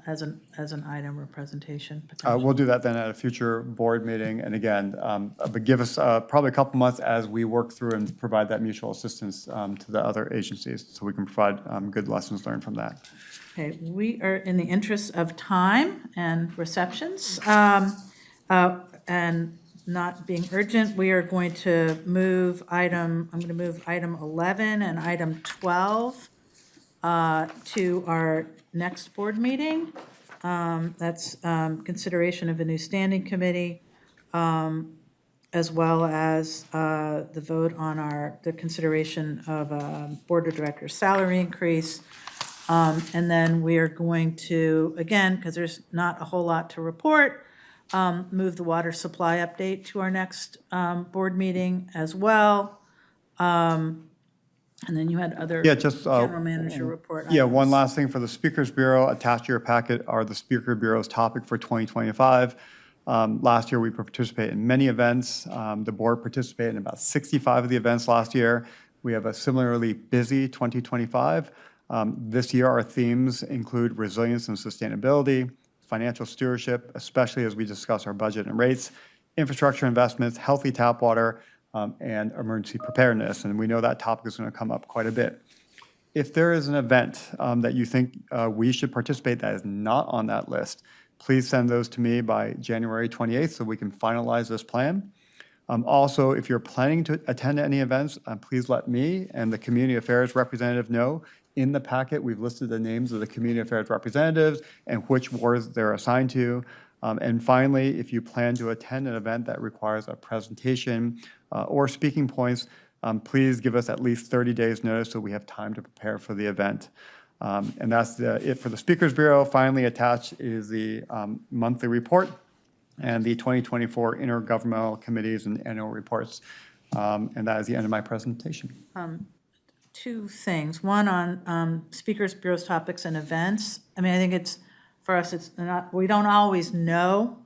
as an item or presentation. We'll do that then at a future board meeting. And again, but give us probably a couple months as we work through and provide that mutual assistance to the other agencies so we can provide good lessons learned from that. Okay, we are in the interest of time and receptions and not being urgent, we are going to move I'm going to move item 11 and item 12 to our next board meeting. That's consideration of a new standing committee, as well as the vote on the consideration of a board of directors salary increase. And then we are going to, again, because there's not a whole lot to report, move the water supply update to our next board meeting as well. And then you had other general manager report items. Yeah, one last thing for the Speakers Bureau. Attached to your packet are the Speaker Bureau's topic for 2025. Last year, we participated in many events. The board participated in about 65 of the events last year. We have a similarly busy 2025. This year, our themes include resilience and sustainability, financial stewardship, especially as we discuss our budget and rates, infrastructure investments, healthy tap water, and emergency preparedness. And we know that topic is going to come up quite a bit. If there is an event that you think we should participate that is not on that list, please send those to me by January 28th so we can finalize this plan. Also, if you're planning to attend any events, please let me and the community affairs representative know. In the packet, we've listed the names of the community affairs representatives and which wards they're assigned to. And finally, if you plan to attend an event that requires a presentation or speaking points, please give us at least 30 days notice so we have time to prepare for the event. And that's it for the Speakers Bureau. Finally attached is the monthly report and the 2024 intergovernmental committees and annual reports. And that is the end of my presentation. Two things. One on Speakers Bureau's topics and events. I mean, I think it's, for us, it's not, we don't always know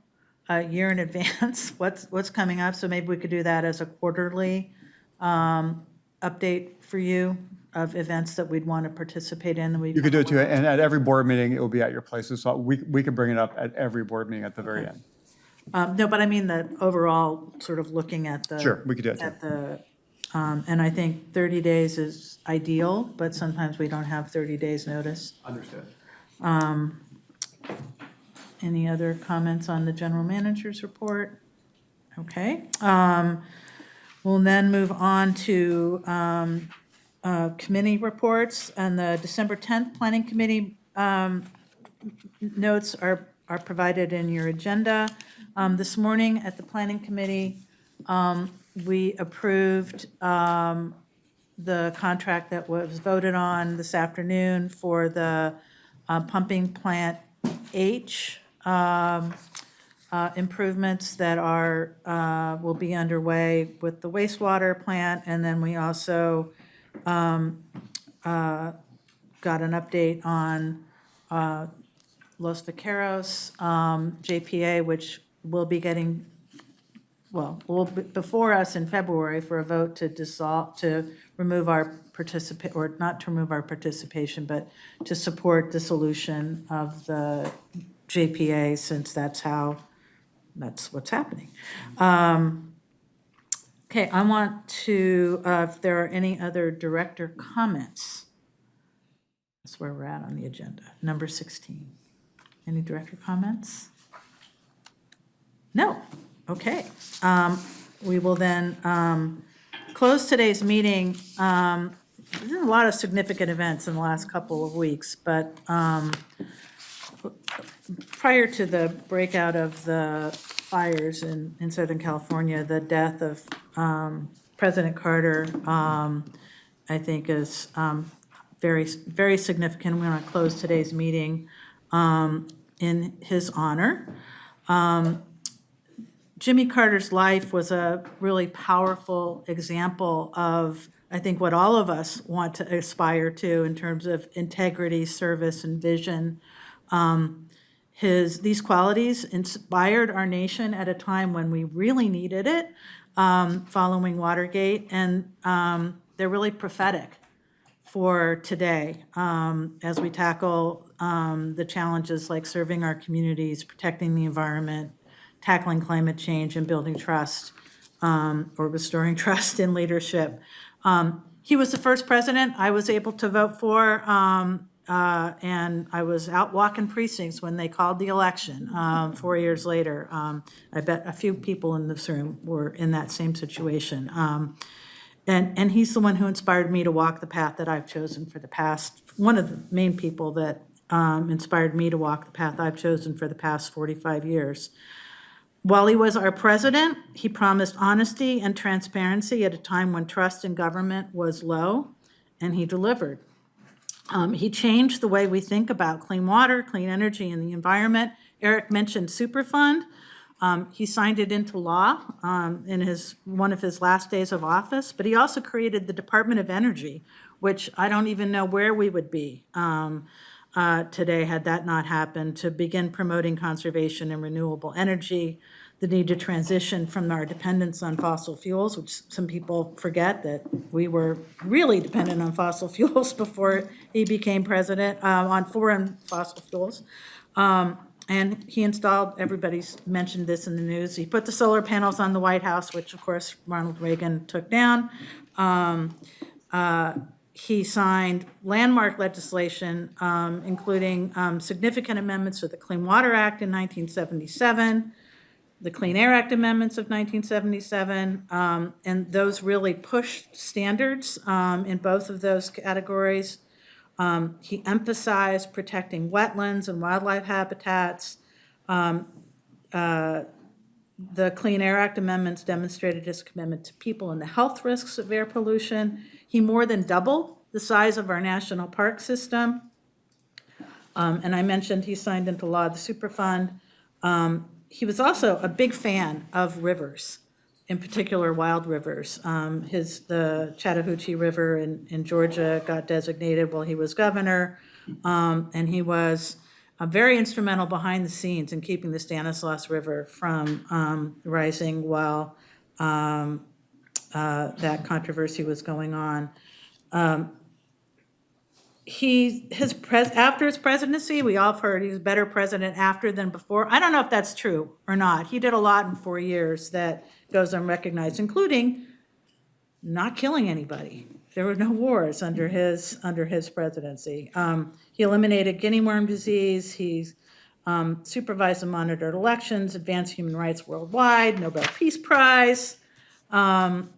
a year in advance what's coming up, so maybe we could do that as a quarterly update for you of events that we'd want to participate in. You could do it too, and at every board meeting, it will be at your places, so we could bring it up at every board meeting at the very end. No, but I mean the overall sort of looking at the. Sure, we could do it too. At the, and I think 30 days is ideal, but sometimes we don't have 30 days notice. Understood. Any other comments on the general manager's report? Okay. We'll then move on to committee reports, and the December 10th Planning Committee notes are provided in your agenda. This morning at the Planning Committee, we approved the contract that was voted on this afternoon for the pumping plant H improvements that will be underway with the wastewater plant. And then we also got an update on Los Vaqueros JPA, which will be getting, will be before us in February for a vote to remove our or not to remove our participation, but to support the solution of the JPA, since that's what's happening. Okay, I want to, if there are any other director comments. That's where we're at on the agenda. Number 16. Any director comments? No. Okay. We will then close today's meeting. There's been a lot of significant events in the last couple of weeks, but prior to the breakout of the fires in Southern California, the death of President Carter, I think is very, very significant. We want to close today's meeting in his honor. Jimmy Carter's life was a really powerful example of, I think, what all of us want to aspire to in terms of integrity, service, and vision. These qualities inspired our nation at a time when we really needed it, following Watergate, and they're really prophetic for today as we tackle the challenges like serving our communities, protecting the environment, tackling climate change, and building trust or restoring trust in leadership. He was the first president I was able to vote for, and I was out walking precincts when they called the election 4 years later. I bet a few people in this room were in that same situation. And he's the one who inspired me to walk the path that I've chosen for the past, one of the main people that inspired me to walk the path I've chosen for the past 45 years. While he was our president, he promised honesty and transparency at a time when trust in government was low, and he delivered. He changed the way we think about clean water, clean energy, and the environment. Eric mentioned Superfund. He signed it into law in one of his last days of office, but he also created the Department of Energy, which I don't even know where we would be today had that not happened, to begin promoting conservation and renewable energy, the need to transition from our dependence on fossil fuels, which some people forget that we were really dependent on fossil fuels before he became president, on foreign fossil fuels. And he installed, everybody's mentioned this in the news, he put the solar panels on the White House, which of course Ronald Reagan took down. He signed landmark legislation, including significant amendments to the Clean Water Act in 1977, the Clean Air Act amendments of 1977, and those really pushed standards in both of those categories. He emphasized protecting wetlands and wildlife habitats. The Clean Air Act amendments demonstrated his commitment to people and the health risks of air pollution. He more than doubled the size of our national park system. And I mentioned he signed into law the Superfund. He was also a big fan of rivers, in particular wild rivers. The Chattahoochee River in Georgia got designated while he was governor, and he was very instrumental behind the scenes in keeping the Stanislaus River from rising while that controversy was going on. After his presidency, we all have heard he's a better president after than before. I don't know if that's true or not. He did a lot in 4 years that goes unrecognized, including not killing anybody. There were no wars under his presidency. He eliminated guinea worm disease. He supervised and monitored elections, advanced human rights worldwide, Nobel Peace Prize, and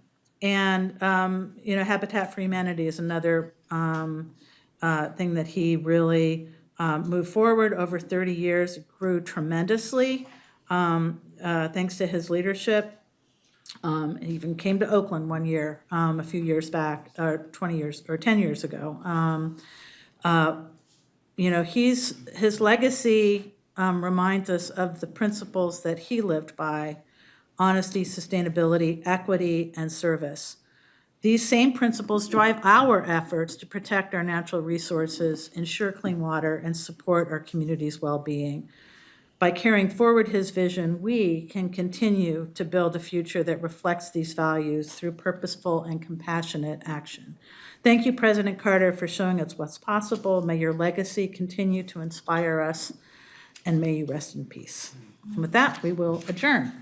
Habitat for Humanity is another thing that he really moved forward over 30 years. It grew tremendously thanks to his leadership. He even came to Oakland one year, a few years back, 20 years, or 10 years ago. You know, his legacy reminds us of the principles that he lived by: honesty, sustainability, equity, and service. These same principles drive our efforts to protect our natural resources, ensure clean water, and support our community's well-being. By carrying forward his vision, we can continue to build a future that reflects these values through purposeful and compassionate action. Thank you, President Carter, for showing us what's possible. May your legacy continue to inspire us, and may you rest in peace. And with that, we will adjourn.